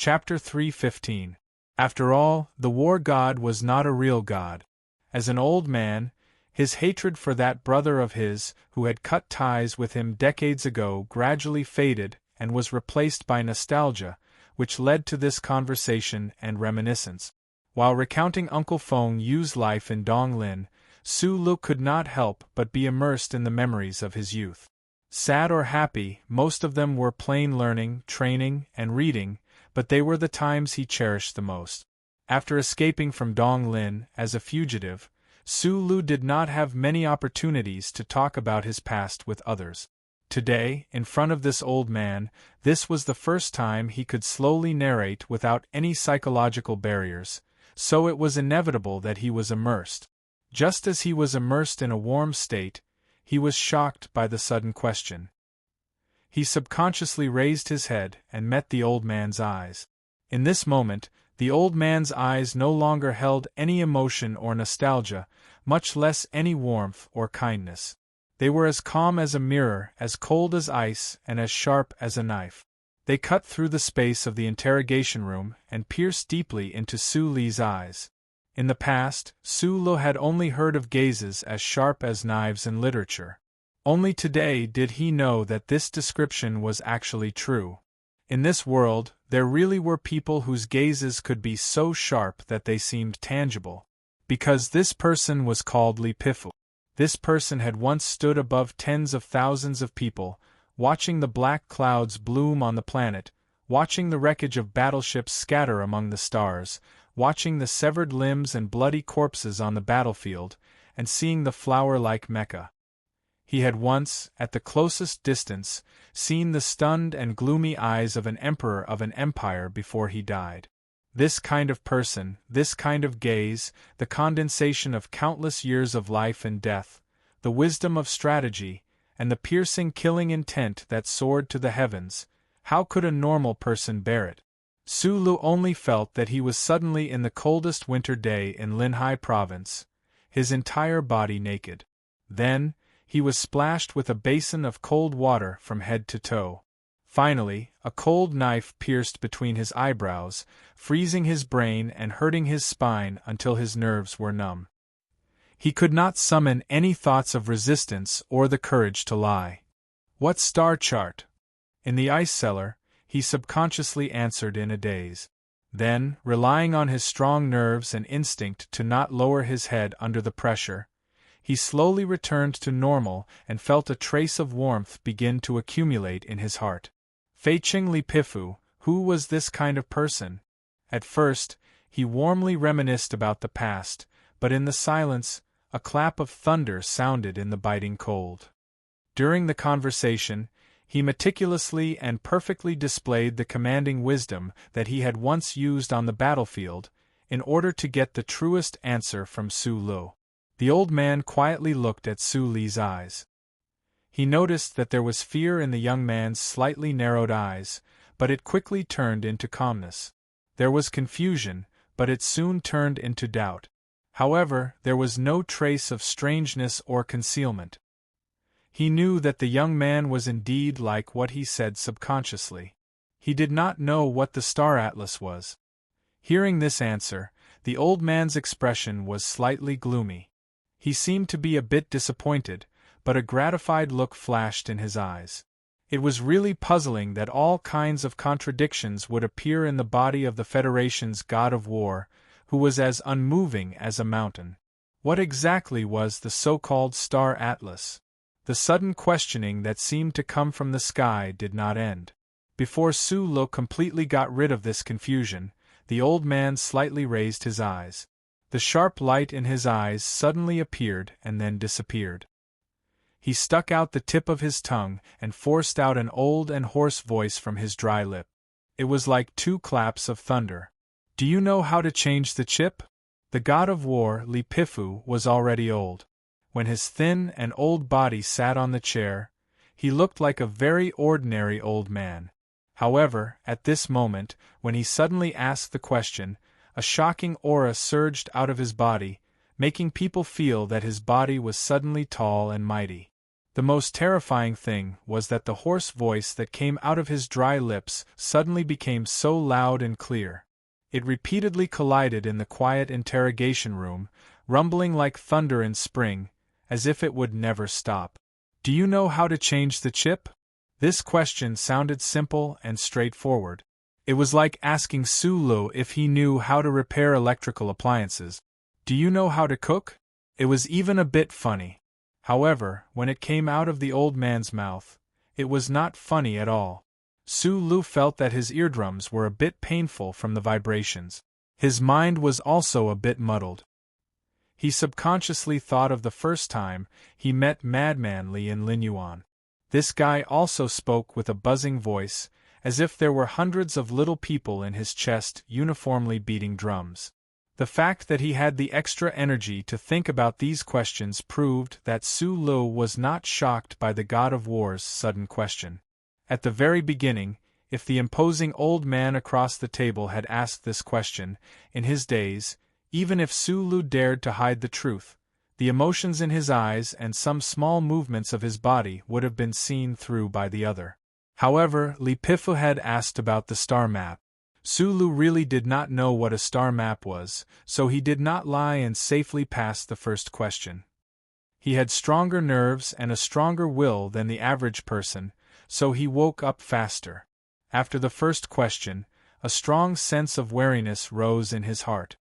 Chapter 3:15. After all, the war god was not a real god. As an old man, his hatred for that brother of his, who had cut ties with him decades ago, gradually faded and was replaced by nostalgia, which led to this conversation and reminiscence. While recounting Uncle Feng Yu's life in Donglin, Su Lu could not help but be immersed in the memories of his youth. Sad or happy, most of them were plain learning, training, and reading, but they were the times he cherished the most. After escaping from Donglin as a fugitive, Su Lu did not have many opportunities to talk about his past with others. Today, in front of this old man, this was the first time he could slowly narrate without any psychological barriers, so it was inevitable that he was immersed. Just as he was immersed in a warm state, he was shocked by the sudden question. He subconsciously raised his head and met the old man's eyes. In this moment, the old man's eyes no longer held any emotion or nostalgia, much less any warmth or kindness. They were as calm as a mirror, as cold as ice, and as sharp as a knife. They cut through the space of the interrogation room and pierced deeply into Su Li's eyes. In the past, Su Lu had only heard of gazes as sharp as knives in literature. Only today did he know that this description was actually true. In this world, there really were people whose gazes could be so sharp that they seemed tangible. Because this person was called Li Pifu. This person had once stood above tens of thousands of people, watching the black clouds bloom on the planet, watching the wreckage of battleships scatter among the stars, watching the severed limbs and bloody corpses on the battlefield, and seeing the flower-like Mecca. He had once, at the closest distance, seen the stunned and gloomy eyes of an emperor of an empire before he died. This kind of person, this kind of gaze, the condensation of countless years of life and death, the wisdom of strategy, and the piercing killing intent that soared to the heavens, how could a normal person bear it? Su Lu only felt that he was suddenly in the coldest winter day in Linhai province, his entire body naked. Then, he was splashed with a basin of cold water from head to toe. Finally, a cold knife pierced between his eyebrows, freezing his brain and hurting his spine until his nerves were numb. He could not summon any thoughts of resistance or the courage to lie. What star chart? In the ice cellar, he subconsciously answered in a daze. Then, relying on his strong nerves and instinct to not lower his head under the pressure, he slowly returned to normal and felt a trace of warmth begin to accumulate in his heart. Feiqing Li Pifu, who was this kind of person? At first, he warmly reminisced about the past, but in the silence, a clap of thunder sounded in the biting cold. During the conversation, he meticulously and perfectly displayed the commanding wisdom that he had once used on the battlefield, in order to get the truest answer from Su Lu. The old man quietly looked at Su Li's eyes. He noticed that there was fear in the young man's slightly narrowed eyes, but it quickly turned into calmness. There was confusion, but it soon turned into doubt. However, there was no trace of strangeness or concealment. He knew that the young man was indeed like what he said subconsciously. He did not know what the star atlas was. Hearing this answer, the old man's expression was slightly gloomy. He seemed to be a bit disappointed, but a gratified look flashed in his eyes. It was really puzzling that all kinds of contradictions would appear in the body of the Federation's god of war, who was as unmoving as a mountain. What exactly was the so-called Star Atlas? The sudden questioning that seemed to come from the sky did not end. Before Su Lu completely got rid of this confusion, the old man slightly raised his eyes. The sharp light in his eyes suddenly appeared and then disappeared. He stuck out the tip of his tongue and forced out an old and hoarse voice from his dry lip. It was like two claps of thunder. Do you know how to change the chip? The god of war, Li Pifu, was already old. When his thin and old body sat on the chair, he looked like a very ordinary old man. However, at this moment, when he suddenly asked the question, a shocking aura surged out of his body, making people feel that his body was suddenly tall and mighty. The most terrifying thing was that the hoarse voice that came out of his dry lips suddenly became so loud and clear. It repeatedly collided in the quiet interrogation room, rumbling like thunder in spring, as if it would never stop. "Do you know how to change the chip?" This question sounded simple and straightforward. It was like asking Sulu if he knew how to repair electrical appliances. "Do you know how to cook?" It was even a bit funny. However, when it came out of the old man's mouth, it was not funny at all. Sulu felt that his eardrums were a bit painful from the vibrations. His mind was also a bit muddled. He subconsciously thought of the first time he met Madman Li in Linyuan. This guy also spoke with a buzzing voice, as if there were hundreds of little people in his chest uniformly beating drums. The fact that he had the extra energy to think about these questions proved that Su Lu was not shocked by the God of War's sudden question. At the very beginning, if the imposing old man across the table had asked this question, in his days, even if Su Lu dared to hide the truth, the emotions in his eyes and some small movements of his body would have been seen through by the other. However, Li Pifu had asked about the star map. Sulu really did not know what a star map was, so he did not lie and safely passed the first question. He had stronger nerves and a stronger will than the average person, so he woke up faster. After the first question, a strong sense of wariness rose in his heart.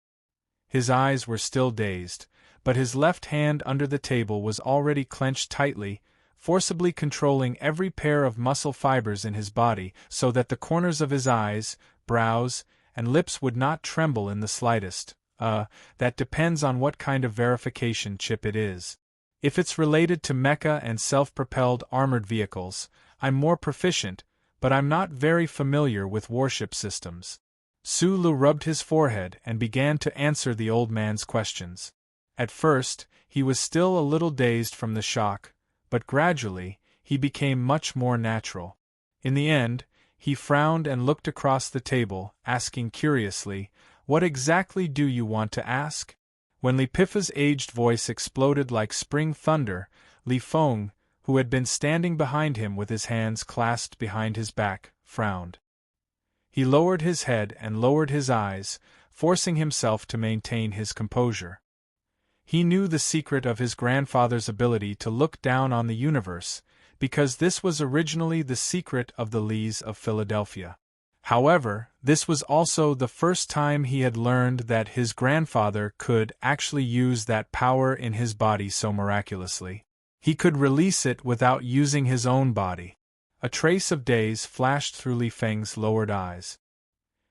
His eyes were still dazed, but his left hand under the table was already clenched tightly, forcibly controlling every pair of muscle fibers in his body so that the corners of his eyes, brows, and lips would not tremble in the slightest. That depends on what kind of verification chip it is. If it's related to mecha and self-propelled armored vehicles, I'm more proficient, but I'm not very familiar with warship systems. Sulu rubbed his forehead and began to answer the old man's questions. At first, he was still a little dazed from the shock, but gradually, he became much more natural. In the end, he frowned and looked across the table, asking curiously, "What exactly do you want to ask?" When Li Pifa's aged voice exploded like spring thunder, Li Feng, who had been standing behind him with his hands clasped behind his back, frowned. He lowered his head and lowered his eyes, forcing himself to maintain his composure. He knew the secret of his grandfather's ability to look down on the universe, because this was originally the secret of the Lees of Philadelphia. However, this was also the first time he had learned that his grandfather could actually use that power in his body so miraculously. He could release it without using his own body. A trace of daze flashed through Li Feng's lowered eyes.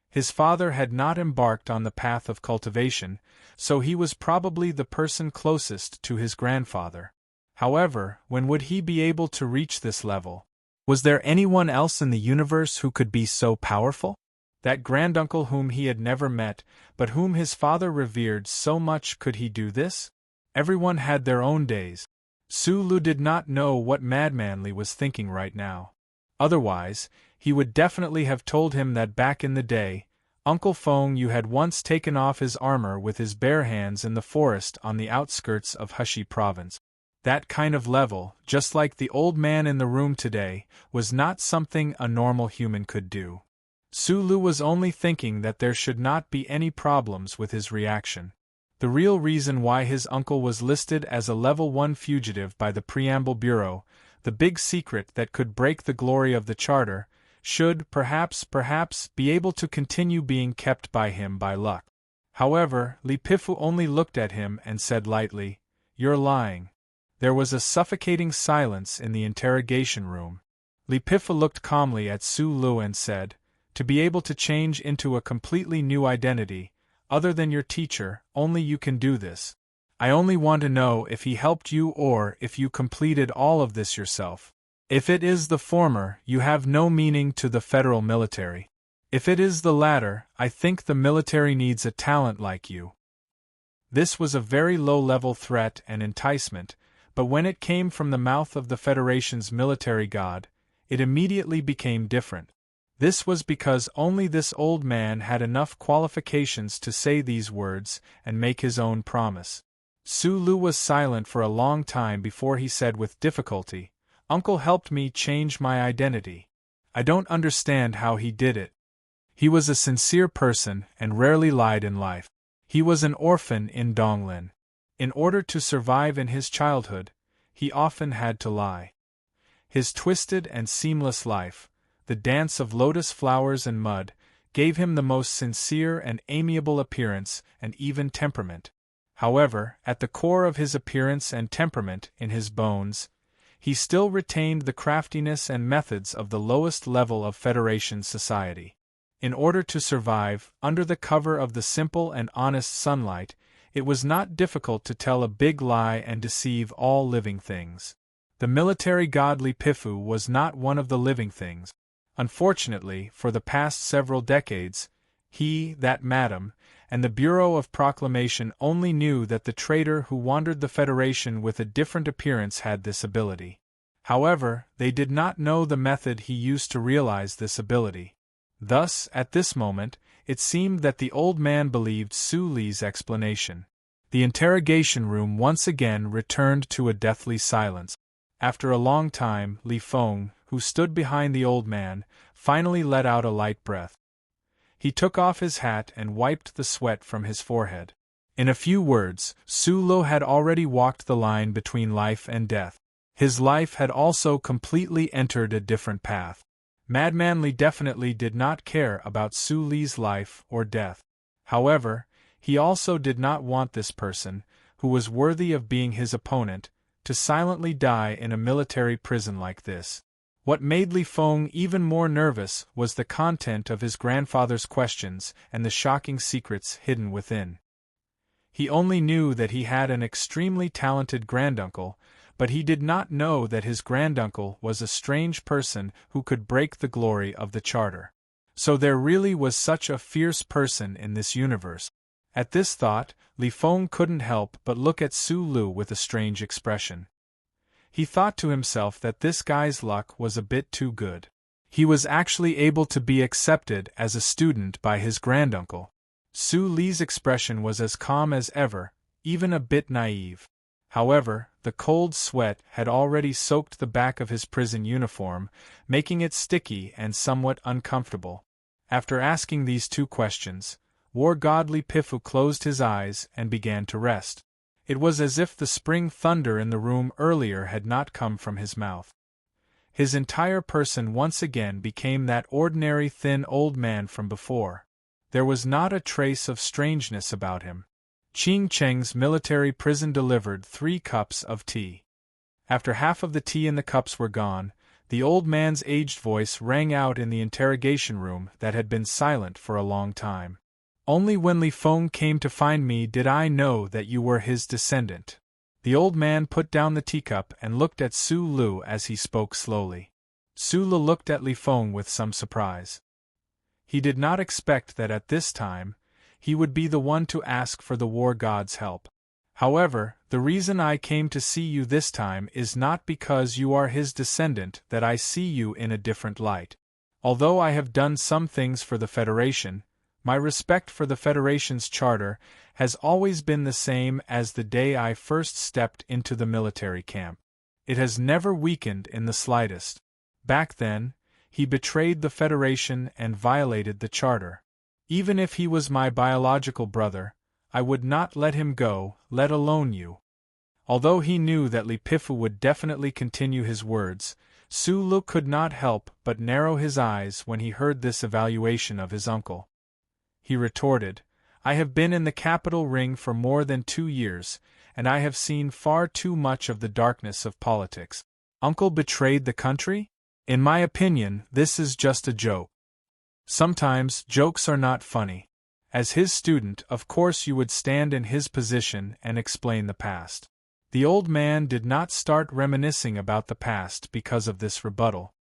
His father had not embarked on the path of cultivation, so he was probably the person closest to his grandfather. However, when would he be able to reach this level? Was there anyone else in the universe who could be so powerful? That granduncle whom he had never met, but whom his father revered so much, could he do this? Everyone had their own days. Sulu did not know what Madman Li was thinking right now. Otherwise, he would definitely have told him that back in the day, Uncle Feng Yu had once taken off his armor with his bare hands in the forest on the outskirts of Hushi province. That kind of level, just like the old man in the room today, was not something a normal human could do. Sulu was only thinking that there should not be any problems with his reaction. The real reason why his uncle was listed as a Level 1 fugitive by the Preamble Bureau, the big secret that could break the glory of the Charter, should, perhaps, be able to continue being kept by him by luck. However, Li Pifu only looked at him and said lightly, "You're lying." There was a suffocating silence in the interrogation room. Li Pifu looked calmly at Su Lu and said, "To be able to change into a completely new identity, other than your teacher, only you can do this. I only want to know if he helped you or if you completed all of this yourself. If it is the former, you have no meaning to the federal military. If it is the latter, I think the military needs a talent like you." This was a very low-level threat and enticement, but when it came from the mouth of the Federation's military god, it immediately became different. This was because only this old man had enough qualifications to say these words and make his own promise. Su Lu was silent for a long time before he said with difficulty, "Uncle helped me change my identity. I don't understand how he did it. He was a sincere person and rarely lied in life. He was an orphan in Donglin. In order to survive in his childhood, he often had to lie. His twisted and seamless life, the dance of lotus flowers and mud, gave him the most sincere and amiable appearance and even temperament. However, at the core of his appearance and temperament, in his bones, he still retained the craftiness and methods of the lowest level of Federation society. In order to survive, under the cover of the simple and honest sunlight, it was not difficult to tell a big lie and deceive all living things. The military god Lipifu was not one of the living things. Unfortunately, for the past several decades, he, that madam, and the Bureau of Proclamation only knew that the traitor who wandered the Federation with a different appearance had this ability. However, they did not know the method he used to realize this ability. Thus, at this moment, it seemed that the old man believed Su Li's explanation. The interrogation room once again returned to a deathly silence. After a long time, Li Feng, who stood behind the old man, finally let out a light breath. He took off his hat and wiped the sweat from his forehead. In a few words, Su Lu had already walked the line between life and death. His life had also completely entered a different path. Madman Li definitely did not care about Su Li's life or death. However, he also did not want this person, who was worthy of being his opponent, to silently die in a military prison like this. What made Li Feng even more nervous was the content of his grandfather's questions and the shocking secrets hidden within. He only knew that he had an extremely talented granduncle, but he did not know that his granduncle was a strange person who could break the glory of the Charter. So there really was such a fierce person in this universe. At this thought, Li Feng couldn't help but look at Su Lu with a strange expression. He thought to himself that this guy's luck was a bit too good. He was actually able to be accepted as a student by his granduncle. Su Li's expression was as calm as ever, even a bit naive. However, the cold sweat had already soaked the back of his prison uniform, making it sticky and somewhat uncomfortable. After asking these two questions, War God Lipifu closed his eyes and began to rest. It was as if the spring thunder in the room earlier had not come from his mouth. His entire person once again became that ordinary thin old man from before. There was not a trace of strangeness about him. Qing Cheng's military prison delivered 3 cups of tea. After half of the tea and the cups were gone, the old man's aged voice rang out in the interrogation room that had been silent for a long time. "Only when Li Feng came to find me did I know that you were his descendant." The old man put down the teacup and looked at Su Lu as he spoke slowly. Su Lu looked at Li Feng with some surprise. He did not expect that at this time, he would be the one to ask for the war god's help. "However, the reason I came to see you this time is not because you are his descendant that I see you in a different light. Although I have done some things for the Federation, my respect for the Federation's charter has always been the same as the day I first stepped into the military camp. It has never weakened in the slightest. Back then, he betrayed the Federation and violated the charter. Even if he was my biological brother, I would not let him go, let alone you." Although he knew that Lipifu would definitely continue his words, Su Lu could not help but narrow his eyes when he heard this evaluation of his uncle. He retorted, "I have been in the capital ring for more than 2 years, and I have seen far too much of the darkness of politics. Uncle betrayed the country? In my opinion, this is just a joke. Sometimes, jokes are not funny. As his student, of course you would stand in his position and explain the past." The old man did not start reminiscing about the past because of this rebuttal.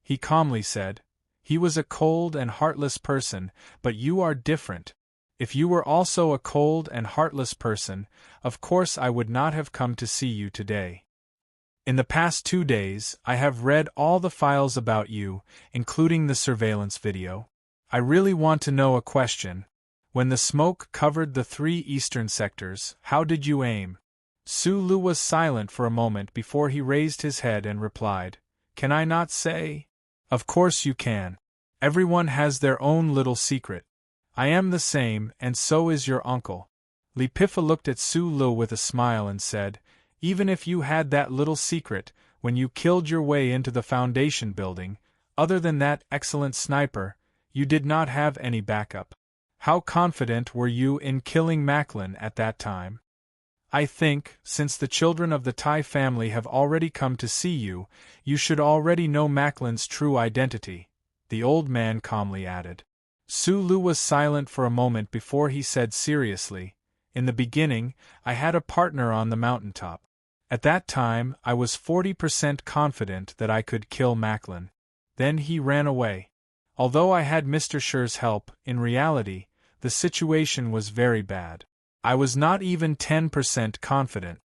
He calmly said, "He was a cold and heartless person, but you are different. If you were also a cold and heartless person, of course I would not have come to see you today. In the past 2 days, I have read all the files about you, including the surveillance video. I really want to know a question. When the smoke covered the 3 eastern sectors, how did you aim? Sulu was silent for a moment before he raised his head and replied, "Can I not say?" "Of course you can. Everyone has their own little secret. I am the same, and so is your uncle." Lipifa looked at Sulu with a smile and said, "Even if you had that little secret, when you killed your way into the foundation building, other than that excellent sniper, you did not have any backup. How confident were you in killing Macklin at that time?" "I think, since the children of the Tai family have already come to see you, you should already know Macklin's true identity," the old man calmly added. Sulu was silent for a moment before he said seriously, "In the beginning, I had a partner on the mountaintop. At that time, I was 40% confident that I could kill Macklin. Then he ran away. Although I had Mr. Scher's help, in reality, the situation was very bad. I was not even 10% confident."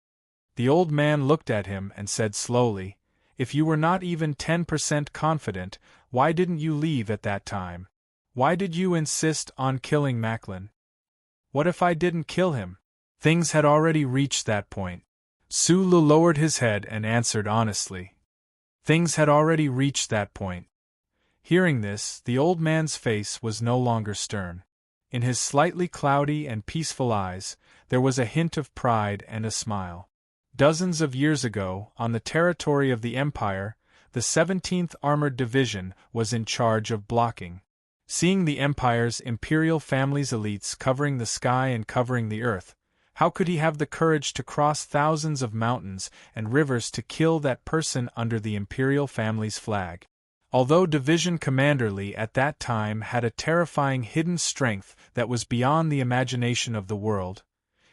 The old man looked at him and said slowly, "If you were not even 10% confident, why didn't you leave at that time? Why did you insist on killing Macklin?" "What if I didn't kill him?" Things had already reached that point. Sulu lowered his head and answered honestly. Things had already reached that point. Hearing this, the old man's face was no longer stern. In his slightly cloudy and peaceful eyes, there was a hint of pride and a smile. Dozens of years ago, on the territory of the Empire, the 17th Armored Division was in charge of blocking. Seeing the Empire's imperial family's elites covering the sky and covering the earth, how could he have the courage to cross thousands of mountains and rivers to kill that person under the imperial family's flag? Although Division Commander Lee at that time had a terrifying hidden strength that was beyond the imagination of the world,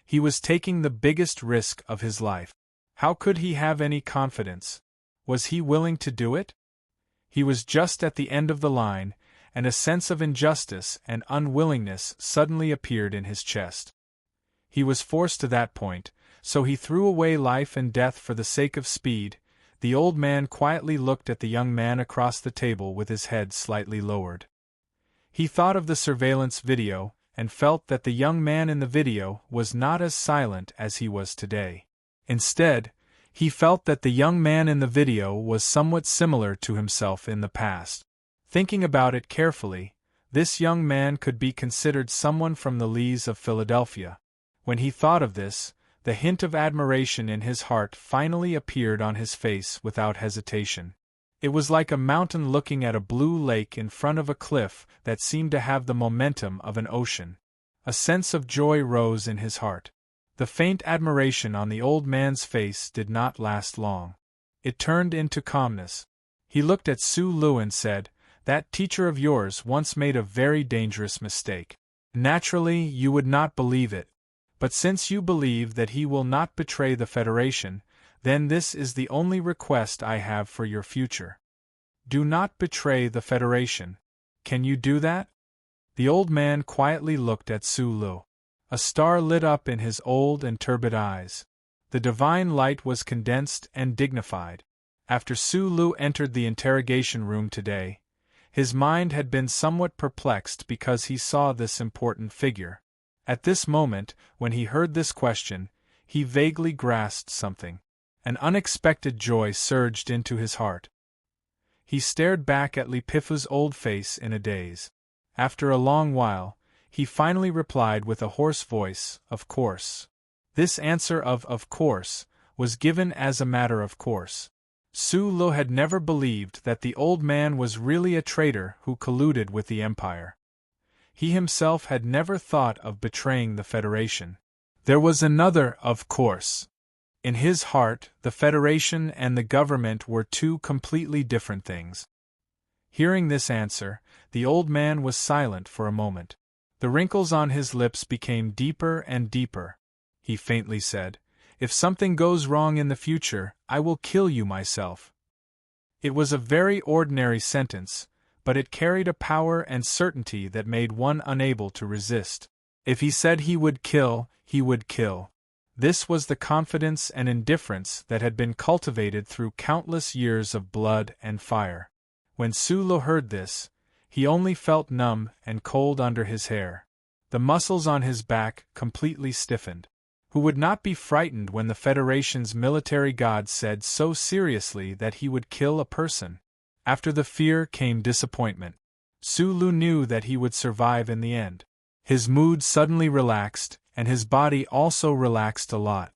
he was taking the biggest risk of his life. How could he have any confidence? Was he willing to do it? He was just at the end of the line, and a sense of injustice and unwillingness suddenly appeared in his chest. He was forced to that point, so he threw away life and death for the sake of speed. The old man quietly looked at the young man across the table with his head slightly lowered. He thought of the surveillance video, and felt that the young man in the video was not as silent as he was today. Instead, he felt that the young man in the video was somewhat similar to himself in the past. Thinking about it carefully, this young man could be considered someone from the Lees of Philadelphia. When he thought of this, the hint of admiration in his heart finally appeared on his face without hesitation. It was like a mountain looking at a blue lake in front of a cliff that seemed to have the momentum of an ocean. A sense of joy rose in his heart. The faint admiration on the old man's face did not last long. It turned into calmness. He looked at Sulu and said, "That teacher of yours once made a very dangerous mistake. Naturally, you would not believe it. But since you believe that he will not betray the Federation, then this is the only request I have for your future. Do not betray the Federation. Can you do that?" The old man quietly looked at Sulu. A star lit up in his old and turbid eyes. The divine light was condensed and dignified. After Sulu entered the interrogation room today, his mind had been somewhat perplexed because he saw this important figure. At this moment, when he heard this question, he vaguely grasped something. An unexpected joy surged into his heart. He stared back at Lipifa's old face in a daze. After a long while, he finally replied with a hoarse voice, "Of course." This answer of course, was given as a matter of course. Sulu had never believed that the old man was really a traitor who colluded with the Empire. He himself had never thought of betraying the Federation. There was another "of course." In his heart, the Federation and the government were two completely different things. Hearing this answer, the old man was silent for a moment. The wrinkles on his lips became deeper and deeper. He faintly said, "If something goes wrong in the future, I will kill you myself." It was a very ordinary sentence, but it carried a power and certainty that made one unable to resist. If he said he would kill, he would kill. This was the confidence and indifference that had been cultivated through countless years of blood and fire. When Sulu heard this, he only felt numb and cold under his hair. The muscles on his back completely stiffened. who would not be frightened when the Federation's military god said so seriously that he would kill a person. After the fear came disappointment. Su Lu knew that he would survive in the end. His mood suddenly relaxed, and his body also relaxed a lot.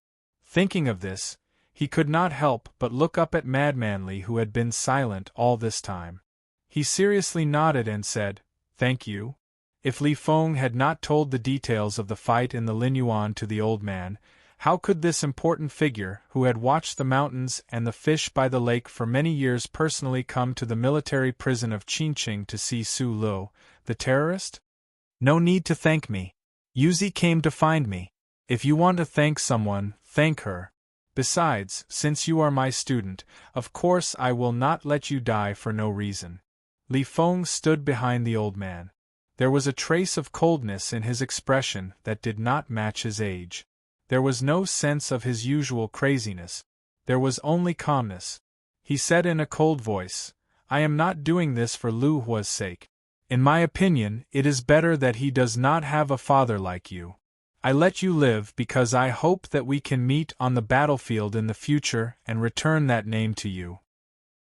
Thinking of this, he could not help but look up at Madman Li, who had been silent all this time. He seriously nodded and said, "Thank you." If Li Feng had not told the details of the fight in the Linyuan to the old man, how could this important figure, who had watched the mountains and the fish by the lake for many years, personally come to the military prison of Qinqing to see Su Lu, the terrorist? No need to thank me. Yuzi came to find me. If you want to thank someone, thank her. Besides, since you are my student, of course I will not let you die for no reason. Li Feng stood behind the old man. There was a trace of coldness in his expression that did not match his age. There was no sense of his usual craziness. There was only calmness. He said in a cold voice, "I am not doing this for Lu Hua's sake. In my opinion, it is better that he does not have a father like you. I let you live because I hope that we can meet on the battlefield in the future and return that name to you."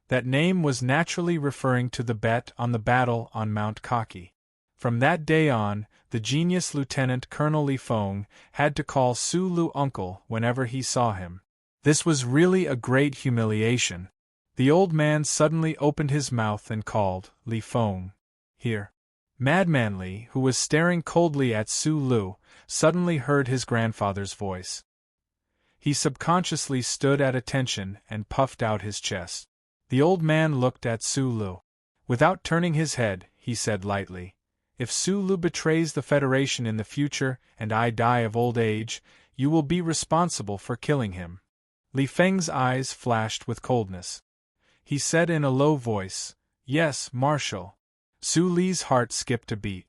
That name was naturally referring to the bet on the battle on Mount Kaki. From that day on, the genius Lieutenant Colonel Li Feng had to call Su Lu uncle whenever he saw him. This was really a great humiliation. The old man suddenly opened his mouth and called, "Li Feng, here." Madman Li, who was staring coldly at Su Lu, suddenly heard his grandfather's voice. He subconsciously stood at attention and puffed out his chest. The old man looked at Su Lu. Without turning his head, he said lightly, "If Su Lu betrays the Federation in the future and I die of old age, you will be responsible for killing him." Li Feng's eyes flashed with coldness. He said in a low voice, "Yes, Marshal." Su Li's heart skipped a beat.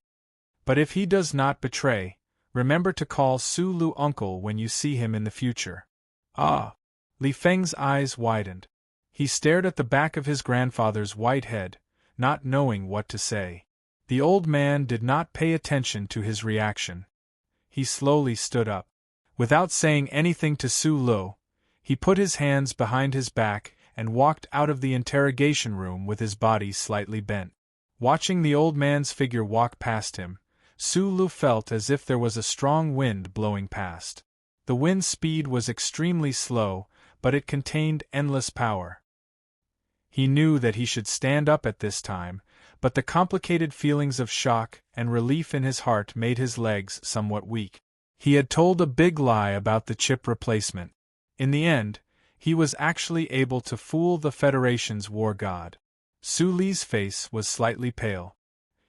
"But if he does not betray, remember to call Su Lu uncle when you see him in the future." "Ah!" Li Feng's eyes widened. He stared at the back of his grandfather's white head, not knowing what to say. The old man did not pay attention to his reaction. He slowly stood up. Without saying anything to Su Lu, he put his hands behind his back and walked out of the interrogation room with his body slightly bent. Watching the old man's figure walk past him, Su Lu felt as if there was a strong wind blowing past. The wind's speed was extremely slow, but it contained endless power. He knew that he should stand up at this time, but the complicated feelings of shock and relief in his heart made his legs somewhat weak. He had told a big lie about the chip replacement. In the end, he was actually able to fool the Federation's war god. Su Li's face was slightly pale.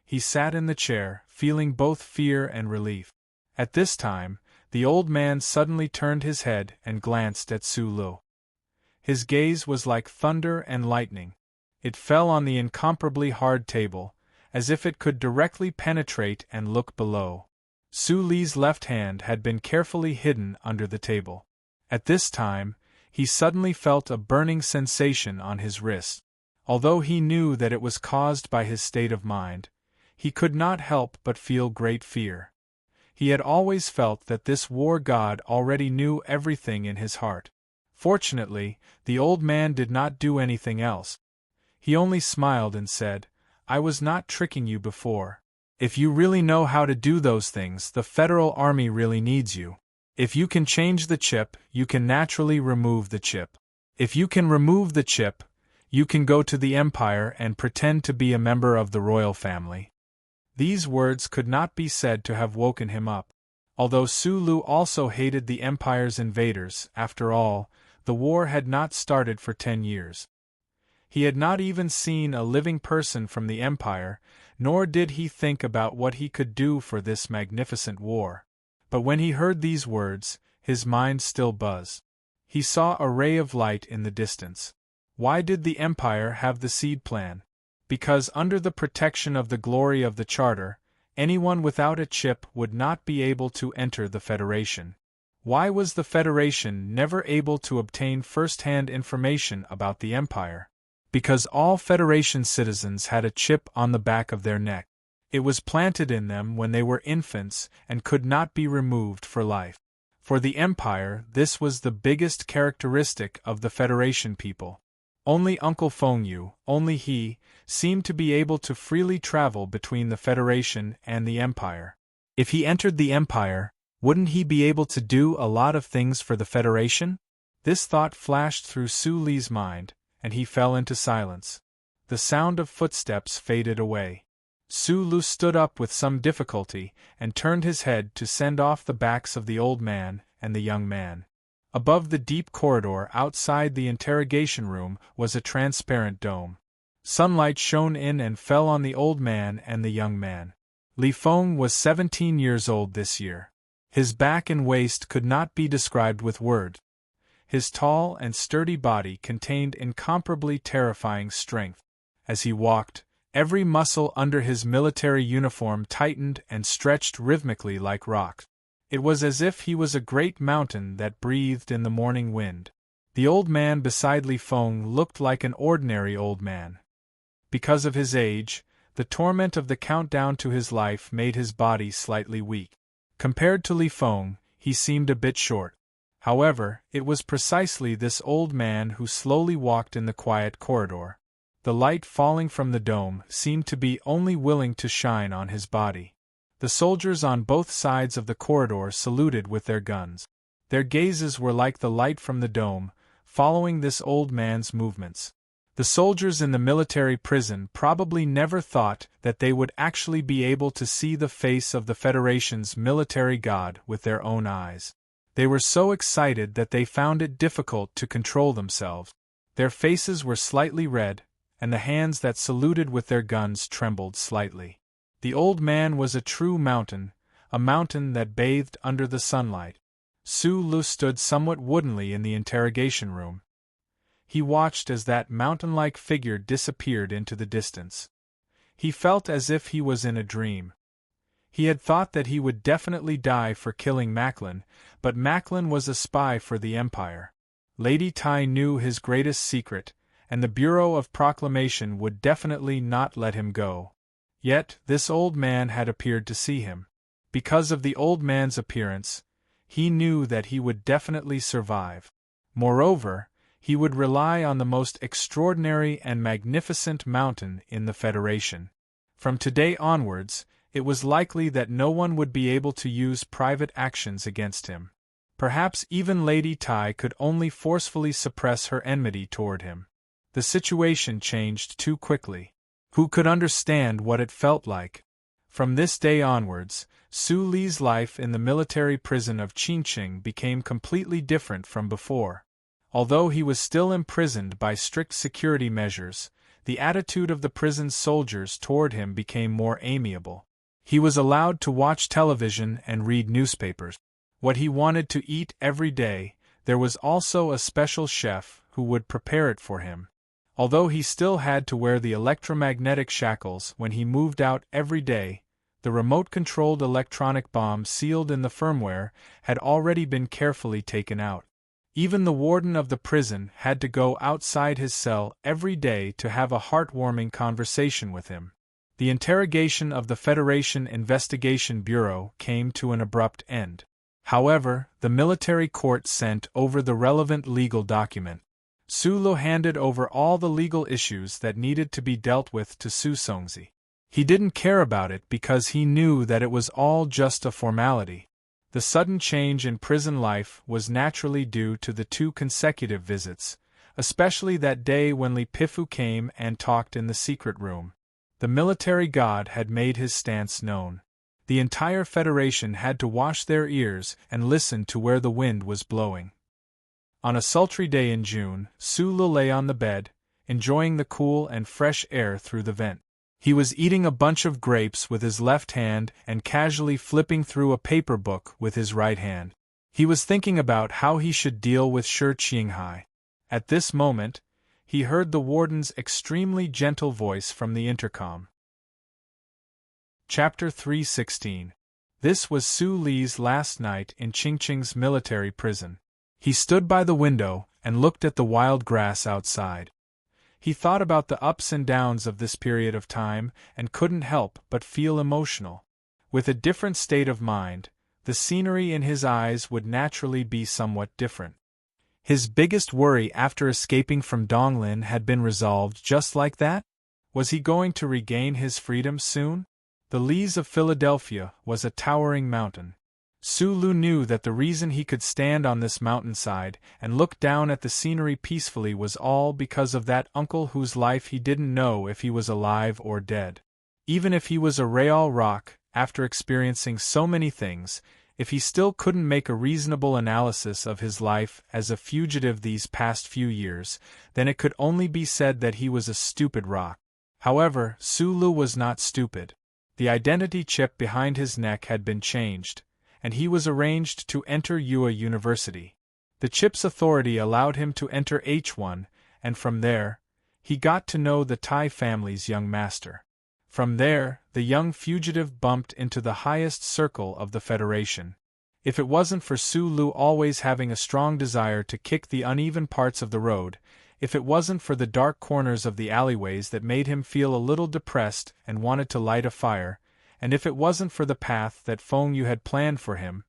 He sat in the chair, feeling both fear and relief. At this time, the old man suddenly turned his head and glanced at Su Lu. His gaze was like thunder and lightning. It fell on the incomparably hard table, as if it could directly penetrate and look below. Su Li's left hand had been carefully hidden under the table. At this time, he suddenly felt a burning sensation on his wrist. Although he knew that it was caused by his state of mind, he could not help but feel great fear. He had always felt that this war god already knew everything in his heart. Fortunately, the old man did not do anything else. He only smiled and said, "I was not tricking you before. If you really know how to do those things, the Federal Army really needs you. If you can change the chip, you can naturally remove the chip. If you can remove the chip, you can go to the Empire and pretend to be a member of the royal family." These words could not be said to have woken him up. Although Su Lu also hated the Empire's invaders, after all, the war had not started for 10 years. He had not even seen a living person from the Empire, nor did he think about what he could do for this magnificent war. But when he heard these words, his mind still buzzed. He saw a ray of light in the distance. Why did the Empire have the seed plan? Because under the protection of the glory of the Charter, anyone without a chip would not be able to enter the Federation. Why was the Federation never able to obtain first-hand information about the Empire? Because all Federation citizens had a chip on the back of their neck. It was planted in them when they were infants and could not be removed for life. For the Empire, this was the biggest characteristic of the Federation people. Only Uncle Fengyu, only he, seemed to be able to freely travel between the Federation and the Empire. If he entered the Empire, wouldn't he be able to do a lot of things for the Federation? This thought flashed through Su Li's mind, and he fell into silence. The sound of footsteps faded away. Su Lu stood up with some difficulty and turned his head to send off the backs of the old man and the young man. Above the deep corridor outside the interrogation room was a transparent dome. Sunlight shone in and fell on the old man and the young man. Li Feng was 17 years old this year. His back and waist could not be described with words. His tall and sturdy body contained incomparably terrifying strength. As he walked, every muscle under his military uniform tightened and stretched rhythmically like rocks. It was as if he was a great mountain that breathed in the morning wind. The old man beside Li Feng looked like an ordinary old man. Because of his age, the torment of the countdown to his life made his body slightly weak. Compared to Li Feng, he seemed a bit short. However, it was precisely this old man who slowly walked in the quiet corridor. The light falling from the dome seemed to be only willing to shine on his body. The soldiers on both sides of the corridor saluted with their guns. Their gazes were like the light from the dome, following this old man's movements. The soldiers in the military prison probably never thought that they would actually be able to see the face of the Federation's military god with their own eyes. They were so excited that they found it difficult to control themselves. Their faces were slightly red, and the hands that saluted with their guns trembled slightly. The old man was a true mountain, a mountain that bathed under the sunlight. Su Lu stood somewhat woodenly in the interrogation room. He watched as that mountain-like figure disappeared into the distance. He felt as if he was in a dream. He had thought that he would definitely die for killing Macklin, but Macklin was a spy for the Empire. Lady Tai knew his greatest secret, and the Bureau of Proclamation would definitely not let him go. Yet, this old man had appeared to see him. Because of the old man's appearance, he knew that he would definitely survive. Moreover, he would rely on the most extraordinary and magnificent mountain in the Federation. From today onwards, it was likely that no one would be able to use private actions against him. Perhaps even Lady Tai could only forcefully suppress her enmity toward him. The situation changed too quickly. Who could understand what it felt like? From this day onwards, Su Li's life in the military prison of Qingqing became completely different from before. Although he was still imprisoned by strict security measures, the attitude of the prison's soldiers toward him became more amiable. He was allowed to watch television and read newspapers. What he wanted to eat every day, there was also a special chef who would prepare it for him. Although he still had to wear the electromagnetic shackles when he moved out every day, the remote-controlled electronic bomb sealed in the firmware had already been carefully taken out. Even the warden of the prison had to go outside his cell every day to have a heartwarming conversation with him. The interrogation of the Federation Investigation Bureau came to an abrupt end. However, the military court sent over the relevant legal document. Su Lu handed over all the legal issues that needed to be dealt with to Su Songzi. He didn't care about it because he knew that it was all just a formality. The sudden change in prison life was naturally due to the 2 consecutive visits, especially that day when Li Pifu came and talked in the secret room. The military god had made his stance known. The entire Federation had to wash their ears and listen to where the wind was blowing. On a sultry day in June, Su Lu lay on the bed, enjoying the cool and fresh air through the vent. He was eating a bunch of grapes with his left hand and casually flipping through a paper book with his right hand. He was thinking about how he should deal with Shi Qinghai. At this moment, he heard the warden's extremely gentle voice from the intercom. Chapter 316. This was Su Li's last night in Qingqing's military prison. He stood by the window and looked at the wild grass outside. He thought about the ups and downs of this period of time and couldn't help but feel emotional. With a different state of mind, the scenery in his eyes would naturally be somewhat different. His biggest worry after escaping from Donglin had been resolved just like that? Was he going to regain his freedom soon? The Leas of Philadelphia was a towering mountain. Sulu knew that the reason he could stand on this mountainside and look down at the scenery peacefully was all because of that uncle whose life he didn't know if he was alive or dead. Even if he was a Real Rock, after experiencing so many things, if he still couldn't make a reasonable analysis of his life as a fugitive these past few years, then it could only be said that he was a stupid rock. However, Sulu was not stupid. The identity chip behind his neck had been changed, and he was arranged to enter UA University. The chip's authority allowed him to enter H1, and from there, he got to know the Tai family's young master. From there, the young fugitive bumped into the highest circle of the Federation. If it wasn't for Sulu always having a strong desire to kick the uneven parts of the road, if it wasn't for the dark corners of the alleyways that made him feel a little depressed and wanted to light a fire, and if it wasn't for the path that Feng Yu had planned for him,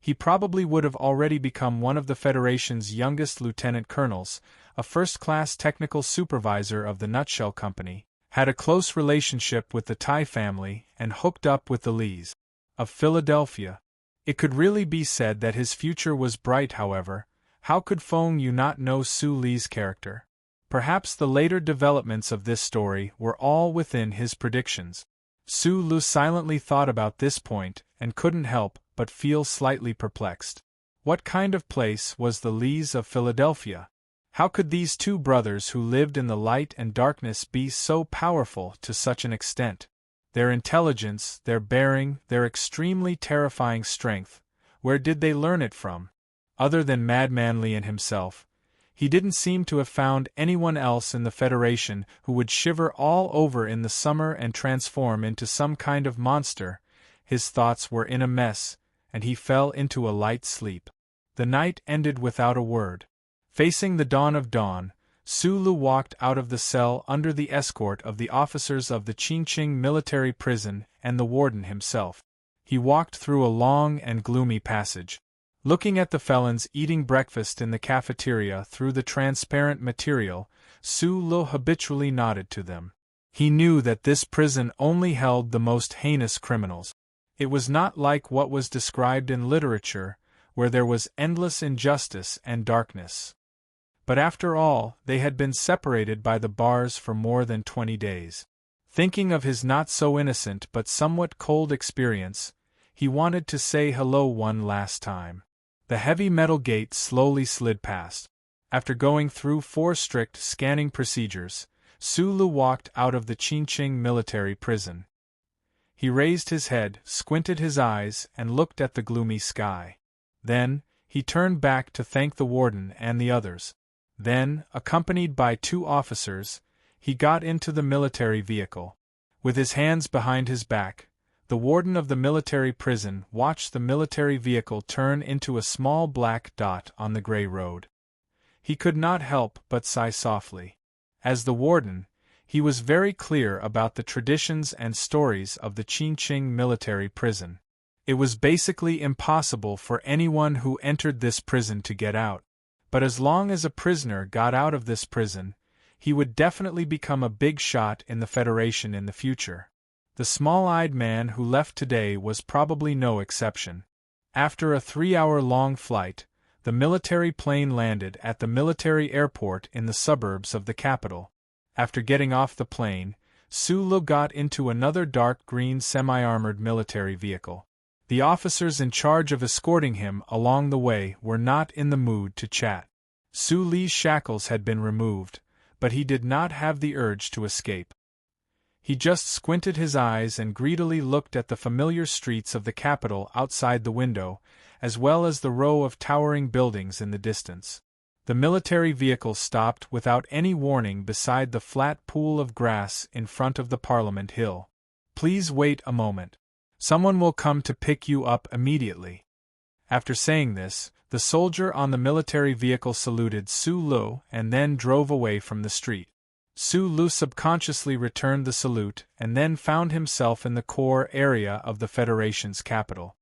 he probably would have already become one of the Federation's youngest lieutenant colonels, a first-class technical supervisor of the Nutshell Company, had a close relationship with the Tai family, and hooked up with the Lees of Philadelphia. It could really be said that his future was bright. However, how could Feng Yu not know Su Li's character? Perhaps the later developments of this story were all within his predictions. Su Lu silently thought about this point, and couldn't help but feel slightly perplexed. What kind of place was the Lees of Philadelphia? How could these two brothers who lived in the light and darkness be so powerful to such an extent? Their intelligence, their bearing, their extremely terrifying strength, where did they learn it from? Other than Madman Li and himself, he didn't seem to have found anyone else in the Federation who would shiver all over in the summer and transform into some kind of monster. His thoughts were in a mess, and he fell into a light sleep. The night ended without a word. Facing the dawn of dawn, Sulu walked out of the cell under the escort of the officers of the Qingqing military prison and the warden himself. He walked through a long and gloomy passage. Looking at the felons eating breakfast in the cafeteria through the transparent material, Sulu habitually nodded to them. He knew that this prison only held the most heinous criminals. It was not like what was described in literature, where there was endless injustice and darkness. But after all, they had been separated by the bars for more than 20 days. Thinking of his not-so-innocent but somewhat cold experience, he wanted to say hello one last time. The heavy metal gate slowly slid past. After going through 4 strict scanning procedures, Sulu walked out of the Qingqing military prison. He raised his head, squinted his eyes, and looked at the gloomy sky. Then, he turned back to thank the warden and the others. Then, accompanied by 2 officers, he got into the military vehicle. With his hands behind his back, the warden of the military prison watched the military vehicle turn into a small black dot on the gray road. He could not help but sigh softly. As the warden, he was very clear about the traditions and stories of the Qingqing military prison. It was basically impossible for anyone who entered this prison to get out. But as long as a prisoner got out of this prison, he would definitely become a big shot in the Federation in the future. The small-eyed man who left today was probably no exception. After a 3-hour-long flight, the military plane landed at the military airport in the suburbs of the capital. After getting off the plane, Sulu got into another dark green semi-armored military vehicle. The officers in charge of escorting him along the way were not in the mood to chat. Su Li's shackles had been removed, but he did not have the urge to escape. He just squinted his eyes and greedily looked at the familiar streets of the capital outside the window, as well as the row of towering buildings in the distance. The military vehicle stopped without any warning beside the flat pool of grass in front of the Parliament Hill. "Please wait a moment. Someone will come to pick you up immediately." After saying this, the soldier on the military vehicle saluted Su Lu and then drove away from the street. Su Lu subconsciously returned the salute and then found himself in the core area of the Federation's capital.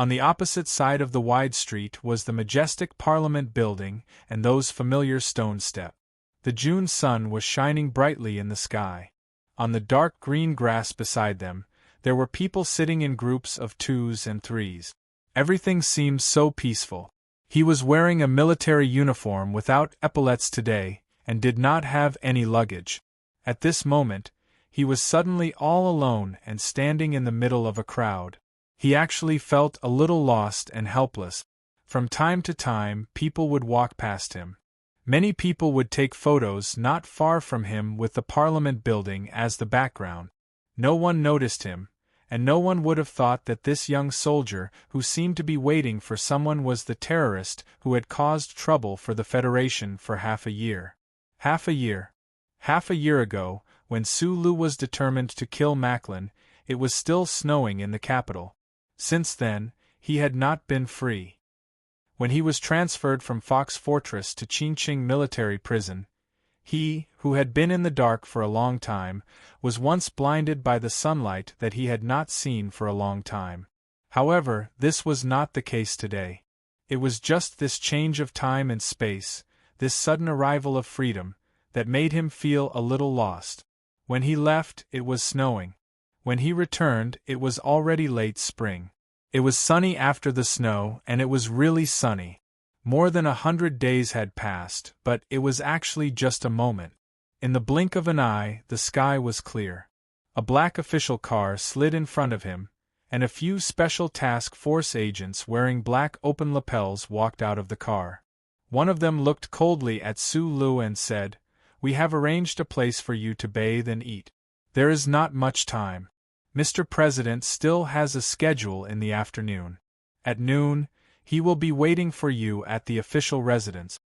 On the opposite side of the wide street was the majestic Parliament building and those familiar stone steps. The June sun was shining brightly in the sky. On the dark green grass beside them, there were people sitting in groups of twos and threes. Everything seemed so peaceful. He was wearing a military uniform without epaulets today, and did not have any luggage. At this moment, he was suddenly all alone and standing in the middle of a crowd. He actually felt a little lost and helpless. From time to time, people would walk past him. Many people would take photos not far from him with the Parliament building as the background. No one noticed him, and no one would have thought that this young soldier who seemed to be waiting for someone was the terrorist who had caused trouble for the Federation for half a year. Half a year ago, when Sulu was determined to kill Macklin, it was still snowing in the capital. Since then, he had not been free. When he was transferred from Fox Fortress to Chinching military prison, he, who had been in the dark for a long time, was once blinded by the sunlight that he had not seen for a long time. However, this was not the case today. It was just this change of time and space, this sudden arrival of freedom, that made him feel a little lost. When he left, it was snowing. When he returned, it was already late spring. It was sunny after the snow, and it was really sunny. More than 100 days had passed, but it was actually just a moment. In the blink of an eye, the sky was clear. A black official car slid in front of him, and a few special task force agents wearing black open lapels walked out of the car. One of them looked coldly at Sulu and said, "We have arranged a place for you to bathe and eat. There is not much time. Mr. President still has a schedule in the afternoon. At noon, he will be waiting for you at the official residence."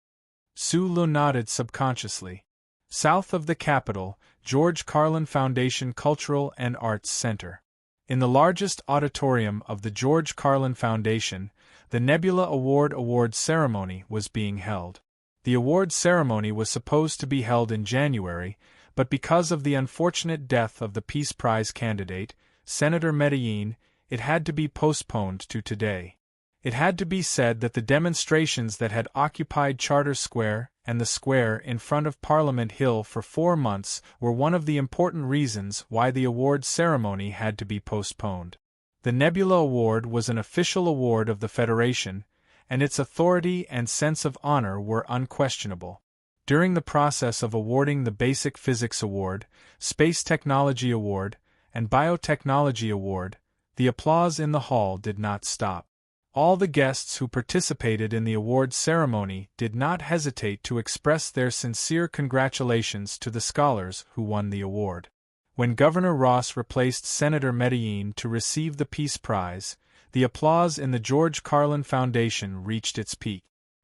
Sulu nodded subconsciously. South of the capital, George Carlin Foundation Cultural and Arts Center. In the largest auditorium of the George Carlin Foundation, the Nebula award ceremony was being held. The award ceremony was supposed to be held in January, but because of the unfortunate death of the Peace Prize candidate, Senator Medellin, it had to be postponed to today. It had to be said that the demonstrations that had occupied Charter Square and the square in front of Parliament Hill for 4 months were one of the important reasons why the award ceremony had to be postponed. The Nebula Award was an official award of the Federation, and its authority and sense of honor were unquestionable. During the process of awarding the Basic Physics Award, Space Technology Award, and Biotechnology Award, the applause in the hall did not stop. All the guests who participated in the award ceremony did not hesitate to express their sincere congratulations to the scholars who won the award. When Governor Ross replaced Senator Medellin to receive the Peace Prize, the applause in the George Carlin Foundation reached its peak.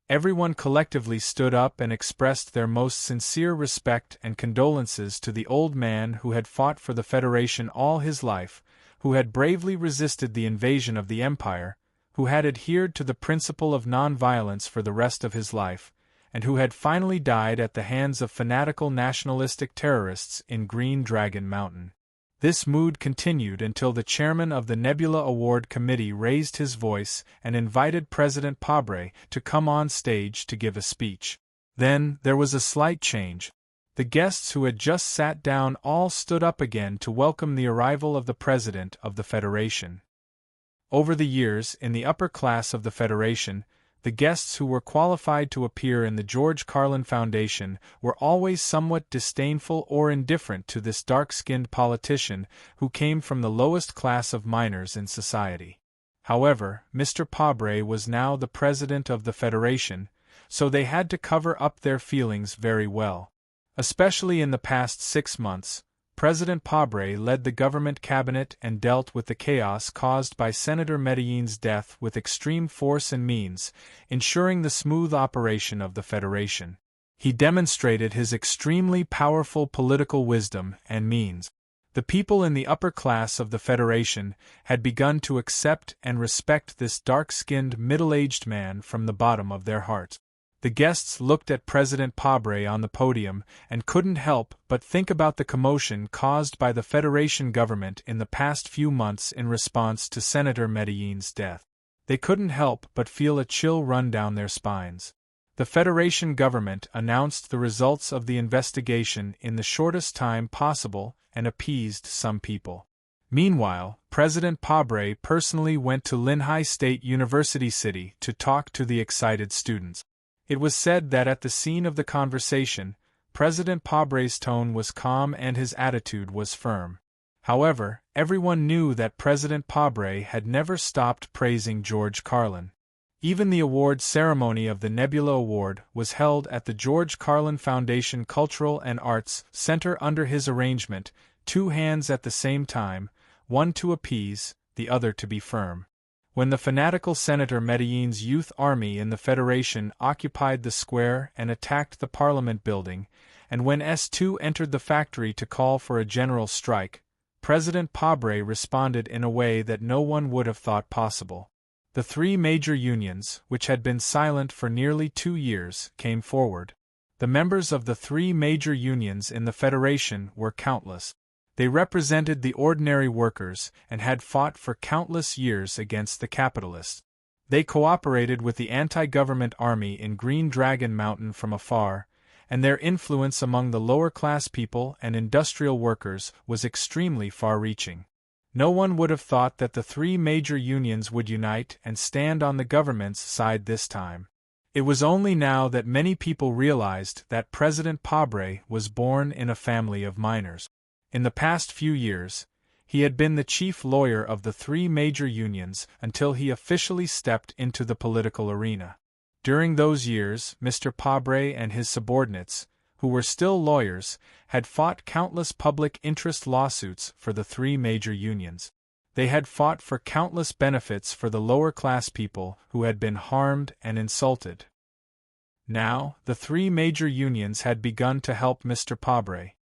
Everyone collectively stood up and expressed their most sincere respect and condolences to the old man who had fought for the Federation all his life, who had bravely resisted the invasion of the Empire, who had adhered to the principle of nonviolence for the rest of his life, and who had finally died at the hands of fanatical nationalistic terrorists in Green Dragon Mountain. This mood continued until the chairman of the Nebula Award Committee raised his voice and invited President Pabre to come on stage to give a speech. Then, there was a slight change. The guests who had just sat down all stood up again to welcome the arrival of the President of the Federation. Over the years, in the upper class of the Federation, the guests who were qualified to appear in the George Carlin Foundation were always somewhat disdainful or indifferent to this dark-skinned politician who came from the lowest class of miners in society. However, Mr. Pabre was now the president of the Federation, so they had to cover up their feelings very well. Especially in the past 6 months, President Pabre led the government cabinet and dealt with the chaos caused by Senator Medellin's death with extreme force and means, ensuring the smooth operation of the Federation. He demonstrated his extremely powerful political wisdom and means. The people in the upper class of the Federation had begun to accept and respect this dark-skinned, middle-aged man from the bottom of their hearts. The guests looked at President Pabre on the podium and couldn't help but think about the commotion caused by the Federation government in the past few months in response to Senator Medellin's death. they couldn't help but feel a chill run down their spines. The Federation government announced the results of the investigation in the shortest time possible and appeased some people. Meanwhile, President Pabre personally went to Linhai State University City to talk to the excited students. It was said that at the scene of the conversation, President Pabre's tone was calm and his attitude was firm. However, everyone knew that President Pabre had never stopped praising George Carlin. Even the award ceremony of the Nebula Award was held at the George Carlin Foundation Cultural and Arts Center under his arrangement, 2 hands at the same time, one to appease, the other to be firm. When the fanatical Senator Medellin's youth army in the Federation occupied the square and attacked the Parliament building, and when S2 entered the factory to call for a general strike, President Pabre responded in a way that no one would have thought possible. The 3 major unions, which had been silent for nearly 2 years, came forward. The members of the 3 major unions in the Federation were countless. They represented the ordinary workers and had fought for countless years against the capitalists. They cooperated with the anti-government army in Green Dragon Mountain from afar, and their influence among the lower-class people and industrial workers was extremely far-reaching. No one would have thought that the 3 major unions would unite and stand on the government's side this time. It was only now that many people realized that President Pabre was born in a family of miners. In the past few years, he had been the chief lawyer of the 3 major unions until he officially stepped into the political arena. During those years, Mr. Pabre and his subordinates, who were still lawyers, had fought countless public interest lawsuits for the 3 major unions. They had fought for countless benefits for the lower-class people who had been harmed and insulted. Now, the 3 major unions had begun to help Mr. Pabre.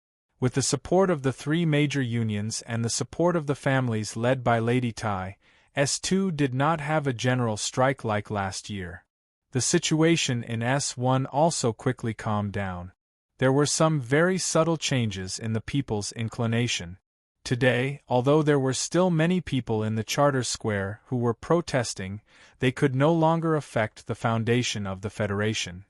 With the support of the 3 major unions and the support of the families led by Lady Tai, S2 did not have a general strike like last year. The situation in S1 also quickly calmed down. There were some very subtle changes in the people's inclination. Today, although there were still many people in the Charter Square who were protesting, they could no longer affect the foundation of the Federation.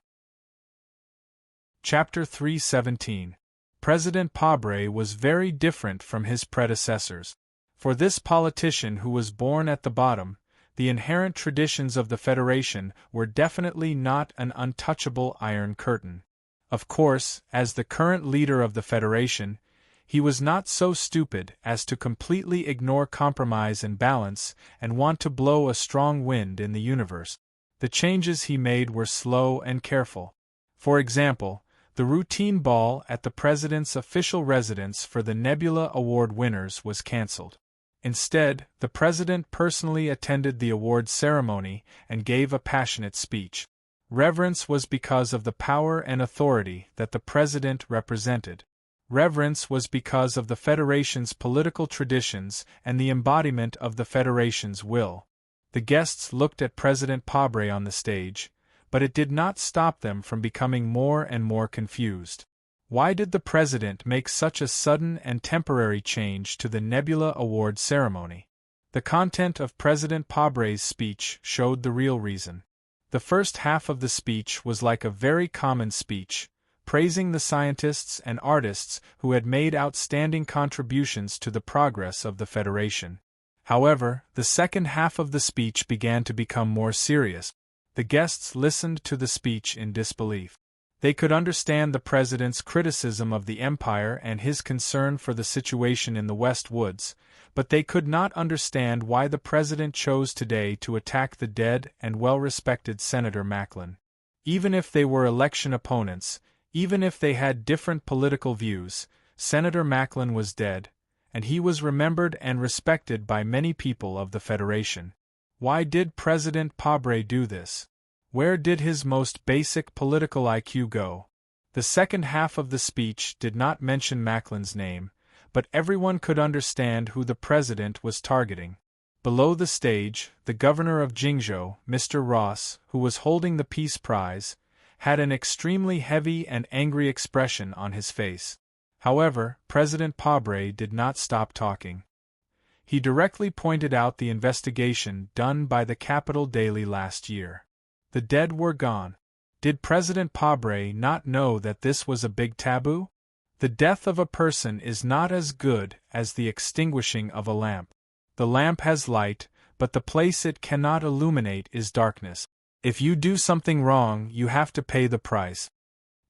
Chapter 317. President Pabre was very different from his predecessors. For this politician who was born at the bottom, the inherent traditions of the Federation were definitely not an untouchable iron curtain. Of course, as the current leader of the Federation, he was not so stupid as to completely ignore compromise and balance and want to blow a strong wind in the universe. The changes he made were slow and careful. For example, the routine ball at the President's official residence for the Nebula Award winners was cancelled. Instead, the President personally attended the award ceremony and gave a passionate speech. Reverence was because of the power and authority that the President represented. Reverence was because of the Federation's political traditions and the embodiment of the Federation's will. The guests looked at President Pabre on the stage, but it did not stop them from becoming more and more confused. Why did the President make such a sudden and temporary change to the Nebula Award ceremony? The content of President Pabre's speech showed the real reason. The first half of the speech was like a very common speech, praising the scientists and artists who had made outstanding contributions to the progress of the Federation. However, the second half of the speech began to become more serious. The guests listened to the speech in disbelief. They could understand the President's criticism of the Empire and his concern for the situation in the West Woods, but they could not understand why the President chose today to attack the dead and well-respected Senator Macklin. Even if they were election opponents, even if they had different political views, Senator Macklin was dead, and he was remembered and respected by many people of the Federation. Why did President Pabre do this? Where did his most basic political IQ go? The second half of the speech did not mention Macklin's name, but everyone could understand who the President was targeting. Below the stage, the governor of Jingzhou, Mr. Ross, who was holding the Peace Prize, had an extremely heavy and angry expression on his face. However, President Pabre did not stop talking. He directly pointed out the investigation done by the Capital Daily last year. The dead were gone. Did President Pabre not know that this was a big taboo? The death of a person is not as good as the extinguishing of a lamp. The lamp has light, but the place it cannot illuminate is darkness. If you do something wrong, you have to pay the price.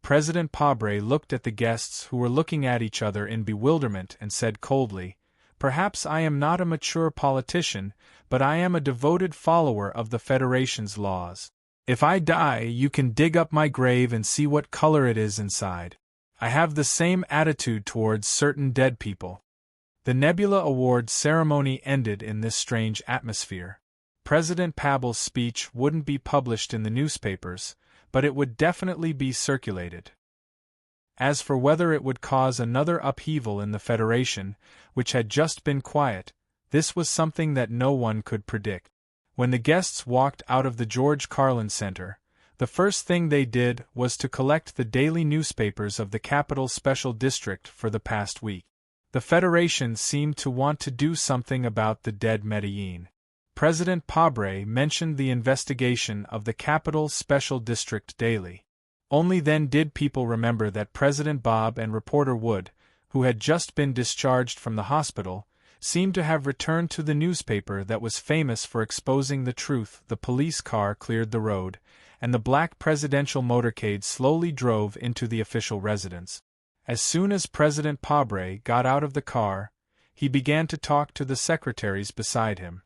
President Pabre looked at the guests who were looking at each other in bewilderment and said coldly, "Perhaps I am not a mature politician, but I am a devoted follower of the Federation's laws. If I die, you can dig up my grave and see what color it is inside. I have the same attitude towards certain dead people." The Nebula Award ceremony ended in this strange atmosphere. President Pable's speech wouldn't be published in the newspapers, but it would definitely be circulated. As for whether it would cause another upheaval in the Federation, which had just been quiet, this was something that no one could predict. When the guests walked out of the George Carlin Center, the first thing they did was to collect the daily newspapers of the Capital Special District for the past week. The Federation seemed to want to do something about the dead Medellin. President Pabre mentioned the investigation of the Capital Special District daily. Only then did people remember that President Bob and reporter Wood, who had just been discharged from the hospital, seemed to have returned to the newspaper that was famous for exposing the truth. The police car cleared the road, and the black presidential motorcade slowly drove into the official residence. As soon as President Pabre got out of the car, he began to talk to the secretaries beside him.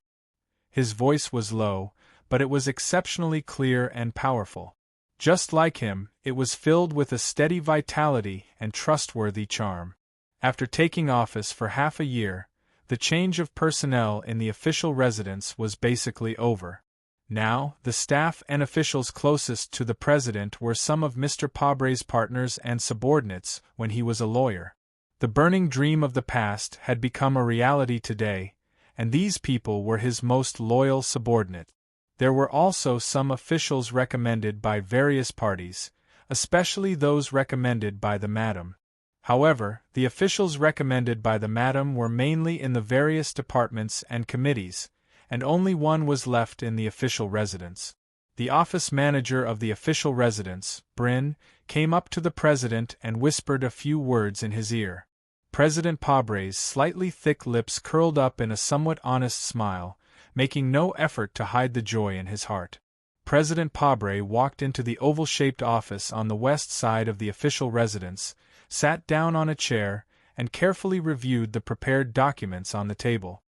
His voice was low, but it was exceptionally clear and powerful. Just like him, it was filled with a steady vitality and trustworthy charm. After taking office for half a year, the change of personnel in the official residence was basically over. Now, the staff and officials closest to the president were some of Mr. Pabre's partners and subordinates when he was a lawyer. The burning dream of the past had become a reality today, and these people were his most loyal subordinates. There were also some officials recommended by various parties, especially those recommended by the Madam. However, the officials recommended by the Madam were mainly in the various departments and committees, and only one was left in the official residence. The office manager of the official residence, Bryn, came up to the president and whispered a few words in his ear. President Pabre's slightly thick lips curled up in a somewhat honest smile, making no effort to hide the joy in his heart. President Pabre walked into the oval-shaped office on the west side of the official residence, sat down on a chair, and carefully reviewed the prepared documents on the table.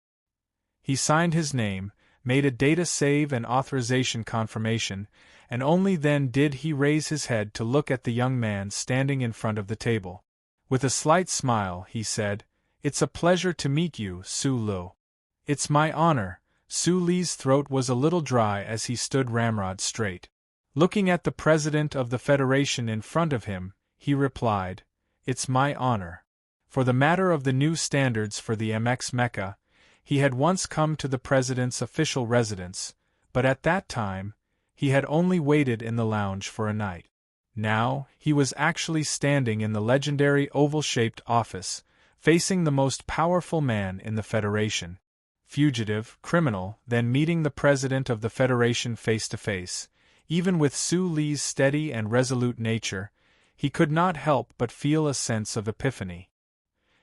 He signed his name, made a data save and authorization confirmation, and only then did he raise his head to look at the young man standing in front of the table. With a slight smile, he said, "It's a pleasure to meet you, Su Lu." "It's my honor." Su Li's throat was a little dry as he stood ramrod straight. Looking at the president of the Federation in front of him, he replied, "It's my honor." For the matter of the new standards for the MX Mecca, he had once come to the president's official residence, but at that time, he had only waited in the lounge for a night. Now, he was actually standing in the legendary oval-shaped office, facing the most powerful man in the Federation. Fugitive, criminal, then meeting the president of the Federation face to face. Even with Su Li's steady and resolute nature, he could not help but feel a sense of epiphany.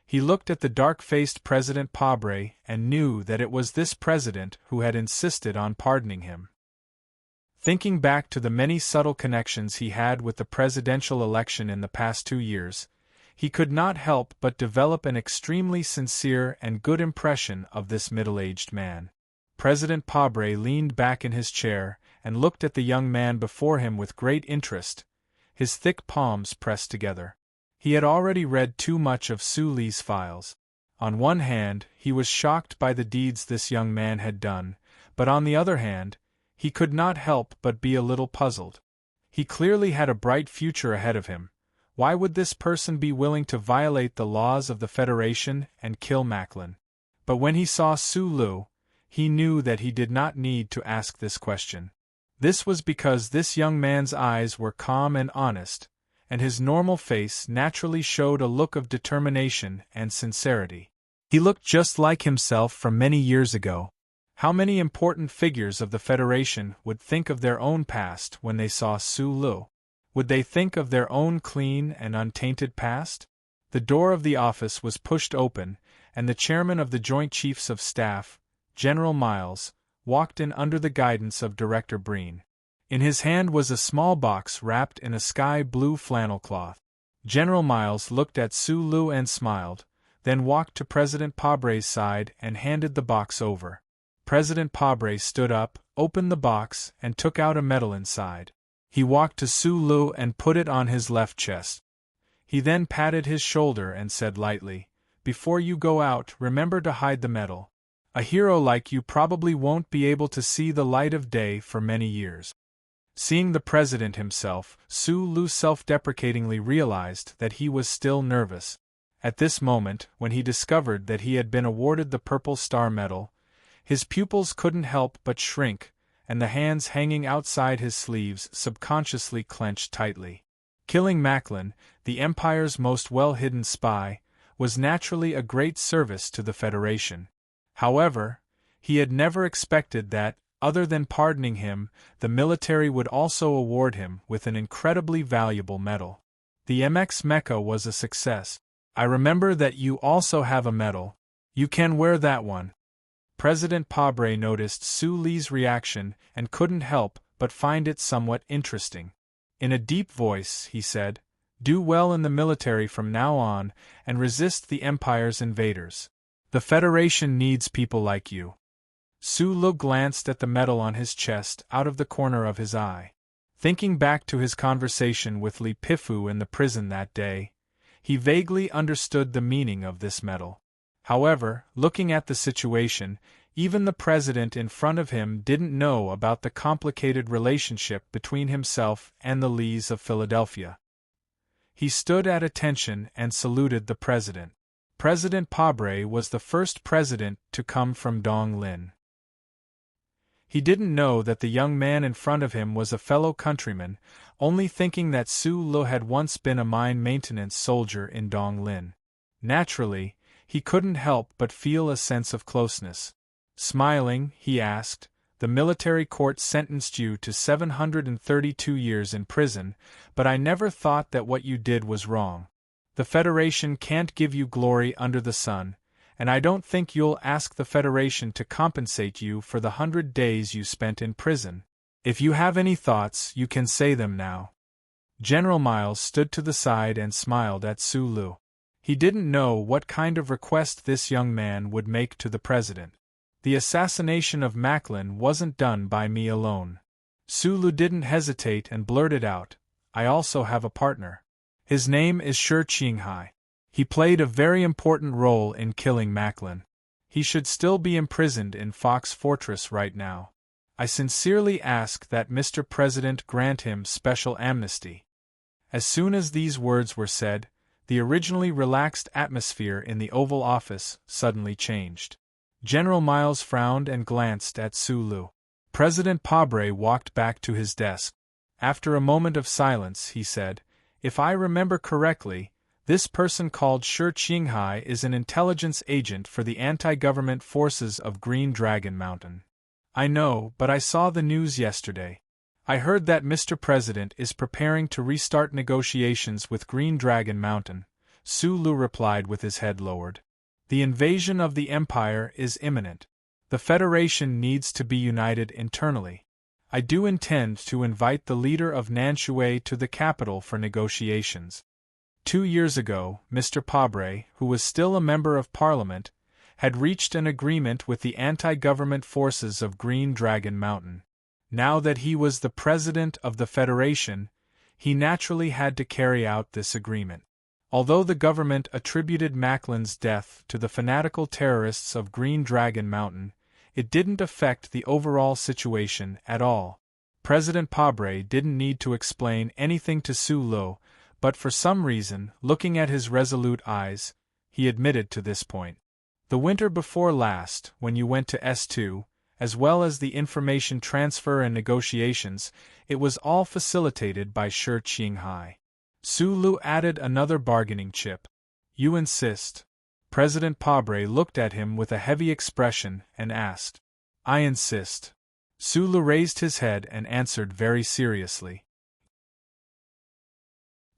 He looked at the dark-faced President Pabre and knew that it was this president who had insisted on pardoning him. Thinking back to the many subtle connections he had with the presidential election in the past 2 years, he could not help but develop an extremely sincere and good impression of this middle-aged man. President Pabre leaned back in his chair and looked at the young man before him with great interest, his thick palms pressed together. He had already read too much of Su Li's files. On one hand, he was shocked by the deeds this young man had done, but on the other hand, he could not help but be a little puzzled. He clearly had a bright future ahead of him. Why would this person be willing to violate the laws of the Federation and kill Macklin? But when he saw Su Lu, he knew that he did not need to ask this question. This was because this young man's eyes were calm and honest, and his normal face naturally showed a look of determination and sincerity. He looked just like himself from many years ago. How many important figures of the Federation would think of their own past when they saw Su Lu? Would they think of their own clean and untainted past? The door of the office was pushed open, and the chairman of the Joint Chiefs of Staff, General Miles, walked in under the guidance of Director Breen. In his hand was a small box wrapped in a sky-blue flannel cloth. General Miles looked at Su Lu and smiled, then walked to President Pabre's side and handed the box over. President Pabre stood up, opened the box, and took out a medal inside. He walked to Su Lu and put it on his left chest. He then patted his shoulder and said lightly, "Before you go out, remember to hide the medal. A hero like you probably won't be able to see the light of day for many years." Seeing the president himself, Su Lu self-deprecatingly realized that he was still nervous. At this moment, when he discovered that he had been awarded the Purple Star Medal, his pupils couldn't help but shrink, and the hands hanging outside his sleeves subconsciously clenched tightly. Killing Macklin, the Empire's most well-hidden spy, was naturally a great service to the Federation. However, he had never expected that, other than pardoning him, the military would also award him with an incredibly valuable medal. The MX Mecha was a success. I remember that you also have a medal. You can wear that one. President Pabre noticed Su Lu's reaction and couldn't help but find it somewhat interesting. In a deep voice, he said, "Do well in the military from now on and resist the Empire's invaders. The Federation needs people like you." Su Lu glanced at the medal on his chest out of the corner of his eye. Thinking back to his conversation with Li Pifu in the prison that day, he vaguely understood the meaning of this medal. However, looking at the situation, even the president in front of him didn't know about the complicated relationship between himself and the Lees of Philadelphia. He stood at attention and saluted the president. President Pabre was the first president to come from Dong Lin. He didn't know that the young man in front of him was a fellow countryman, only thinking that Su Lu had once been a mine maintenance soldier in Dong Lin. Naturally, he couldn't help but feel a sense of closeness. Smiling, he asked, "The military court sentenced you to 732 years in prison, but I never thought that what you did was wrong. The Federation can't give you glory under the sun, and I don't think you'll ask the Federation to compensate you for the 100 days you spent in prison. If you have any thoughts, you can say them now." General Miles stood to the side and smiled at Su Lu. He didn't know what kind of request this young man would make to the president. "The assassination of Macklin wasn't done by me alone." Su Lu didn't hesitate and blurted out, "I also have a partner. His name is Shi Qinghai. He played a very important role in killing Macklin. He should still be imprisoned in Fox Fortress right now. I sincerely ask that Mr. President grant him special amnesty." As soon as these words were said, the originally relaxed atmosphere in the Oval Office suddenly changed. General Miles frowned and glanced at Su Lu. President Pabre walked back to his desk. After a moment of silence, he said, "If I remember correctly, this person called Shi Qinghai is an intelligence agent for the anti-government forces of Green Dragon Mountain." "I know, but I saw the news yesterday. I heard that Mr. President is preparing to restart negotiations with Green Dragon Mountain," Su Lu replied with his head lowered. "The invasion of the Empire is imminent. The Federation needs to be united internally. I do intend to invite the leader of Nanshui to the capital for negotiations." 2 years ago, Mr. Pabre, who was still a member of Parliament, had reached an agreement with the anti-government forces of Green Dragon Mountain. Now that he was the president of the Federation, he naturally had to carry out this agreement. Although the government attributed Macklin's death to the fanatical terrorists of Green Dragon Mountain, it didn't affect the overall situation at all. President Pabre didn't need to explain anything to Su Lu, but for some reason, looking at his resolute eyes, he admitted to this point. "The winter before last, when you went to S2, as well as the information transfer and negotiations, it was all facilitated by Shi Qinghai." Su Lu added another bargaining chip. "You insist." President Pabre looked at him with a heavy expression and asked, "I insist." Sulu raised his head and answered very seriously.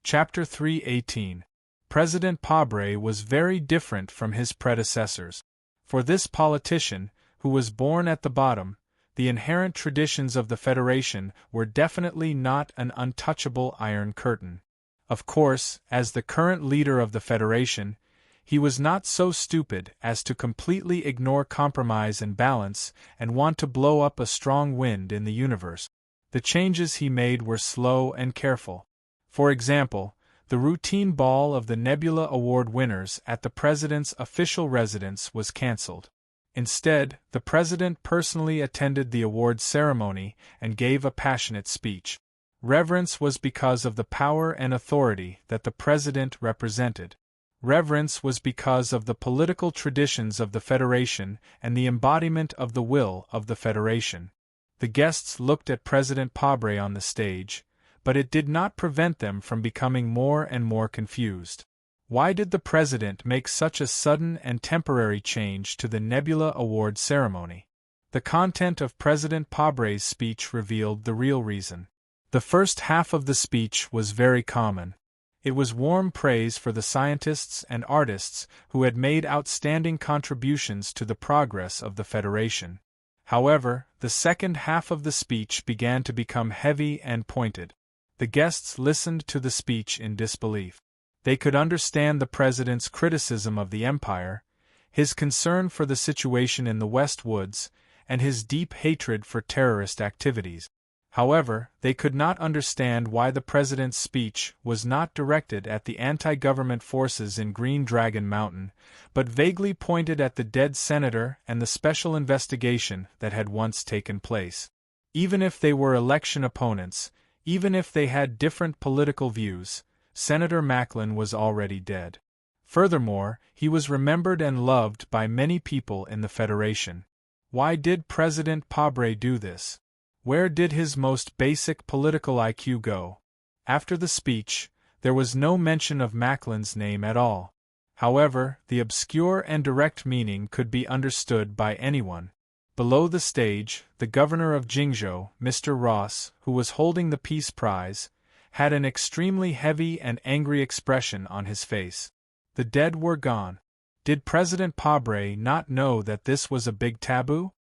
Chapter 3:18. President Pabre was very different from his predecessors. For this politician, who was born at the bottom, the inherent traditions of the Federation were definitely not an untouchable iron curtain. Of course, as the current leader of the Federation, he was not so stupid as to completely ignore compromise and balance and want to blow up a strong wind in the universe. The changes he made were slow and careful. For example, the routine ball of the Nebula Award winners at the president's official residence was cancelled. Instead, the president personally attended the award ceremony and gave a passionate speech. Reverence was because of the power and authority that the president represented. Reverence was because of the political traditions of the Federation and the embodiment of the will of the Federation. The guests looked at President Pabre on the stage, but it did not prevent them from becoming more and more confused. Why did the president make such a sudden and temporary change to the Nebula Award ceremony? The content of President Pabre's speech revealed the real reason. The first half of the speech was very common. It was warm praise for the scientists and artists who had made outstanding contributions to the progress of the Federation. However, the second half of the speech began to become heavy and pointed. The guests listened to the speech in disbelief. They could understand the president's criticism of the empire, his concern for the situation in the West Woods, and his deep hatred for terrorist activities. However, they could not understand why the president's speech was not directed at the anti-government forces in Green Dragon Mountain, but vaguely pointed at the dead senator and the special investigation that had once taken place. Even if they were election opponents, even if they had different political views, Senator Macklin was already dead. Furthermore, he was remembered and loved by many people in the Federation. Why did President Pabre do this? Where did his most basic political IQ go? After the speech, there was no mention of Macklin's name at all. However, the obscure and direct meaning could be understood by anyone. Below the stage, the governor of Jingzhou, Mr. Ross, who was holding the Peace Prize, had an extremely heavy and angry expression on his face. The dead were gone. Did President Pabre not know that this was a big taboo?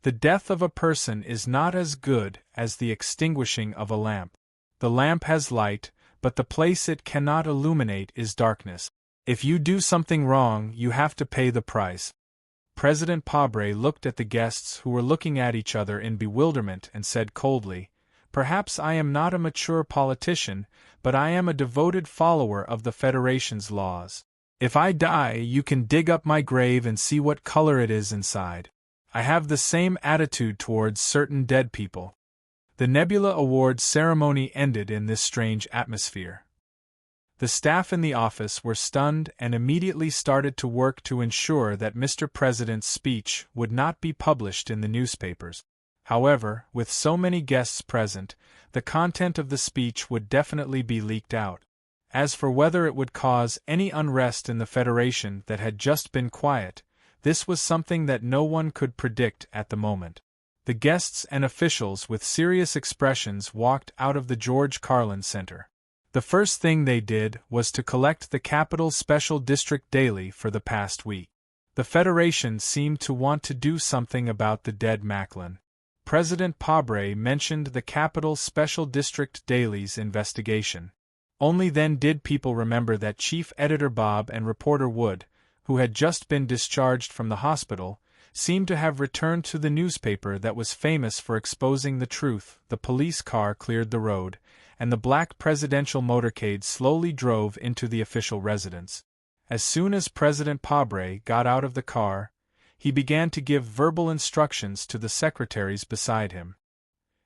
The death of a person is not as good as the extinguishing of a lamp. The lamp has light, but the place it cannot illuminate is darkness. If you do something wrong, you have to pay the price. President Pabre looked at the guests who were looking at each other in bewilderment and said coldly, "Perhaps I am not a mature politician, but I am a devoted follower of the Federation's laws. If I die, you can dig up my grave and see what color it is inside. I have the same attitude towards certain dead people." The Nebula Awards ceremony ended in this strange atmosphere. The staff in the office were stunned and immediately started to work to ensure that Mr. President's speech would not be published in the newspapers. However, with so many guests present, the content of the speech would definitely be leaked out. As for whether it would cause any unrest in the Federation that had just been quiet, this was something that no one could predict at the moment. The guests and officials with serious expressions walked out of the George Carlin Center. The first thing they did was to collect the Capital's Special District Daily for the past week. The Federation seemed to want to do something about the dead Macklin. President Pabre mentioned the Capital's Special District Daily's investigation. Only then did people remember that Chief Editor Bob and reporter Wood, who had just been discharged from the hospital, seemed to have returned to the newspaper that was famous for exposing the truth. The police car cleared the road, and the black presidential motorcade slowly drove into the official residence. As soon as President Pabre got out of the car, he began to give verbal instructions to the secretaries beside him.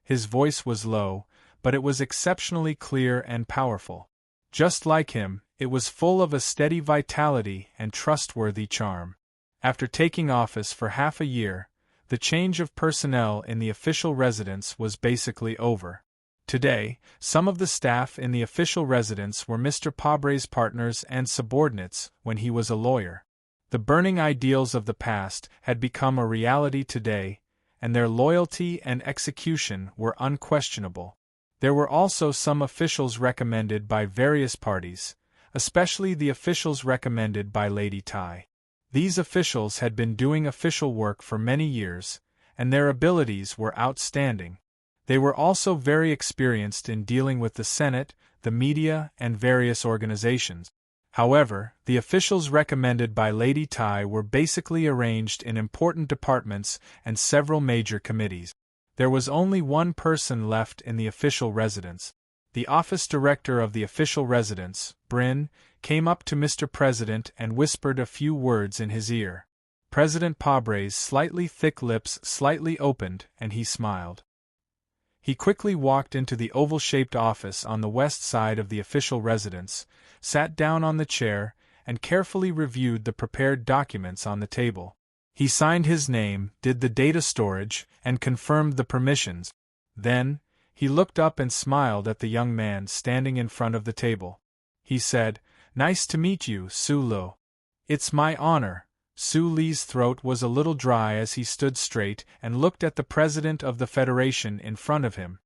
His voice was low, but it was exceptionally clear and powerful. Just like him, it was full of a steady vitality and trustworthy charm. After taking office for half a year, the change of personnel in the official residence was basically over. Today, some of the staff in the official residence were Mr. Pabre's partners and subordinates when he was a lawyer. The burning ideals of the past had become a reality today, and their loyalty and execution were unquestionable. There were also some officials recommended by various parties, especially the officials recommended by Lady Tai. These officials had been doing official work for many years, and their abilities were outstanding. They were also very experienced in dealing with the Senate, the media, and various organizations. However, the officials recommended by Lady Tai were basically arranged in important departments and several major committees. There was only one person left in the official residence. The office director of the official residence, Brin, came up to Mr. President and whispered a few words in his ear. President Pabre's slightly thick lips slightly opened and he smiled. He quickly walked into the oval-shaped office on the west side of the official residence, sat down on the chair, and carefully reviewed the prepared documents on the table. He signed his name, did the data storage, and confirmed the permissions. Then, he looked up and smiled at the young man standing in front of the table. He said, "Nice to meet you, Su Lu." "It's my honor." Su Li's throat was a little dry as he stood straight and looked at the president of the Federation in front of him.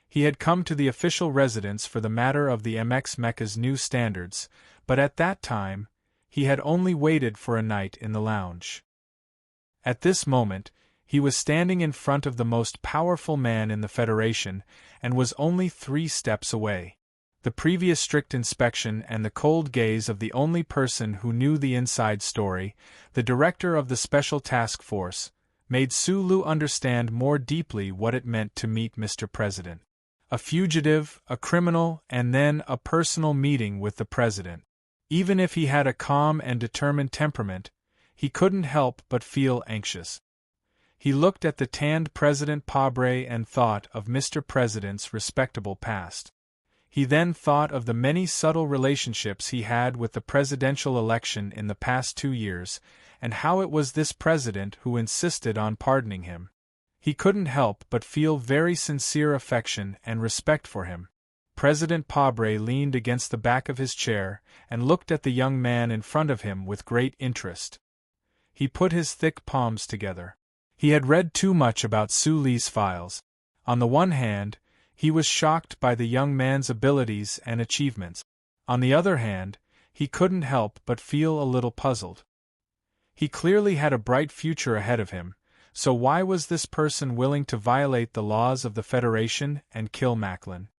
He had come to the official residence for the matter of the MX Mecha's new standards, but at that time, he had only waited for a night in the lounge. At this moment, he was standing in front of the most powerful man in the Federation and was only 3 steps away. The previous strict inspection and the cold gaze of the only person who knew the inside story, the director of the Special Task Force, made Su Lu understand more deeply what it meant to meet Mr. President. A fugitive, a criminal, and then a personal meeting with the President. Even if he had a calm and determined temperament, he couldn't help but feel anxious. He looked at the tanned President Pabre and thought of Mr. President's respectable past. He then thought of the many subtle relationships he had with the presidential election in the past 2 years, and how it was this president who insisted on pardoning him. He couldn't help but feel very sincere affection and respect for him. President Pabre leaned against the back of his chair and looked at the young man in front of him with great interest. He put his thick palms together. He had read too much about Su Li's files. On the one hand, he was shocked by the young man's abilities and achievements. On the other hand, he couldn't help but feel a little puzzled. He clearly had a bright future ahead of him, so why was this person willing to violate the laws of the Federation and kill Macklin?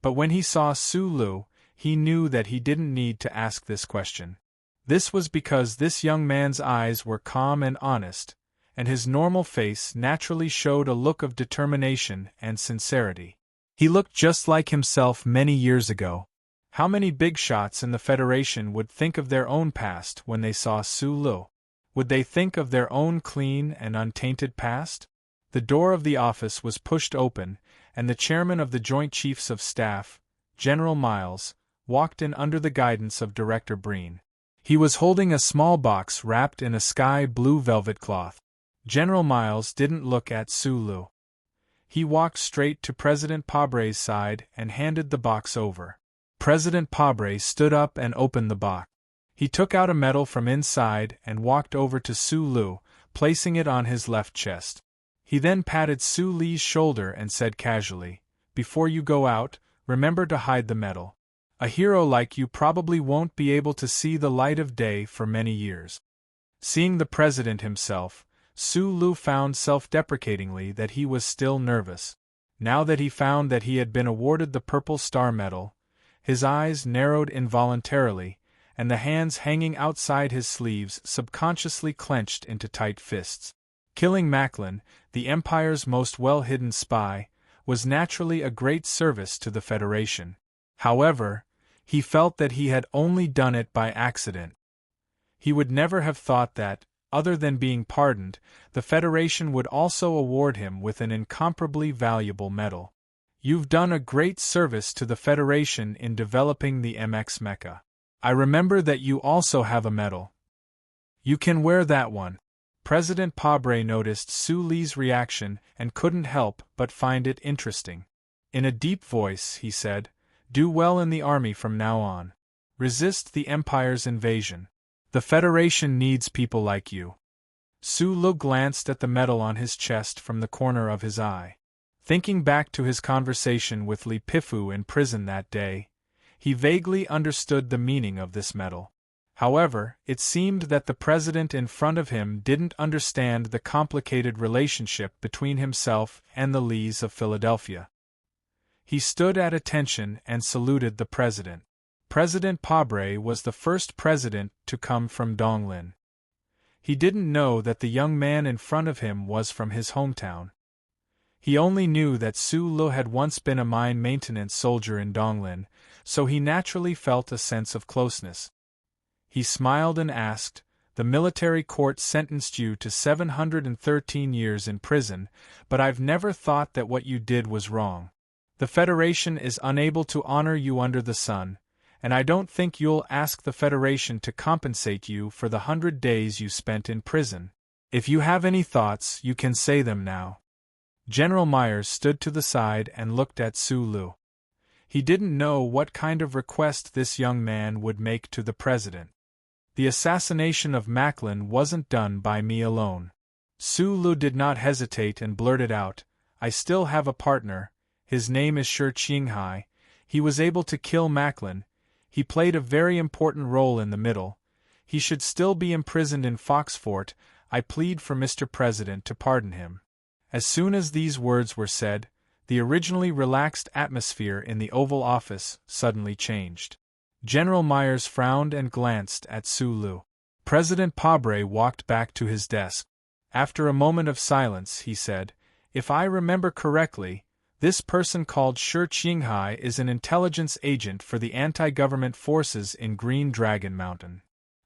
But when he saw Su Lu, he knew that he didn't need to ask this question. This was because this young man's eyes were calm and honest, and his normal face naturally showed a look of determination and sincerity. He looked just like himself many years ago. How many big shots in the Federation would think of their own past when they saw Su Lu? Would they think of their own clean and untainted past? The door of the office was pushed open, and the chairman of the Joint Chiefs of Staff, General Miles, walked in under the guidance of Director Breen. He was holding a small box wrapped in a sky-blue velvet cloth. General Miles didn't look at Su Lu. He walked straight to President Pabre's side and handed the box over. President Pabre stood up and opened the box. He took out a medal from inside and walked over to Su Lu, placing it on his left chest. He then patted Su Li's shoulder and said casually, "Before you go out, remember to hide the medal. A hero like you probably won't be able to see the light of day for many years." Seeing the president himself, Su Lu found self-deprecatingly that he was still nervous. Now that he found that he had been awarded the Purple Star Medal, his eyes narrowed involuntarily, and the hands hanging outside his sleeves subconsciously clenched into tight fists. Killing Macklin, the Empire's most well-hidden spy, was naturally a great service to the Federation. However, he felt that he had only done it by accident. He would never have thought that, other than being pardoned, the Federation would also award him with an incomparably valuable medal. "You've done a great service to the Federation in developing the MX Mecha. I remember that you also have a medal. You can wear that one." President Pabre noticed Su Li's reaction and couldn't help but find it interesting. In a deep voice, he said, "Do well in the army from now on. Resist the Empire's invasion. The Federation needs people like you. Su Lu glanced at the medal on his chest from the corner of his eye. Thinking back to his conversation with Li Pifu in prison that day, he vaguely understood the meaning of this medal. However, it seemed that the president in front of him didn't understand the complicated relationship between himself and the Lees of Philadelphia. He stood at attention and saluted the president. President Pabre was the first president to come from Donglin. He didn't know that the young man in front of him was from his hometown. He only knew that Su Lu had once been a mine maintenance soldier in Donglin, so he naturally felt a sense of closeness. He smiled and asked, "The military court sentenced you to 713 years in prison, but I've never thought that what you did was wrong. The Federation is unable to honor you under the sun, and I don't think you'll ask the Federation to compensate you for the 100 days you spent in prison. If you have any thoughts, you can say them now." General Myers stood to the side and looked at Su Lu. He didn't know what kind of request this young man would make to the president. The assassination of Macklin wasn't done by me alone. Su Lu did not hesitate and blurted out, "I still have a partner. His name is Shi Qinghai. He was able to kill Macklin. He played a very important role in the middle. He should still be imprisoned in Foxfort. I plead for Mr. President to pardon him." As soon as these words were said, the originally relaxed atmosphere in the Oval Office suddenly changed. General Myers frowned and glanced at Su Lu. President Pabre walked back to his desk. After a moment of silence, he said, "If I remember correctly, this person called Shi Qinghai is an intelligence agent for the anti-government forces in Green Dragon Mountain."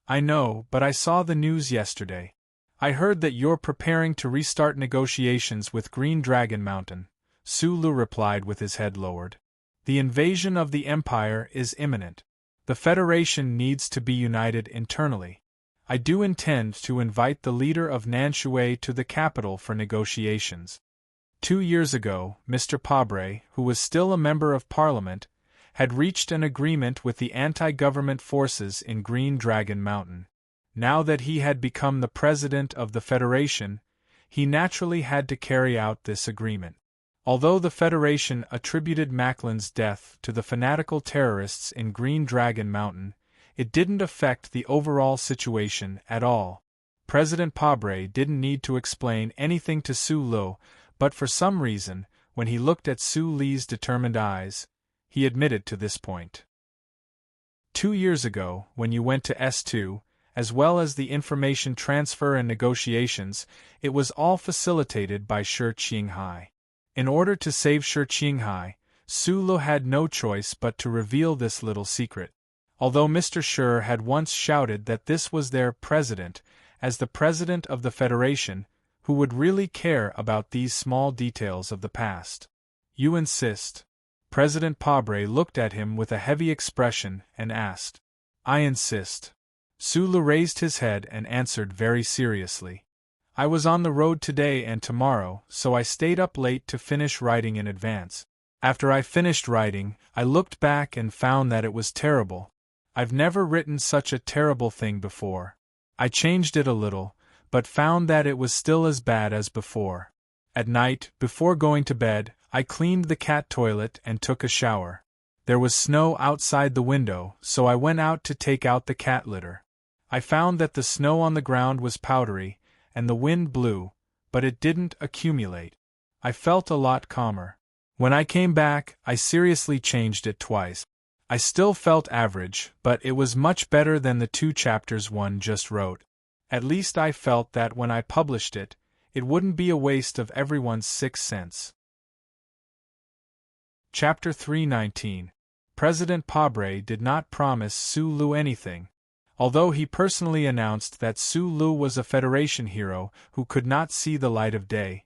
"I know, but I saw the news yesterday. I heard that you're preparing to restart negotiations with Green Dragon Mountain," Su Lu replied with his head lowered. "The invasion of the Empire is imminent. The Federation needs to be united internally. I do intend to invite the leader of Nanshui to the capital for negotiations." 2 years ago, Mr. Pabre, who was still a member of Parliament, had reached an agreement with the anti-government forces in Green Dragon Mountain. Now that he had become the president of the Federation, he naturally had to carry out this agreement. Although the Federation attributed Macklin's death to the fanatical terrorists in Green Dragon Mountain, it didn't affect the overall situation at all. President Pabre didn't need to explain anything to Su Lu, but for some reason, when he looked at Su Li's determined eyes, he admitted to this point. 2 years ago, when you went to S2, as well as the information transfer and negotiations, it was all facilitated by Shi Qinghai. In order to save Shi Qinghai, Su Lu had no choice but to reveal this little secret. Although Mr. Shi had once shouted that this was their president, as the president of the Federation, who would really care about these small details of the past. "You insist?" President Pabre looked at him with a heavy expression and asked. "I insist." Su Lu raised his head and answered very seriously. "I was on the road today and tomorrow, so I stayed up late to finish writing in advance. After I finished writing, I looked back and found that it was terrible. I've never written such a terrible thing before. I changed it a little, but found that it was still as bad as before. At night, before going to bed, I cleaned the cat toilet and took a shower. There was snow outside the window, so I went out to take out the cat litter. I found that the snow on the ground was powdery, and the wind blew, but it didn't accumulate. I felt a lot calmer. When I came back, I seriously changed it twice. I still felt average, but it was much better than the 2 chapters one just wrote. At least I felt that when I published it, it wouldn't be a waste of everyone's 6 cents. Chapter 319. President Pabre did not promise Su Lu anything. Although he personally announced that Su Lu was a Federation hero who could not see the light of day,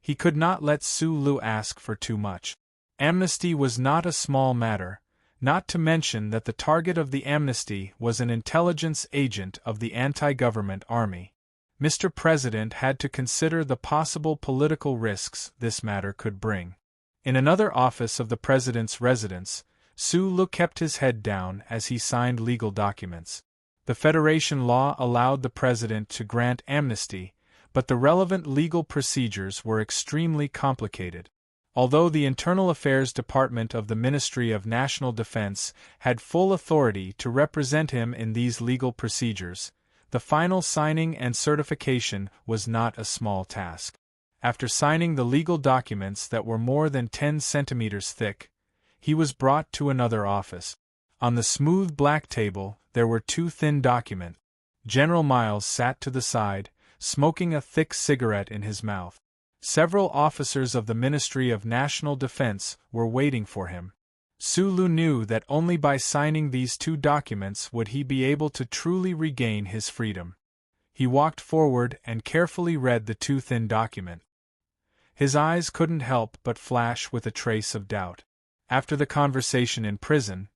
he could not let Su Lu ask for too much. Amnesty was not a small matter, not to mention that the target of the amnesty was an intelligence agent of the anti-government army. Mr. President had to consider the possible political risks this matter could bring. In another office of the President's residence, Su Lu kept his head down as he signed legal documents. The Federation law allowed the president to grant amnesty, but the relevant legal procedures were extremely complicated. Although the Internal Affairs Department of the Ministry of National Defense had full authority to represent him in these legal procedures, the final signing and certification was not a small task. After signing the legal documents that were more than 10 centimeters thick, he was brought to another office. On the smooth black table, there were 2 thin documents. General Miles sat to the side, smoking a thick cigarette in his mouth. Several officers of the Ministry of National Defense were waiting for him. Sulu knew that only by signing these 2 documents would he be able to truly regain his freedom. He walked forward and carefully read the 2 thin documents. His eyes couldn't help but flash with a trace of doubt. After the conversation in prison,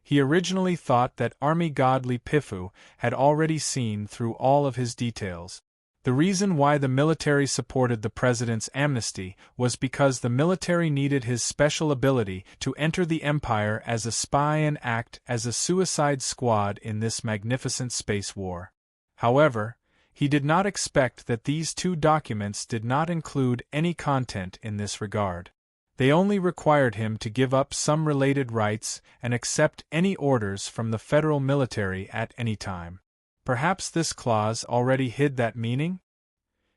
he originally thought that Army God Lipifu had already seen through all of his details. The reason why the military supported the president's amnesty was because the military needed his special ability to enter the empire as a spy and act as a suicide squad in this magnificent space war. However, he did not expect that these 2 documents did not include any content in this regard. They only required him to give up some related rights and accept any orders from the federal military at any time. Perhaps this clause already hid that meaning?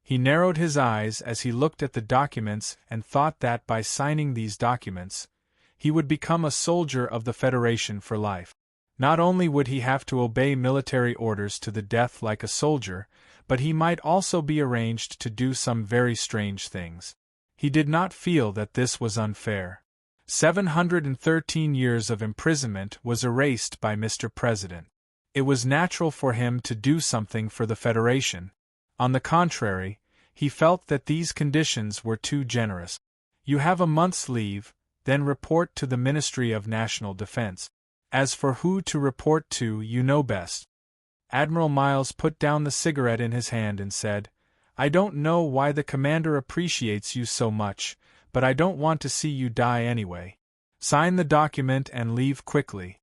He narrowed his eyes as he looked at the documents and thought that by signing these documents, he would become a soldier of the Federation for life. Not only would he have to obey military orders to the death like a soldier, but he might also be arranged to do some very strange things. He did not feel that this was unfair. 713 years of imprisonment was erased by Mr. President. It was natural for him to do something for the Federation. On the contrary, he felt that these conditions were too generous. You have a month's leave, then report to the Ministry of National Defense. As for who to report to, you know best. Admiral Miles put down the cigarette in his hand and said, "I don't know why the commander appreciates you so much, but I don't want to see you die anyway. Sign the document and leave quickly."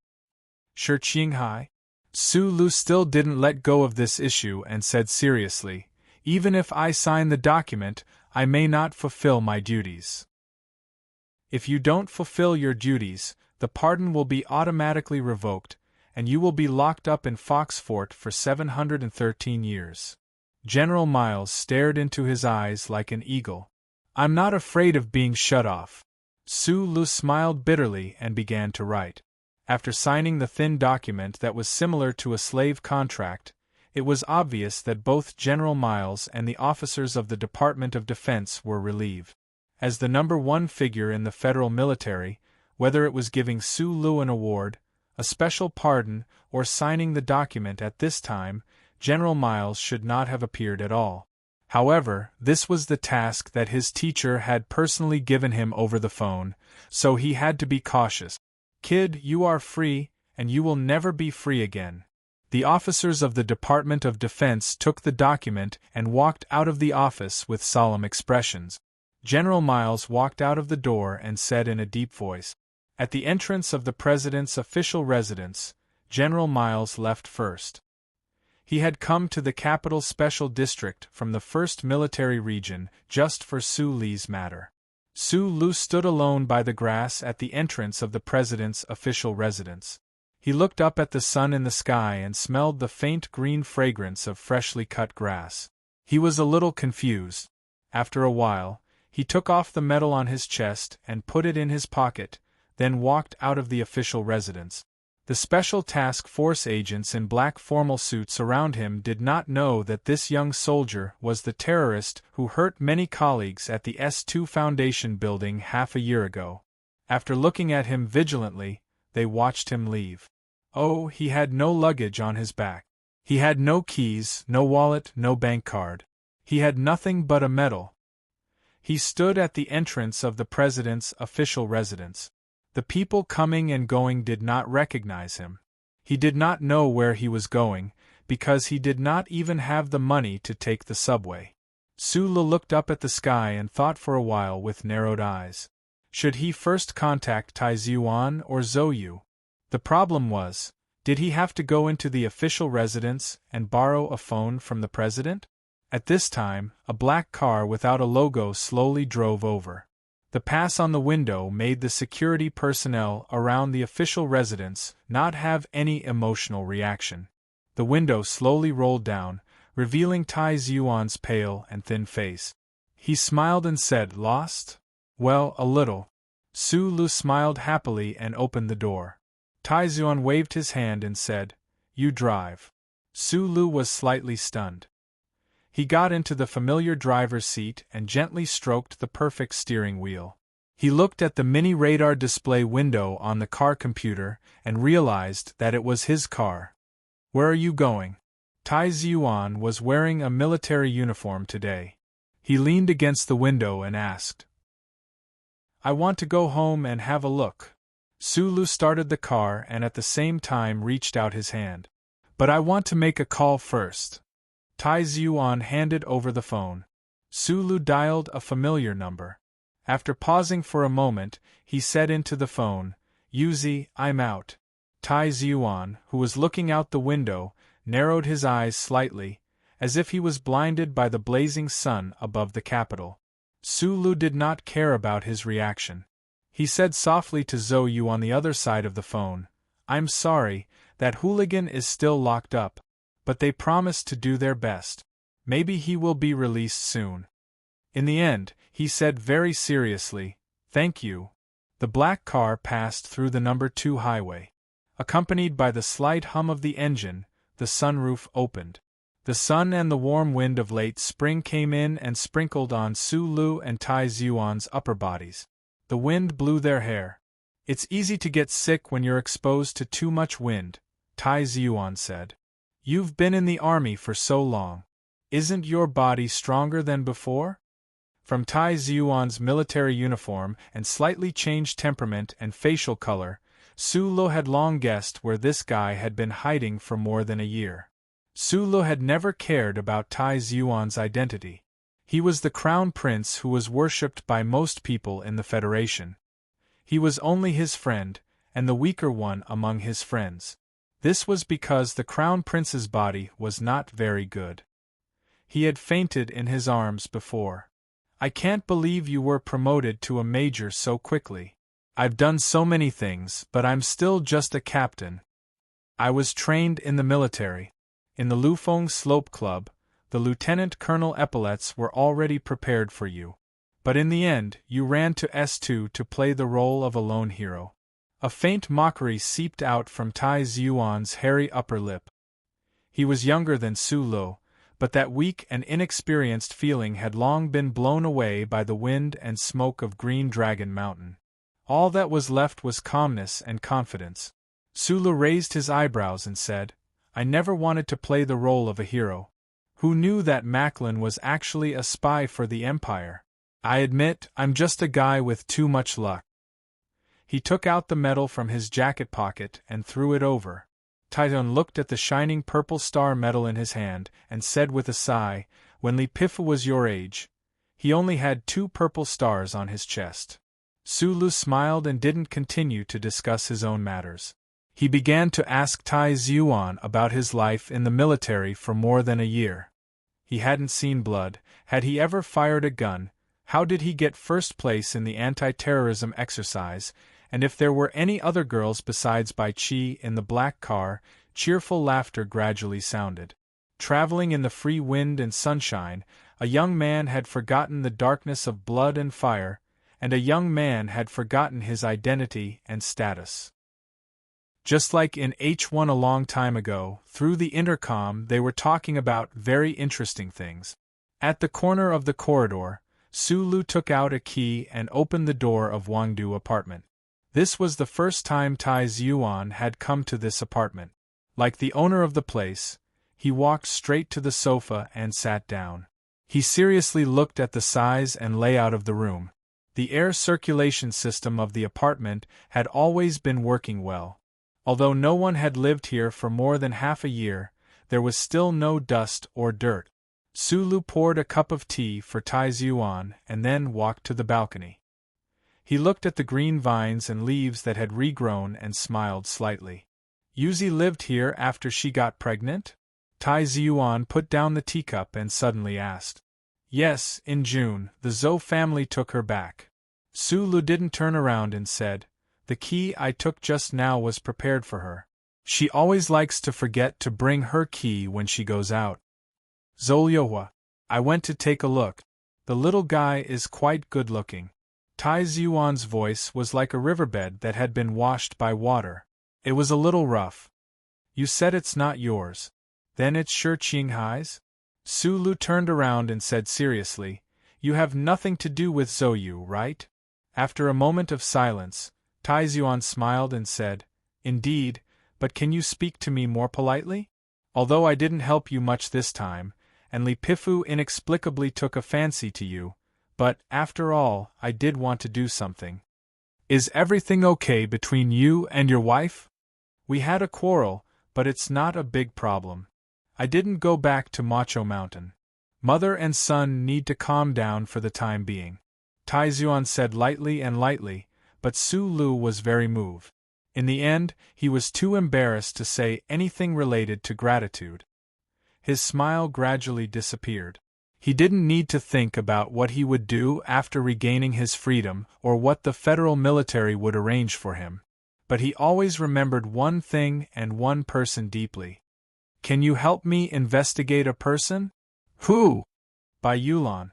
Sure, Qinghai? Sulu still didn't let go of this issue and said seriously, "Even if I sign the document, I may not fulfill my duties." "If you don't fulfill your duties, the pardon will be automatically revoked, and you will be locked up in Fox Fort for 713 years. General Miles stared into his eyes like an eagle. "I'm not afraid of being shut off." Sulu smiled bitterly and began to write. After signing the thin document that was similar to a slave contract, it was obvious that both General Miles and the officers of the Department of Defense were relieved. As the number 1 figure in the federal military, whether it was giving Sulu an award, a special pardon, or signing the document at this time, General Miles should not have appeared at all. However, this was the task that his teacher had personally given him over the phone, so he had to be cautious. "Kid, you are free, and you will never be free again." The officers of the Department of Defense took the document and walked out of the office with solemn expressions. General Miles walked out of the door and said in a deep voice. At the entrance of the President's official residence, General Miles left first. He had come to the Capital Special District from the 1st Military Region just for Su Li's matter. Su Lu stood alone by the grass at the entrance of the President's official residence. He looked up at the sun in the sky and smelled the faint green fragrance of freshly cut grass. He was a little confused. After a while, he took off the medal on his chest and put it in his pocket, then walked out of the official residence. The Special Task Force agents in black formal suits around him did not know that this young soldier was the terrorist who hurt many colleagues at the S2 Foundation building half a year ago. After looking at him vigilantly, they watched him leave. Oh, he had no luggage on his back. He had no keys, no wallet, no bank card. He had nothing but a medal. He stood at the entrance of the President's official residence. The people coming and going did not recognize him. He did not know where he was going, because he did not even have the money to take the subway. Sula looked up at the sky and thought for a while with narrowed eyes. Should he first contact Tai Zuan or Zhou Yu? The problem was, Did he have to go into the official residence and borrow a phone from the president? At this time, a black car without a logo slowly drove over. The pass on the window made the security personnel around the official residence not have any emotional reaction. The window slowly rolled down, revealing Tai Yuan's pale and thin face. He smiled and said, "Lost?" "Well, a little." Su Lu smiled happily and opened the door. Tai Yuan waved his hand and said, "You drive." Su Lu was slightly stunned. He got into the familiar driver's seat and gently stroked the perfect steering wheel. He looked at the mini radar display window on the car computer and realized that it was his car. "Where are you going?" Tai Yuan was wearing a military uniform today. He leaned against the window and asked, "I want to go home and have a look." Su Lu started the car and at the same time reached out his hand. "But I want to make a call first." Tai Yuan handed over the phone. Su Lu dialed a familiar number. After pausing for a moment, he said into the phone, "Yuzi, I'm out." Tai Yuan, who was looking out the window, narrowed his eyes slightly, as if he was blinded by the blazing sun above the capital. Su Lu did not care about his reaction. He said softly to Zhou Yu on the other side of the phone, "I'm sorry, that hooligan is still locked up. But they promised to do their best. Maybe he will be released soon." In the end, he said very seriously, "Thank you." The black car passed through the number 2 highway. Accompanied by the slight hum of the engine, the sunroof opened. The sun and the warm wind of late spring came in and sprinkled on Su Lu and Tai Yuan's upper bodies. The wind blew their hair. "It's easy to get sick when you're exposed to too much wind," Tai Yuan said. "You've been in the army for so long. Isn't your body stronger than before?" From Tai Yuan's military uniform and slightly changed temperament and facial color, Su Lu had long guessed where this guy had been hiding for more than a year. Su Lu had never cared about Tai Yuan's identity. He was the crown prince who was worshipped by most people in the Federation. He was only his friend, and the weaker one among his friends. This was because the crown prince's body was not very good. He had fainted in his arms before. "I can't believe you were promoted to a major so quickly. I've done so many things, but I'm still just a captain. I was trained in the military. In the Lufeng Slope Club, the lieutenant colonel epaulets were already prepared for you. But in the end, you ran to S2 to play the role of a lone hero." A faint mockery seeped out from Tai Yuan's hairy upper lip. He was younger than Su Lu, but that weak and inexperienced feeling had long been blown away by the wind and smoke of Green Dragon Mountain. All that was left was calmness and confidence. Su Lu raised his eyebrows and said, "I never wanted to play the role of a hero. Who knew that Macklin was actually a spy for the Empire? I admit, I'm just a guy with too much luck." He took out the medal from his jacket pocket and threw it over. Titon looked at the shining purple star medal in his hand and said with a sigh, "When Li Pifu was your age, he only had 2 purple stars on his chest." Su Lu smiled and didn't continue to discuss his own matters. He began to ask Tai Yuan about his life in the military for more than a year. He hadn't seen blood. Had he ever fired a gun? How did he get first place in the anti-terrorism exercise? And if there were any other girls besides Bai Qi in the black car? Cheerful laughter gradually sounded. Traveling in the free wind and sunshine, a young man had forgotten the darkness of blood and fire, and a young man had forgotten his identity and status. Just like in H1 a long time ago, through the intercom they were talking about very interesting things. At the corner of the corridor, Su Lu took out a key and opened the door of Wang Du's apartment. This was the first time Tai Yuan had come to this apartment. Like the owner of the place, he walked straight to the sofa and sat down. He seriously looked at the size and layout of the room. The air circulation system of the apartment had always been working well. Although no one had lived here for more than half a year, there was still no dust or dirt. Su Lu poured a cup of tea for Tai Yuan and then walked to the balcony. He looked at the green vines and leaves that had regrown and smiled slightly. Yuzi lived here after she got pregnant? Tai Ziyuan put down the teacup and suddenly asked. Yes, in June, the Zhou family took her back. Su Lu didn't turn around and said, the key I took just now was prepared for her. She always likes to forget to bring her key when she goes out. Zolyohua. I went to take a look. The little guy is quite good-looking. Tai Ziyuan's voice was like a riverbed that had been washed by water. It was a little rough. You said it's not yours. Then it's sure Qinghai's? Su Lu turned around and said seriously, you have nothing to do with Zouyu, right? After a moment of silence, Tai Ziyuan smiled and said, indeed, but can you speak to me more politely? Although I didn't help you much this time, and Li Pifu inexplicably took a fancy to you, but, after all, I did want to do something. Is everything okay between you and your wife? We had a quarrel, but it's not a big problem. I didn't go back to Macho Mountain. Mother and son need to calm down for the time being. Tai Ziyuan said lightly, but Su Lu was very moved. In the end, he was too embarrassed to say anything related to gratitude. His smile gradually disappeared. He didn't need to think about what he would do after regaining his freedom or what the federal military would arrange for him. But he always remembered one thing and one person deeply. Can you help me investigate a person? Who? By Yulan.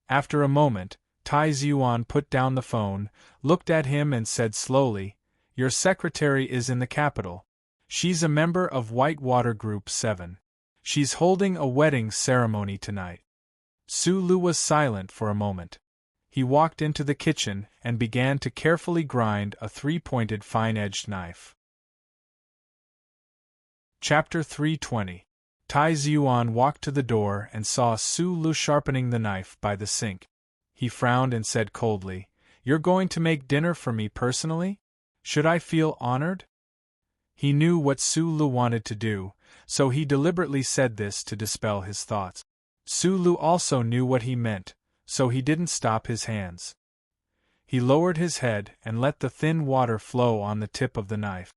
After a moment, Tai Ziyuan put down the phone, looked at him and said slowly, your secretary is in the capital. She's a member of Whitewater Group 7. She's holding a wedding ceremony tonight. Su Lu was silent for a moment. He walked into the kitchen and began to carefully grind a three-pointed fine-edged knife. Chapter 320. Tai Ziyuan walked to the door and saw Su Lu sharpening the knife by the sink. He frowned and said coldly, you're going to make dinner for me personally? Should I feel honored? He knew what Su Lu wanted to do, so he deliberately said this to dispel his thoughts. Su Lu also knew what he meant, so he didn't stop his hands. He lowered his head and let the thin water flow on the tip of the knife.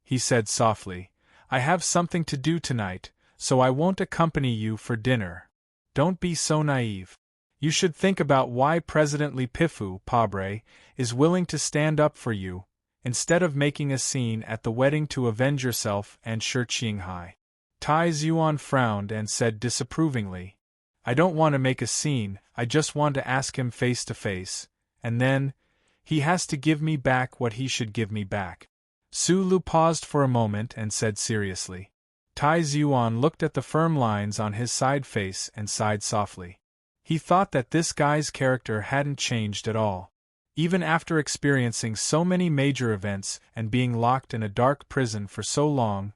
He said softly, I have something to do tonight, so I won't accompany you for dinner. Don't be so naive. You should think about why President Li Pifu, Pabre, is willing to stand up for you, instead of making a scene at the wedding to avenge yourself and Shi Qinghai. Tai Ziyuan frowned and said disapprovingly, I don't want to make a scene, I just want to ask him face to face, and then, he has to give me back what he should give me back. Su Lu paused for a moment and said seriously. Tai Ziyuan looked at the firm lines on his side face and sighed softly. He thought that this guy's character hadn't changed at all. Even after experiencing so many major events and being locked in a dark prison for so long,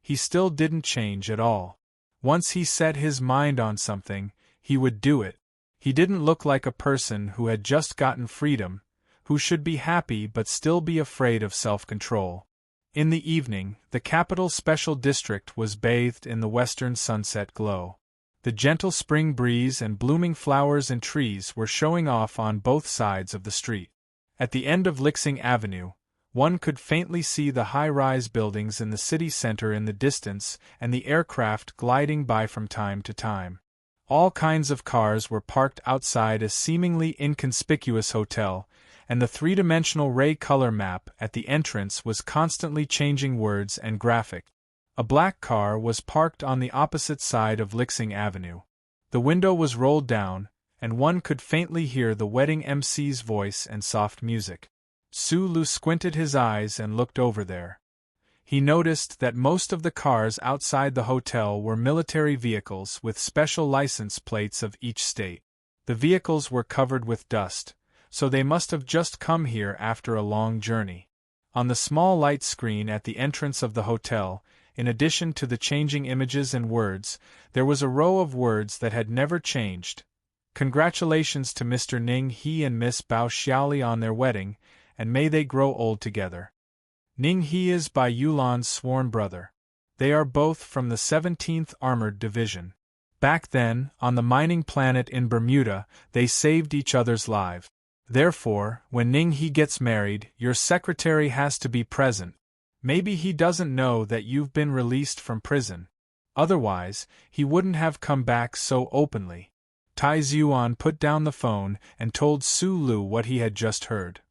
he still didn't change at all. Once he set his mind on something, he would do it. He didn't look like a person who had just gotten freedom, who should be happy but still be afraid of self-control. In the evening, the capital special district was bathed in the western sunset glow. The gentle spring breeze and blooming flowers and trees were showing off on both sides of the street. At the end of Lixing Avenue, one could faintly see the high-rise buildings in the city center in the distance and the aircraft gliding by from time to time. All kinds of cars were parked outside a seemingly inconspicuous hotel, and the three-dimensional ray color map at the entrance was constantly changing words and graphic. A black car was parked on the opposite side of Lixing Avenue. The window was rolled down, and one could faintly hear the wedding MC's voice and soft music. Su Lu squinted his eyes and looked over there. He noticed that most of the cars outside the hotel were military vehicles with special license plates of each state. The vehicles were covered with dust, so they must have just come here after a long journey. On the small light screen at the entrance of the hotel, in addition to the changing images and words, there was a row of words that had never changed. Congratulations to Mr. Ning He and Miss Bao Xiaoli on their wedding, and may they grow old together. Ning He is by Yulan's sworn brother. They are both from the 17th Armored Division. Back then, on the mining planet in Bermuda, they saved each other's lives. Therefore, when Ning He gets married, your secretary has to be present. Maybe he doesn't know that you've been released from prison. Otherwise, he wouldn't have come back so openly. Tai Xuan put down the phone and told Su Lu what he had just heard.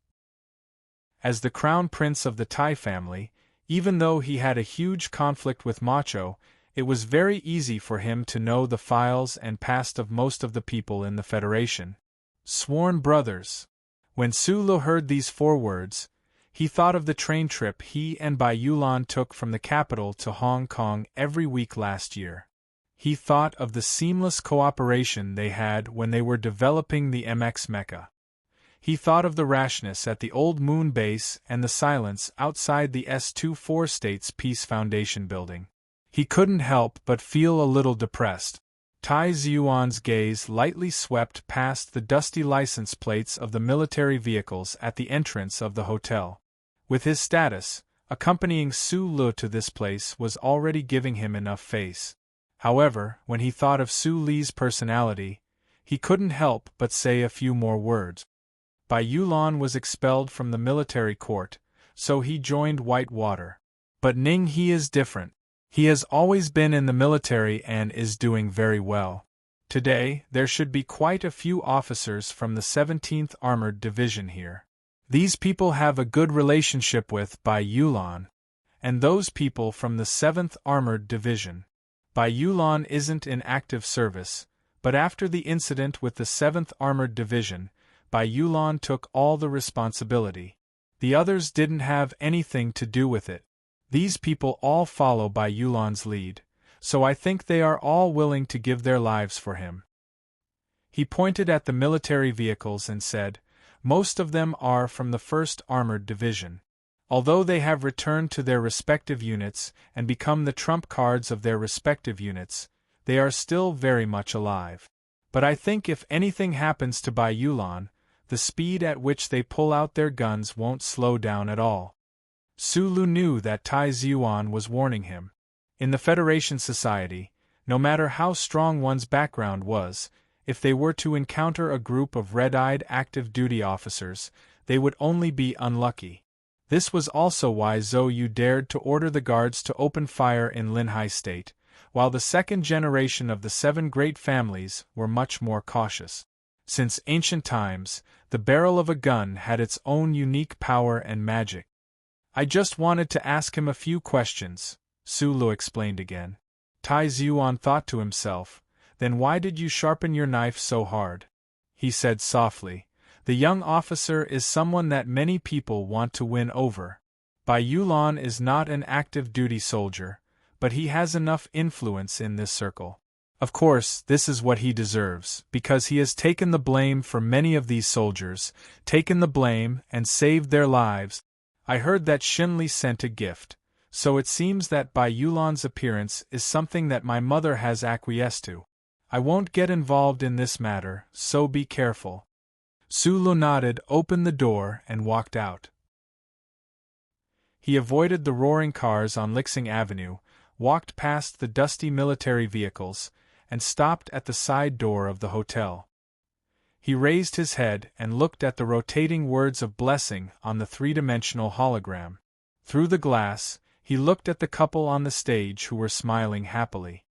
As the crown prince of the Tai family, even though he had a huge conflict with Macho, it was very easy for him to know the files and past of most of the people in the Federation. Sworn brothers. When Su Lu heard these 4 words, he thought of the train trip he and Bai Yulan took from the capital to Hong Kong every week last year. He thought of the seamless cooperation they had when they were developing the MX Mecha. He thought of the rashness at the old moon base and the silence outside the S24 States Peace Foundation building. He couldn't help but feel a little depressed. Tai Xuan's gaze lightly swept past the dusty license plates of the military vehicles at the entrance of the hotel. With his status, accompanying Su Lu to this place was already giving him enough face. However, when he thought of Su Li's personality, he couldn't help but say a few more words. Bai Yulan was expelled from the military court, so he joined Whitewater. But Ning He is different. He has always been in the military and is doing very well. Today, there should be quite a few officers from the 17th Armored Division here. These people have a good relationship with Bai Yulan, and those people from the 7th Armored Division. Bai Yulan isn't in active service, but after the incident with the 7th Armored Division, Bai Yulan took all the responsibility. The others didn't have anything to do with it. These people all follow Bai Yulan's lead, so I think they are all willing to give their lives for him. He pointed at the military vehicles and said, most of them are from the 1st Armored Division. Although they have returned to their respective units and become the trump cards of their respective units, they are still very much alive. But I think if anything happens to Bai Yulan, the speed at which they pull out their guns won't slow down at all. Su Lu knew that Tai Xuan was warning him. In the Federation Society, no matter how strong one's background was, if they were to encounter a group of red-eyed active duty officers, they would only be unlucky. This was also why Zhou Yu dared to order the guards to open fire in Linhai State, while the second generation of the 7 great families were much more cautious. Since ancient times, the barrel of a gun had its own unique power and magic. I just wanted to ask him a few questions, Su Lu explained again. Tai Xuan thought to himself, then why did you sharpen your knife so hard? He said softly, the young officer is someone that many people want to win over. Bai Yulan is not an active duty soldier, but he has enough influence in this circle. Of course, this is what he deserves, because he has taken the blame for many of these soldiers, taken the blame and saved their lives. I heard that Shinli sent a gift, so it seems that Bai Yulan's appearance is something that my mother has acquiesced to. I won't get involved in this matter, so be careful. Su Lu nodded, opened the door, and walked out. He avoided the roaring cars on Lixing Avenue, walked past the dusty military vehicles, and stopped at the side door of the hotel. He raised his head and looked at the rotating words of blessing on the 3-dimensional hologram. Through the glass, he looked at the couple on the stage who were smiling happily.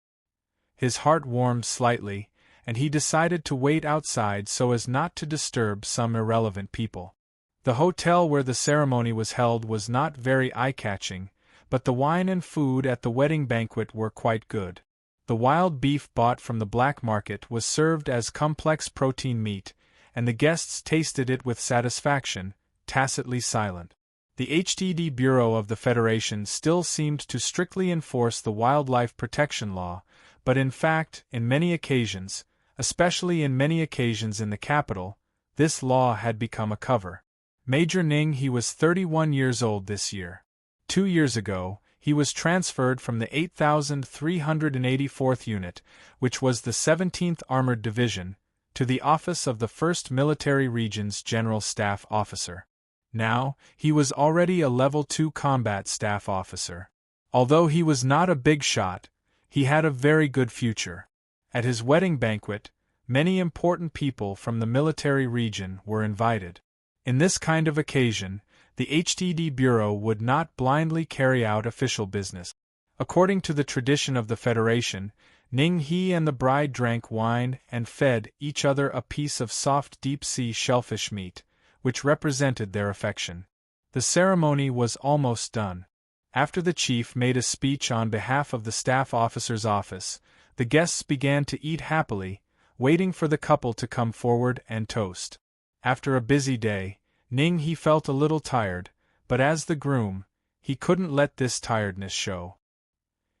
His heart warmed slightly, and he decided to wait outside so as not to disturb some irrelevant people. The hotel where the ceremony was held was not very eye-catching, but the wine and food at the wedding banquet were quite good. The wild beef bought from the black market was served as complex protein meat, and the guests tasted it with satisfaction, tacitly silent. The HTD Bureau of the Federation still seemed to strictly enforce the wildlife protection law, but in fact, in many occasions, especially in many occasions in the capital, this law had become a cover. Major Ning He was 31 years old this year. 2 years ago, he was transferred from the 8,384th Unit, which was the 17th Armored Division, to the office of the 1st Military Region's General Staff Officer. Now, he was already a Level 2 Combat Staff Officer. Although he was not a big shot, he had a very good future. At his wedding banquet, many important people from the military region were invited. In this kind of occasion, The HTD Bureau would not blindly carry out official business. According to the tradition of the Federation, Ning He and the bride drank wine and fed each other a piece of soft deep-sea shellfish meat, which represented their affection. The ceremony was almost done. After the chief made a speech on behalf of the staff officer's office, the guests began to eat happily, waiting for the couple to come forward and toast. After a busy day, Ning He felt a little tired, but as the groom, he couldn't let this tiredness show.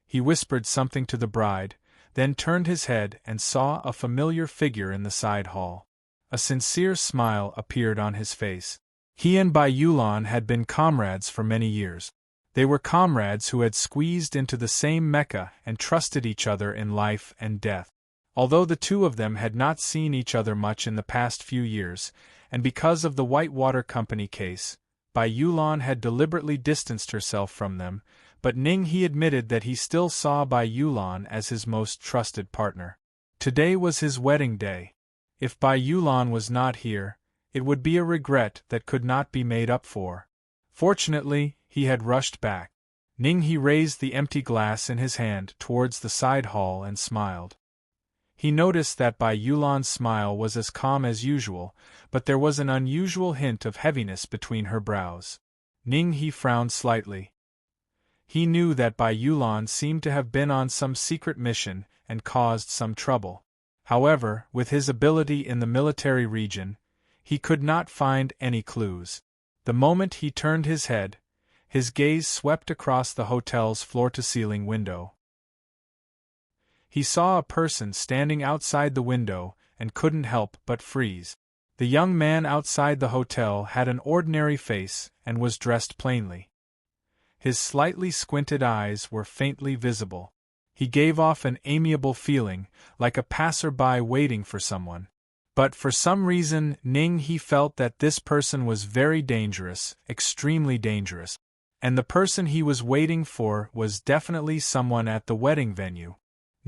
He whispered something to the bride, then turned his head and saw a familiar figure in the side hall. A sincere smile appeared on his face. He and Bai Yulan had been comrades for many years. They were comrades who had squeezed into the same Mecca and trusted each other in life and death. Although the two of them had not seen each other much in the past few years, and because of the Whitewater Company case, Bai Yulan had deliberately distanced herself from them, but Ning He admitted that he still saw Bai Yulan as his most trusted partner. Today was his wedding day. If Bai Yulan was not here, it would be a regret that could not be made up for. Fortunately, he had rushed back. Ning He raised the empty glass in his hand towards the side hall and smiled. He noticed that Bai Yulan's smile was as calm as usual, but there was an unusual hint of heaviness between her brows. Ning He frowned slightly. He knew that Bai Yulan seemed to have been on some secret mission and caused some trouble. However, with his ability in the military region, he could not find any clues. The moment he turned his head, his gaze swept across the hotel's floor-to-ceiling window. He saw a person standing outside the window and couldn't help but freeze. The young man outside the hotel had an ordinary face and was dressed plainly. His slightly squinted eyes were faintly visible. He gave off an amiable feeling, like a passer-by waiting for someone. But for some reason Ning He felt that this person was very dangerous, extremely dangerous. And the person he was waiting for was definitely someone at the wedding venue.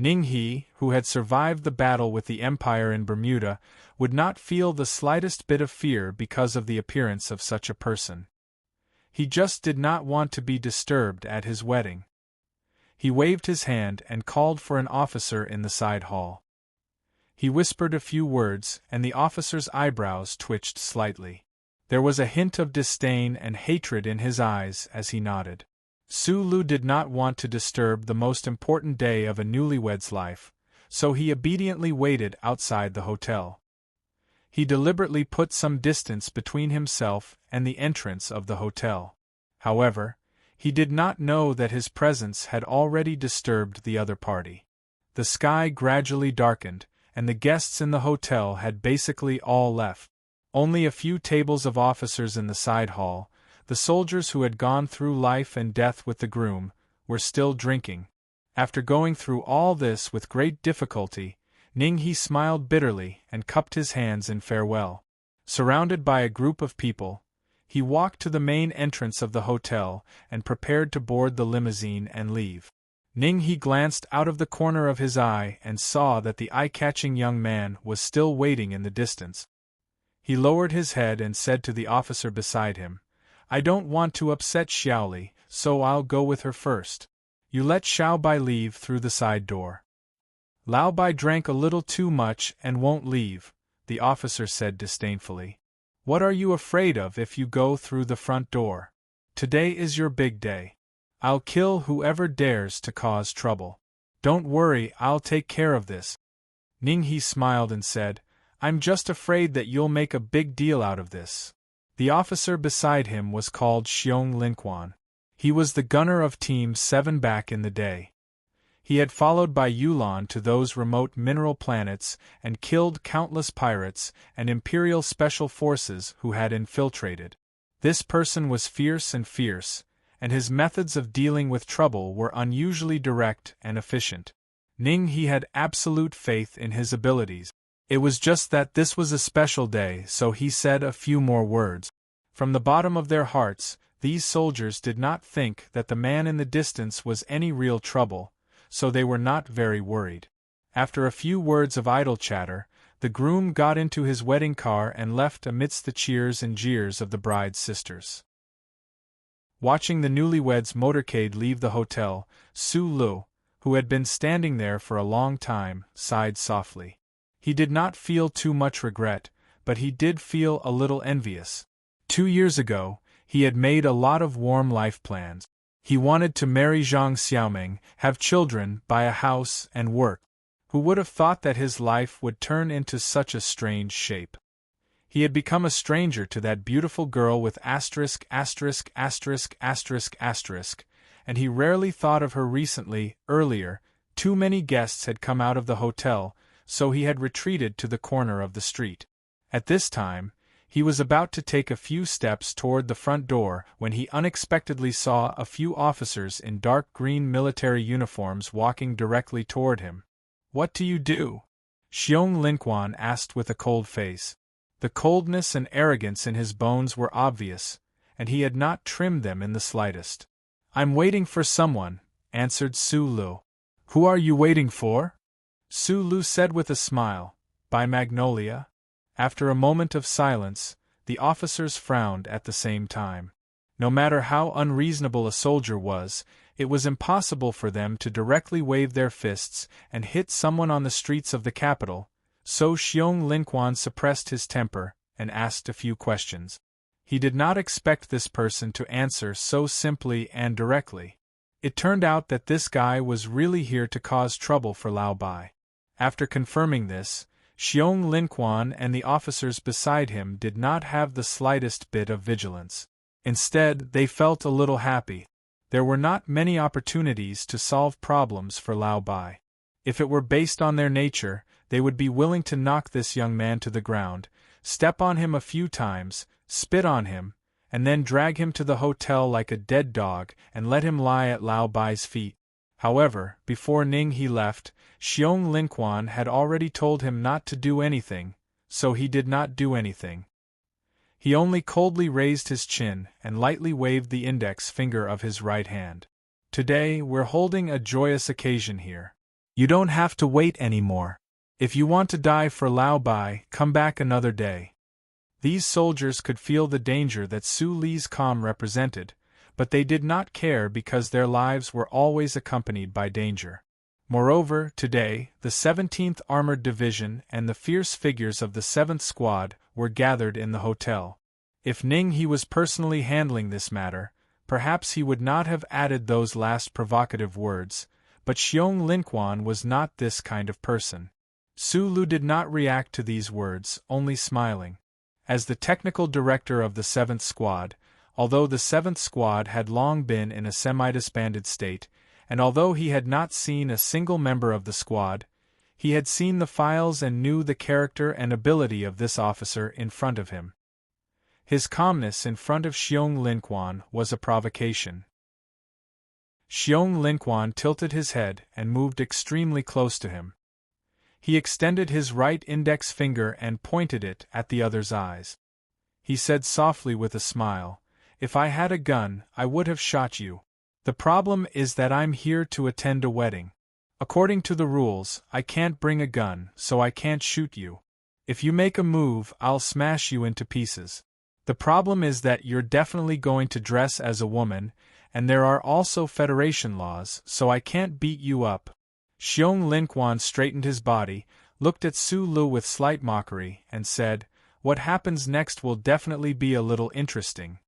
Ning He, who had survived the battle with the Empire in Bermuda, would not feel the slightest bit of fear because of the appearance of such a person. He just did not want to be disturbed at his wedding. He waved his hand and called for an officer in the side hall. He whispered a few words, and the officer's eyebrows twitched slightly. There was a hint of disdain and hatred in his eyes as he nodded. Su Lu did not want to disturb the most important day of a newlywed's life, so he obediently waited outside the hotel. He deliberately put some distance between himself and the entrance of the hotel. However, he did not know that his presence had already disturbed the other party. The sky gradually darkened, and the guests in the hotel had basically all left. Only a few tables of officers in the side hall, the soldiers who had gone through life and death with the groom, were still drinking. After going through all this with great difficulty, Ning He smiled bitterly and cupped his hands in farewell. Surrounded by a group of people, he walked to the main entrance of the hotel and prepared to board the limousine and leave. Ning He glanced out of the corner of his eye and saw that the eye-catching young man was still waiting in the distance. He lowered his head and said to the officer beside him, "I don't want to upset Xiaoli, so I'll go with her first. You let Xiao Bai leave through the side door." "Lao Bai drank a little too much and won't leave," the officer said disdainfully. "What are you afraid of if you go through the front door? Today is your big day. I'll kill whoever dares to cause trouble. Don't worry, I'll take care of this." Ning He smiled and said, "I'm just afraid that you'll make a big deal out of this." The officer beside him was called Xiong Linquan. He was the gunner of Team 7 back in the day. He had followed Bai Yulan to those remote mineral planets and killed countless pirates and Imperial Special Forces who had infiltrated. This person was fierce, and his methods of dealing with trouble were unusually direct and efficient. Ning He had absolute faith in his abilities. It was just that this was a special day, so he said a few more words. From the bottom of their hearts, these soldiers did not think that the man in the distance was any real trouble, so they were not very worried. After a few words of idle chatter, the groom got into his wedding car and left amidst the cheers and jeers of the bride's sisters. Watching the newlyweds' motorcade leave the hotel, Su Lu, who had been standing there for a long time, sighed softly. He did not feel too much regret, but he did feel a little envious. 2 years ago, he had made a lot of warm life plans. He wanted to marry Zhang Xiaoming, have children, buy a house, and work. Who would have thought that his life would turn into such a strange shape? He had become a stranger to that beautiful girl with asterisk, asterisk, asterisk, asterisk, asterisk, and he rarely thought of her recently. Earlier, too many guests had come out of the hotel, so he had retreated to the corner of the street. At this time, he was about to take a few steps toward the front door when he unexpectedly saw a few officers in dark green military uniforms walking directly toward him. "What do you do?" Xiong Linquan asked with a cold face. The coldness and arrogance in his bones were obvious, and he had not trimmed them in the slightest. "I'm waiting for someone," answered Su Lu. "Who are you waiting for?" Su Lu said with a smile. "By Magnolia?" After a moment of silence, the officers frowned at the same time. No matter how unreasonable a soldier was, it was impossible for them to directly wave their fists and hit someone on the streets of the capital, so Xiong Linquan suppressed his temper and asked a few questions. He did not expect this person to answer so simply and directly. It turned out that this guy was really here to cause trouble for Lao Bai. After confirming this, Xiong Linquan and the officers beside him did not have the slightest bit of vigilance. Instead, they felt a little happy. There were not many opportunities to solve problems for Lao Bai. If it were based on their nature, they would be willing to knock this young man to the ground, step on him a few times, spit on him, and then drag him to the hotel like a dead dog and let him lie at Lao Bai's feet. However, before Ning He left, Xiong Linquan had already told him not to do anything, so he did not do anything. He only coldly raised his chin and lightly waved the index finger of his right hand. "Today, we're holding a joyous occasion here. You don't have to wait anymore. If you want to die for Lao Bai, come back another day." These soldiers could feel the danger that Su Li's calm represented, but they did not care because their lives were always accompanied by danger. Moreover, today, the 17th Armored Division and the fierce figures of the 7th Squad were gathered in the hotel. If Ning He was personally handling this matter, perhaps he would not have added those last provocative words, but Xiong Linquan was not this kind of person. Su Lu did not react to these words, only smiling. As the technical director of the 7th Squad, although the 7th Squad had long been in a semi-disbanded state, and although he had not seen a single member of the squad, he had seen the files and knew the character and ability of this officer in front of him. His calmness in front of Xiong Linquan was a provocation. Xiong Linquan tilted his head and moved extremely close to him. He extended his right index finger and pointed it at the other's eyes. He said softly with a smile, "If I had a gun, I would have shot you. The problem is that I'm here to attend a wedding. According to the rules, I can't bring a gun, so I can't shoot you. If you make a move, I'll smash you into pieces. The problem is that you're definitely going to dress as a woman, and there are also Federation laws, so I can't beat you up." Xiong Linquan straightened his body, looked at Su Lu with slight mockery, and said, "What happens next will definitely be a little interesting."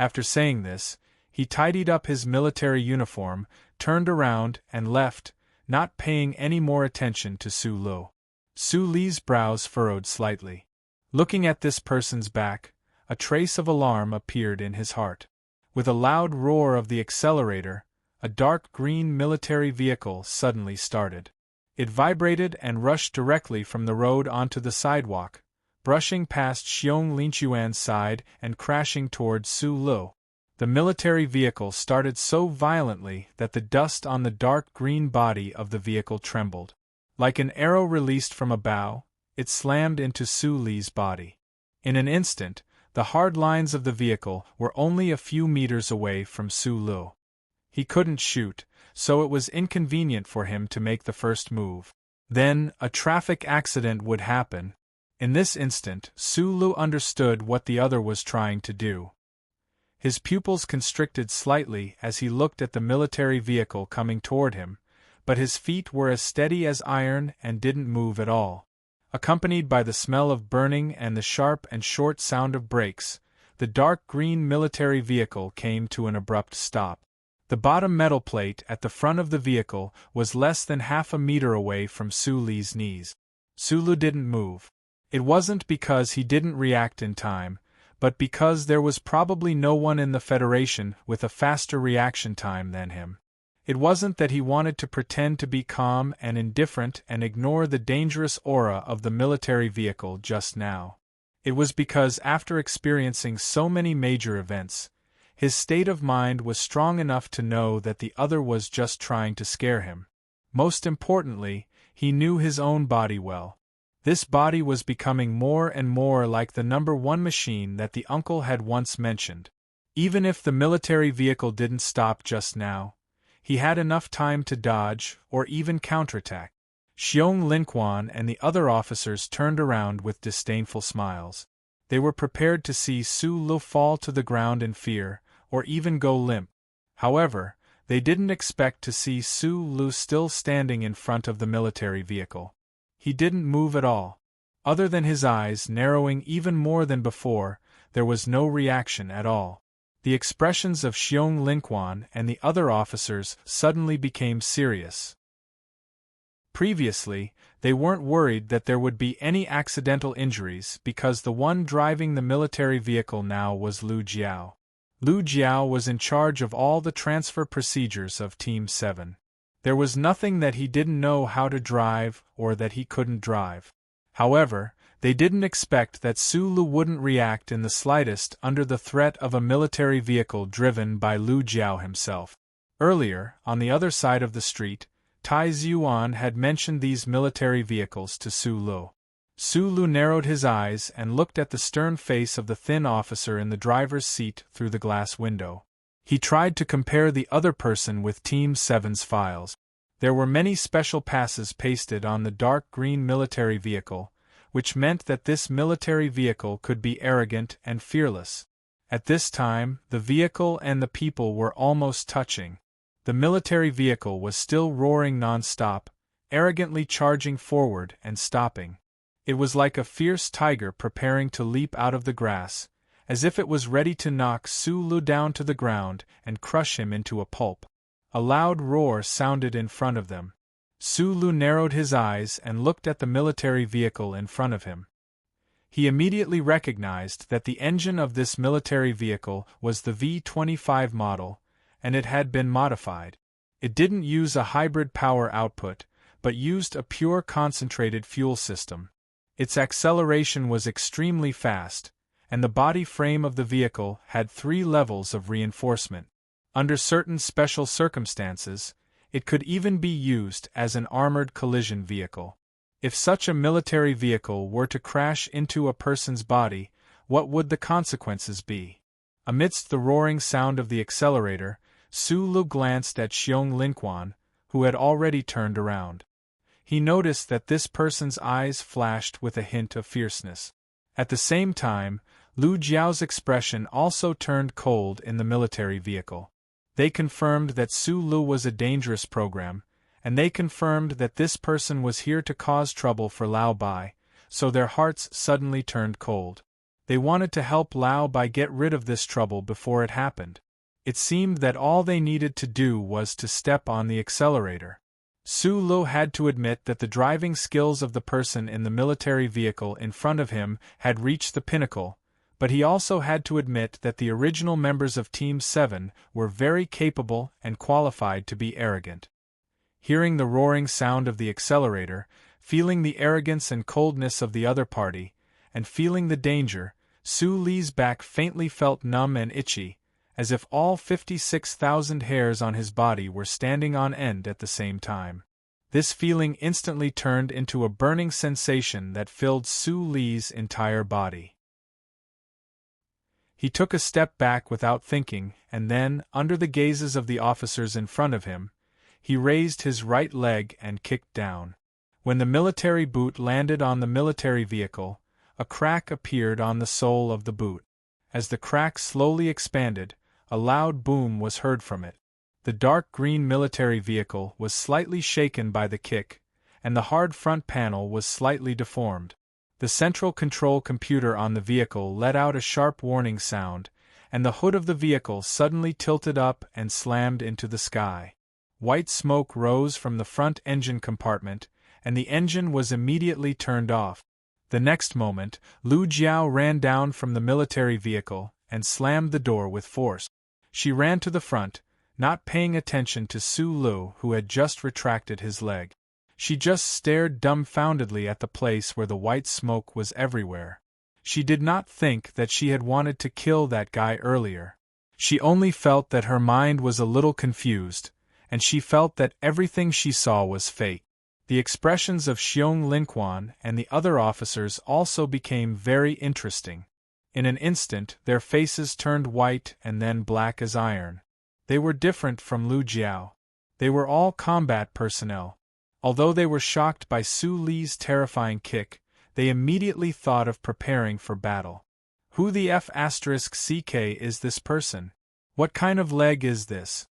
After saying this, he tidied up his military uniform, turned around, and left, not paying any more attention to Su Lu. Su Li's brows furrowed slightly. Looking at this person's back, a trace of alarm appeared in his heart. With a loud roar of the accelerator, a dark green military vehicle suddenly started. It vibrated and rushed directly from the road onto the sidewalk, brushing past Xiong Linquan's side and crashing toward Su Lu. The military vehicle started so violently that the dust on the dark green body of the vehicle trembled. Like an arrow released from a bow, it slammed into Su Li's body. In an instant, the hard lines of the vehicle were only a few meters away from Su Lu. He couldn't shoot, so it was inconvenient for him to make the first move. Then, a traffic accident would happen. In this instant, Su Lu understood what the other was trying to do. His pupils constricted slightly as he looked at the military vehicle coming toward him, but his feet were as steady as iron and didn't move at all. Accompanied by the smell of burning and the sharp and short sound of brakes, the dark green military vehicle came to an abrupt stop. The bottom metal plate at the front of the vehicle was less than half a meter away from Su Li's knees. Su Li didn't move. It wasn't because he didn't react in time, but because there was probably no one in the Federation with a faster reaction time than him. It wasn't that he wanted to pretend to be calm and indifferent and ignore the dangerous aura of the military vehicle just now. It was because after experiencing so many major events, his state of mind was strong enough to know that the other was just trying to scare him. Most importantly, he knew his own body well. This body was becoming more and more like the #1 machine that the uncle had once mentioned. Even if the military vehicle didn't stop just now, he had enough time to dodge or even counterattack. Xiong Linquan and the other officers turned around with disdainful smiles. They were prepared to see Su Li fall to the ground in fear, or even go limp. However, they didn't expect to see Su Li still standing in front of the military vehicle. He didn't move at all. Other than his eyes narrowing even more than before, there was no reaction at all. The expressions of Xiong Linquan and the other officers suddenly became serious. Previously, they weren't worried that there would be any accidental injuries because the one driving the military vehicle now was Lu Jiao. Lu Jiao was in charge of all the transfer procedures of Team 7. There was nothing that he didn't know how to drive or that he couldn't drive. However, they didn't expect that Su Li wouldn't react in the slightest under the threat of a military vehicle driven by Lu Jiao himself. Earlier, on the other side of the street, Tai Zhuan had mentioned these military vehicles to Su Li. Su Li narrowed his eyes and looked at the stern face of the thin officer in the driver's seat through the glass window. He tried to compare the other person with Team 7's files. There were many special passes pasted on the dark green military vehicle, which meant that this military vehicle could be arrogant and fearless. At this time, the vehicle and the people were almost touching. The military vehicle was still roaring non-stop, arrogantly charging forward and stopping. It was like a fierce tiger preparing to leap out of the grass, as if it was ready to knock Su Li down to the ground and crush him into a pulp. A loud roar sounded in front of them. Su Li narrowed his eyes and looked at the military vehicle in front of him. He immediately recognized that the engine of this military vehicle was the V-25 model, and it had been modified. It didn't use a hybrid power output, but used a pure concentrated fuel system. Its acceleration was extremely fast, and the body frame of the vehicle had 3 levels of reinforcement. Under certain special circumstances, it could even be used as an armored collision vehicle. If such a military vehicle were to crash into a person's body, what would the consequences be? Amidst the roaring sound of the accelerator, Su Li glanced at Xiong Linquan, who had already turned around. He noticed that this person's eyes flashed with a hint of fierceness. At the same time, Lu Jiao's expression also turned cold in the military vehicle. They confirmed that Su Li was a dangerous program, and they confirmed that this person was here to cause trouble for Lao Bai, so their hearts suddenly turned cold. They wanted to help Lao Bai get rid of this trouble before it happened. It seemed that all they needed to do was to step on the accelerator. Su Li had to admit that the driving skills of the person in the military vehicle in front of him had reached the pinnacle, but he also had to admit that the original members of Team 7 were very capable and qualified to be arrogant. Hearing the roaring sound of the accelerator, feeling the arrogance and coldness of the other party, and feeling the danger, Su Li's back faintly felt numb and itchy, as if all 56,000 hairs on his body were standing on end at the same time. This feeling instantly turned into a burning sensation that filled Su Li's entire body. He took a step back without thinking, and then, under the gazes of the officers in front of him, he raised his right leg and kicked down. When the military boot landed on the military vehicle, a crack appeared on the sole of the boot. As the crack slowly expanded, a loud boom was heard from it. The dark green military vehicle was slightly shaken by the kick, and the hard front panel was slightly deformed. The central control computer on the vehicle let out a sharp warning sound, and the hood of the vehicle suddenly tilted up and slammed into the sky. White smoke rose from the front engine compartment, and the engine was immediately turned off. The next moment, Lu Jiao ran down from the military vehicle and slammed the door with force. She ran to the front, not paying attention to Su Lu, who had just retracted his leg. She just stared dumbfoundedly at the place where the white smoke was everywhere. She did not think that she had wanted to kill that guy earlier. She only felt that her mind was a little confused, and she felt that everything she saw was fake. The expressions of Xiong Linquan and the other officers also became very interesting. In an instant, their faces turned white and then black as iron. They were different from Lu Jiao. They were all combat personnel. Although they were shocked by Su Li's terrifying kick, they immediately thought of preparing for battle. Who the F***ck is this person? What kind of leg is this?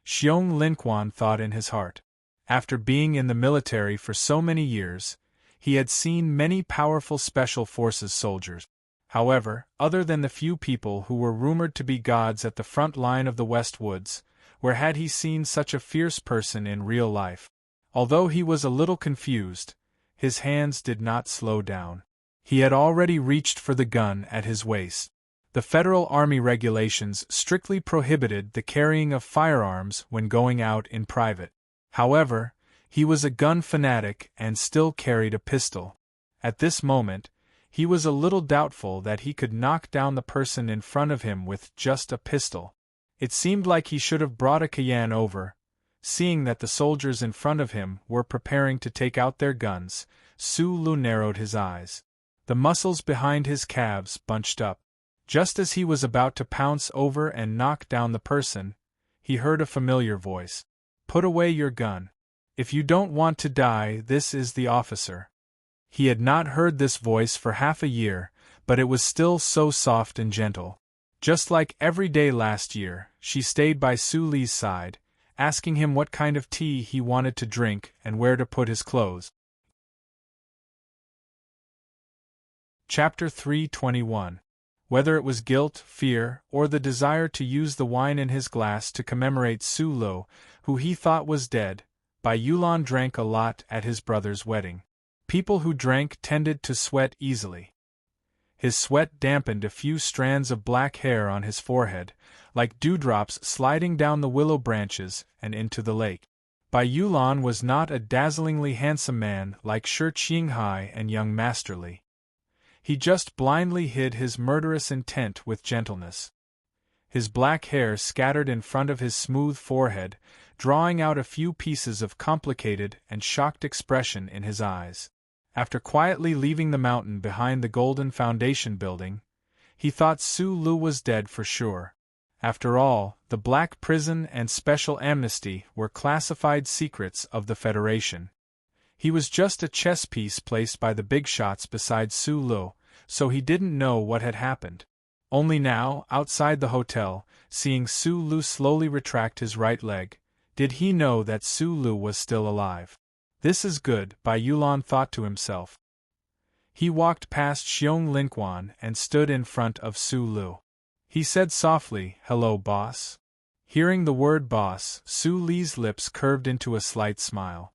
Xiong Linquan thought in his heart. After being in the military for so many years, he had seen many powerful special forces soldiers. However, other than the few people who were rumored to be gods at the front line of the West Woods, where had he seen such a fierce person in real life? Although he was a little confused, his hands did not slow down. He had already reached for the gun at his waist. The Federal Army regulations strictly prohibited the carrying of firearms when going out in private. However, he was a gun fanatic and still carried a pistol. At this moment, he was a little doubtful that he could knock down the person in front of him with just a pistol. It seemed like he should have brought a Cayenne over. Seeing that the soldiers in front of him were preparing to take out their guns, Su Lu narrowed his eyes. The muscles behind his calves bunched up. Just as he was about to pounce over and knock down the person, he heard a familiar voice. "Put away your gun. If you don't want to die, this is the officer." He had not heard this voice for half a year, but it was still so soft and gentle. Just like every day last year, she stayed by Su Li's side, asking him what kind of tea he wanted to drink and where to put his clothes. Chapter 321. Whether it was guilt, fear, or the desire to use the wine in his glass to commemorate Su Lu, who he thought was dead, Bai Yulan drank a lot at his brother's wedding. People who drank tended to sweat easily. His sweat dampened a few strands of black hair on his forehead, like dewdrops sliding down the willow branches and into the lake. Bai Yulan was not a dazzlingly handsome man like Shi Qinghai and young Master Li. He just blindly hid his murderous intent with gentleness. His black hair scattered in front of his smooth forehead, drawing out a few pieces of complicated and shocked expression in his eyes. After quietly leaving the mountain behind the Golden Foundation building, he thought Su Lu was dead for sure. After all, the Black Prison and Special Amnesty were classified secrets of the Federation. He was just a chess piece placed by the big shots beside Su Lu, so he didn't know what had happened. Only now, outside the hotel, seeing Su Lu slowly retract his right leg, did he know that Su Lu was still alive. This is good, Bai Yulan thought to himself. He walked past Xiong Linquan and stood in front of Su Lu. He said softly, "Hello, boss." Hearing the word boss, Su Li's lips curved into a slight smile.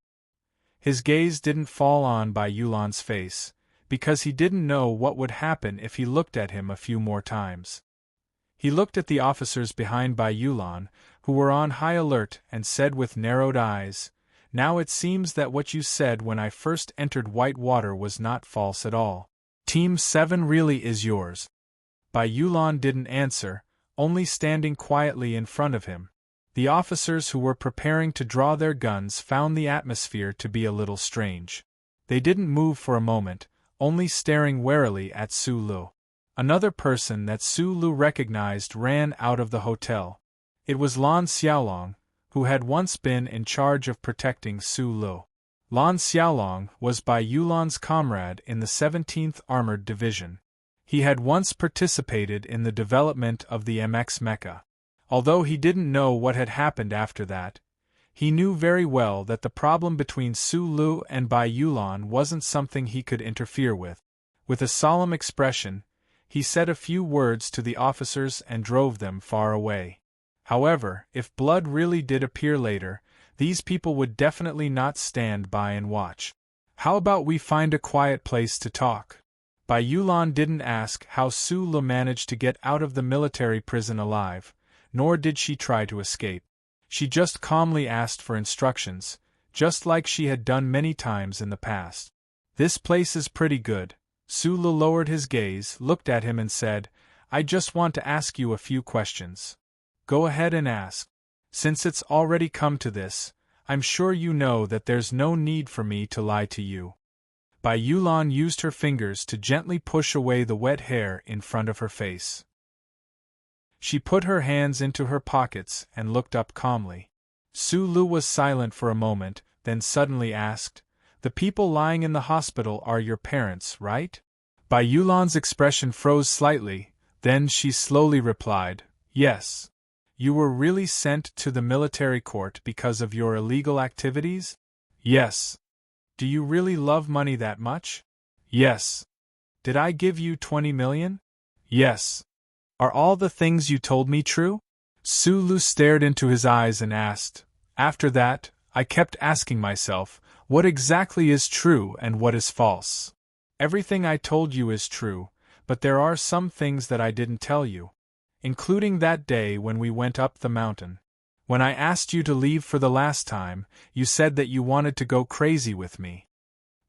His gaze didn't fall on Bai Yulan's face, because he didn't know what would happen if he looked at him a few more times. He looked at the officers behind Bai Yulan, who were on high alert, and said with narrowed eyes, "Now it seems that what you said when I first entered White Water was not false at all. Team 7 really is yours." Bai Yulan didn't answer, only standing quietly in front of him. The officers who were preparing to draw their guns found the atmosphere to be a little strange. They didn't move for a moment, only staring warily at Su Lu. Another person that Su Lu recognized ran out of the hotel. It was Lan Xiaolong, who had once been in charge of protecting Su Lu. Lan Xiaolong was Bai Yulan's comrade in the 17th Armored Division. He had once participated in the development of the MX mecha. Although he didn't know what had happened after that, he knew very well that the problem between Su Lu and Bai Yulan wasn't something he could interfere with. With a solemn expression, he said a few words to the officers and drove them far away. However, if blood really did appear later, these people would definitely not stand by and watch. How about we find a quiet place to talk? Bai Yulan didn't ask how Su Lu managed to get out of the military prison alive, nor did she try to escape. She just calmly asked for instructions, just like she had done many times in the past. This place is pretty good. Su Lu lowered his gaze, looked at him and said, I just want to ask you a few questions. Go ahead and ask. Since it's already come to this, I'm sure you know that there's no need for me to lie to you. Bai Yulan used her fingers to gently push away the wet hair in front of her face. She put her hands into her pockets and looked up calmly. Su Lu was silent for a moment, then suddenly asked, The people lying in the hospital are your parents, right? Bai Yulan's expression froze slightly, then she slowly replied, Yes. You were really sent to the military court because of your illegal activities? Yes. Do you really love money that much? Yes. Did I give you 20 million? Yes. Are all the things you told me true? Su Lu stared into his eyes and asked. After that, I kept asking myself, what exactly is true and what is false? Everything I told you is true, but there are some things that I didn't tell you, including that day when we went up the mountain. When I asked you to leave for the last time, you said that you wanted to go crazy with me.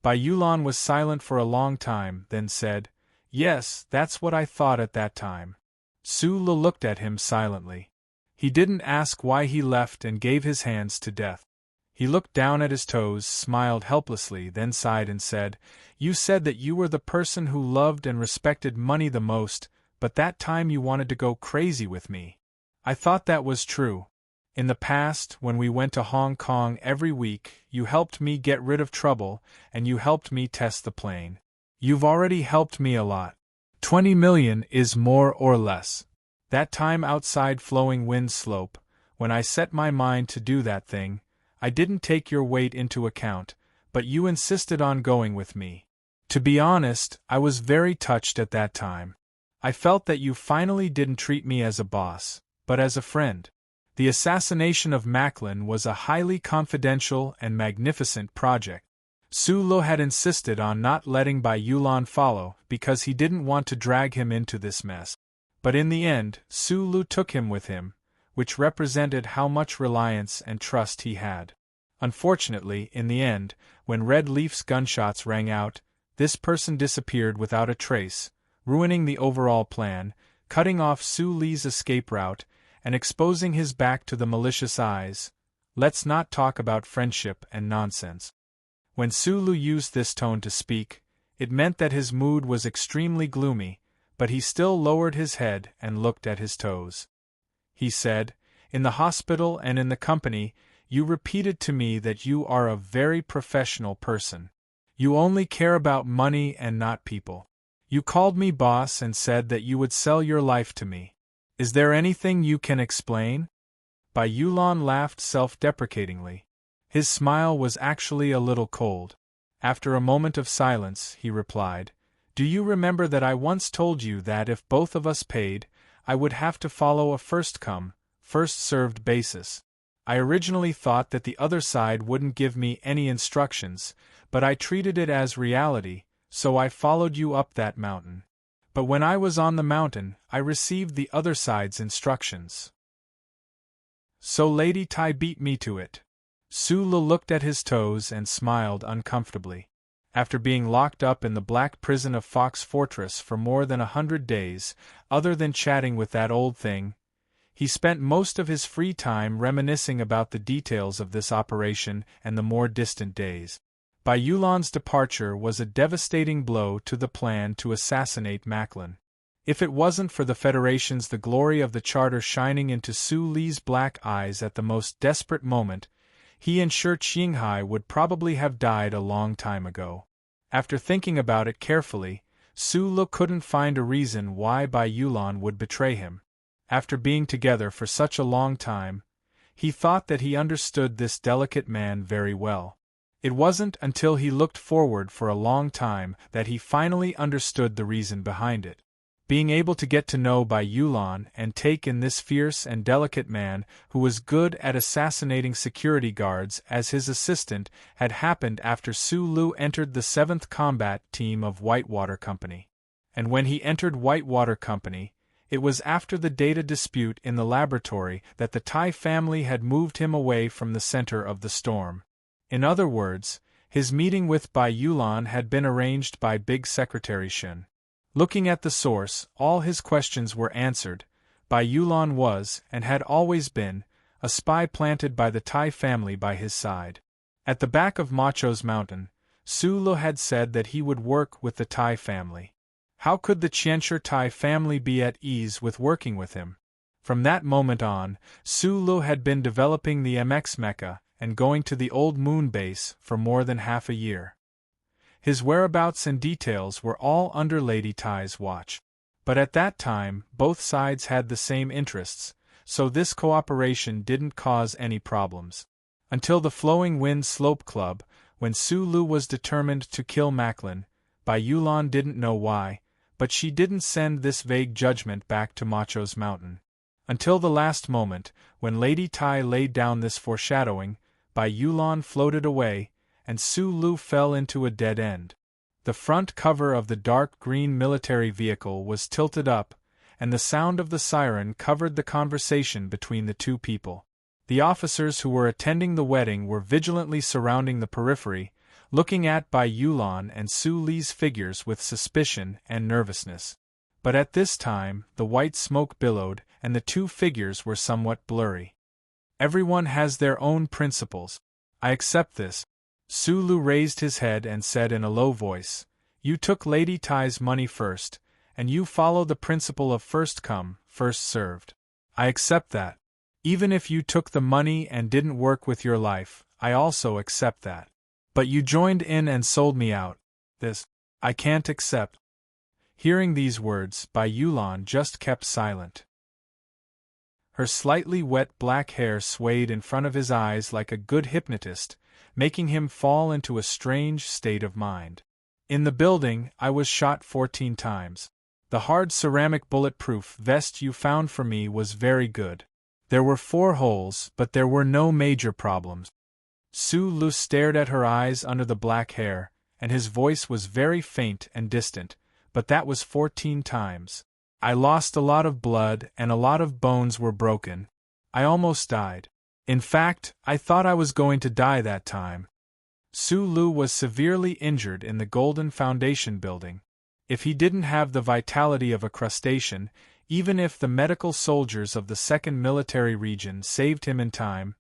Bai Yulan was silent for a long time, then said, Yes, that's what I thought at that time. Su Lu looked at him silently. He didn't ask why he left and gave his hands to death. He looked down at his toes, smiled helplessly, then sighed and said, You said that you were the person who loved and respected money the most, but that time you wanted to go crazy with me. I thought that was true. In the past, when we went to Hong Kong every week, you helped me get rid of trouble, and you helped me test the plane. You've already helped me a lot. 20 million is more or less. That time outside Flowing Wind Slope, when I set my mind to do that thing, I didn't take your weight into account, but you insisted on going with me. To be honest, I was very touched at that time. I felt that you finally didn't treat me as a boss, but as a friend. The assassination of Macklin was a highly confidential and magnificent project. Su Lu had insisted on not letting Bai Yulan follow because he didn't want to drag him into this mess. But in the end, Su Lu took him with him, which represented how much reliance and trust he had. Unfortunately, in the end, when Red Leaf's gunshots rang out, this person disappeared without a trace, ruining the overall plan, cutting off Su Li's escape route, and exposing his back to the malicious eyes. Let's not talk about friendship and nonsense. When Su Lu used this tone to speak, it meant that his mood was extremely gloomy, but he still lowered his head and looked at his toes. He said, In the hospital and in the company, you repeated to me that you are a very professional person. You only care about money and not people. You called me boss and said that you would sell your life to me. Is there anything you can explain? Bai Yulan laughed self-deprecatingly. His smile was actually a little cold. After a moment of silence, he replied, Do you remember that I once told you that if both of us paid, I would have to follow a first-come, first-served basis? I originally thought that the other side wouldn't give me any instructions, but I treated it as reality, so I followed you up that mountain. But when I was on the mountain, I received the other side's instructions. So Lady Tai beat me to it. Su Lu looked at his toes and smiled uncomfortably. After being locked up in the black prison of Fox Fortress for more than 100 days, other than chatting with that old thing, he spent most of his free time reminiscing about the details of this operation and the more distant days. Bai Yulan's departure was a devastating blow to the plan to assassinate Macklin. If it wasn't for the Federation's the glory of the Charter shining into Su Li's black eyes at the most desperate moment, he and Shi Qinghai would probably have died a long time ago. After thinking about it carefully, Su Lu couldn't find a reason why Bai Yulan would betray him. After being together for such a long time, he thought that he understood this delicate man very well. It wasn't until he looked forward for a long time that he finally understood the reason behind it. Being able to get to know Bai Yulan and take in this fierce and delicate man who was good at assassinating security guards as his assistant had happened after Su Lu entered the 7th Combat Team of Whitewater Company. And when he entered Whitewater Company, it was after the data dispute in the laboratory that the Tai family had moved him away from the center of the storm. In other words, his meeting with Bai Yulan had been arranged by Big Secretary Shen. Looking at the source, all his questions were answered. Bai Yulan was, and had always been, a spy planted by the Tai family by his side. At the back of Macho's mountain, Su Lu had said that he would work with the Tai family. How could the Qianshi Tai family be at ease with working with him? From that moment on, Su Lu had been developing the MX mecha and going to the old moon base for more than half a year. His whereabouts and details were all under Lady Tai's watch. But at that time, both sides had the same interests, so this cooperation didn't cause any problems. Until the Flowing Wind Slope Club, when Su Lu was determined to kill Macklin, Bai Yulan didn't know why, but she didn't send this vague judgment back to Macho's mountain. Until the last moment, when Lady Tai laid down this foreshadowing, Bai Yulan floated away, and Su Lu fell into a dead end. The front cover of the dark green military vehicle was tilted up, and the sound of the siren covered the conversation between the two people. The officers who were attending the wedding were vigilantly surrounding the periphery, looking at Bai Yulan and Su Li's figures with suspicion and nervousness. But at this time, the white smoke billowed, and the two figures were somewhat blurry. Everyone has their own principles. I accept this. Su Lu raised his head and said in a low voice, "You took Lady Tai's money first, and you follow the principle of first come, first served. I accept that. Even if you took the money and didn't work with your life, I also accept that. But you joined in and sold me out. This, I can't accept." Hearing these words, Bai Yulan just kept silent. Her slightly wet black hair swayed in front of his eyes like a good hypnotist, making him fall into a strange state of mind. In the building, I was shot 14 times. The hard ceramic bulletproof vest you found for me was very good. There were 4 holes, but there were no major problems. Su Lu stared at her eyes under the black hair, and his voice was very faint and distant, but that was 14 times. I lost a lot of blood and a lot of bones were broken. I almost died. In fact, I thought I was going to die that time. Su Lu was severely injured in the Golden Foundation building. If he didn't have the vitality of a crustacean, even if the medical soldiers of the 2nd Military Region saved him in time,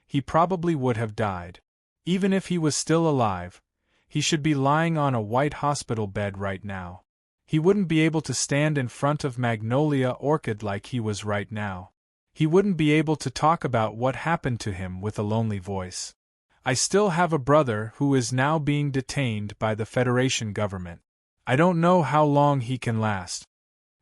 he probably would have died. Even if he was still alive, he should be lying on a white hospital bed right now. He wouldn't be able to stand in front of Magnolia Orchid like he was right now. He wouldn't be able to talk about what happened to him with a lonely voice. I still have a brother who is now being detained by the Federation government. I don't know how long he can last.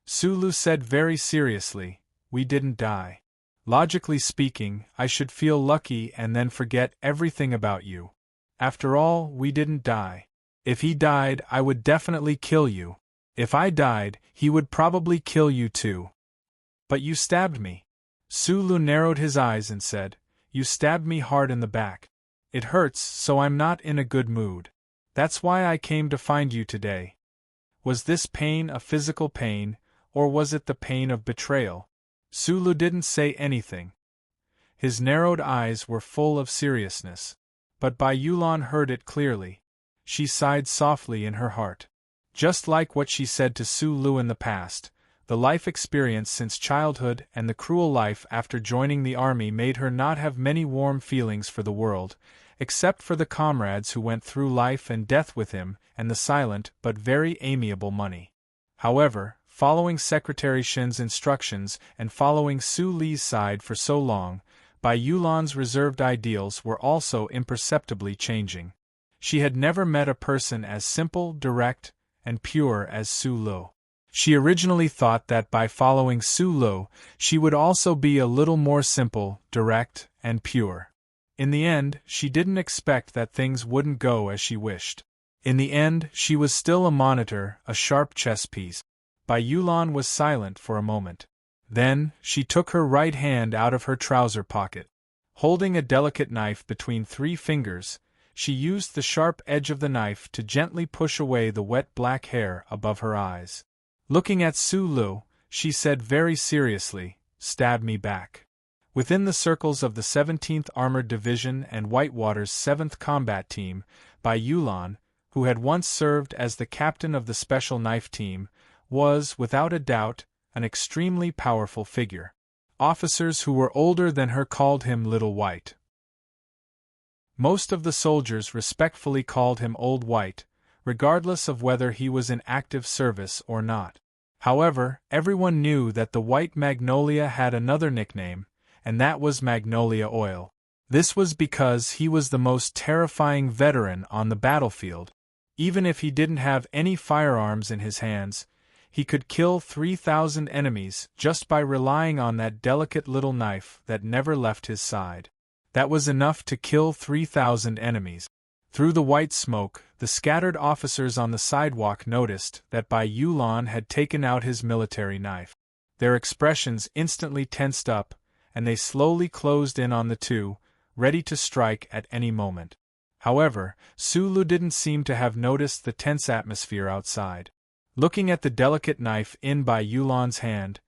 Su Lu said very seriously, "We didn't die. Logically speaking, I should feel lucky and then forget everything about you. After all, we didn't die. If he died, I would definitely kill you. If I died, he would probably kill you too. But you stabbed me." Su Lu narrowed his eyes and said, "You stabbed me hard in the back. It hurts, so I'm not in a good mood. That's why I came to find you today." Was this pain a physical pain, or was it the pain of betrayal? Su Lu didn't say anything. His narrowed eyes were full of seriousness. But Bai Yulan heard it clearly. She sighed softly in her heart. Just like what she said to Su Lu in the past, the life experience since childhood and the cruel life after joining the army made her not have many warm feelings for the world, except for the comrades who went through life and death with him and the silent but very amiable Money. However, following Secretary Shen's instructions and following Su Li's side for so long, Bai Yulan's reserved ideals were also imperceptibly changing. She had never met a person as simple, direct, and pure as Su Lo. She originally thought that by following Su Lo, she would also be a little more simple, direct, and pure. In the end, she didn't expect that things wouldn't go as she wished. In the end, she was still a monitor, a sharp chess piece. Bai Yulan was silent for a moment. Then, she took her right hand out of her trouser pocket. Holding a delicate knife between 3 fingers, she used the sharp edge of the knife to gently push away the wet black hair above her eyes. Looking at Su Lu, she said very seriously, "Stab me back." Within the circles of the 17th Armored Division and Whitewater's 7th Combat Team, Bai Yulan, who had once served as the captain of the Special Knife Team, was, without a doubt, an extremely powerful figure. Officers who were older than her called him Little White. Most of the soldiers respectfully called him Old White, regardless of whether he was in active service or not. However, everyone knew that the White Magnolia had another nickname, and that was Magnolia Oil. This was because he was the most terrifying veteran on the battlefield. Even if he didn't have any firearms in his hands, he could kill 3,000 enemies just by relying on that delicate little knife that never left his side. That was enough to kill 3,000 enemies. Through the white smoke, the scattered officers on the sidewalk noticed that Bai Yulan had taken out his military knife. Their expressions instantly tensed up, and they slowly closed in on the two, ready to strike at any moment. However, Su Lu didn't seem to have noticed the tense atmosphere outside. Looking at the delicate knife in Bai Yulan's hand,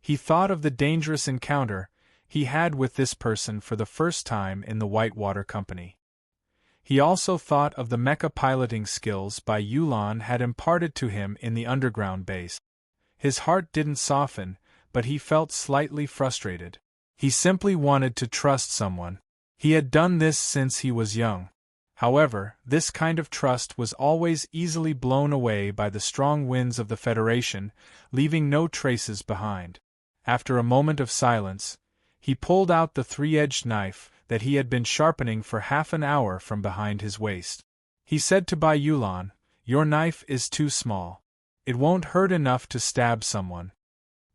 he thought of the dangerous encounter he had with this person for the first time in the Whitewater Company. He also thought of the mecha piloting skills Bai Yulan had imparted to him in the underground base. His heart didn't soften, but he felt slightly frustrated. He simply wanted to trust someone. He had done this since he was young. However, this kind of trust was always easily blown away by the strong winds of the Federation, leaving no traces behind. After a moment of silence, he pulled out the 3-edged knife that he had been sharpening for half an hour from behind his waist. He said to Bai Yulan, "Your knife is too small. It won't hurt enough to stab someone."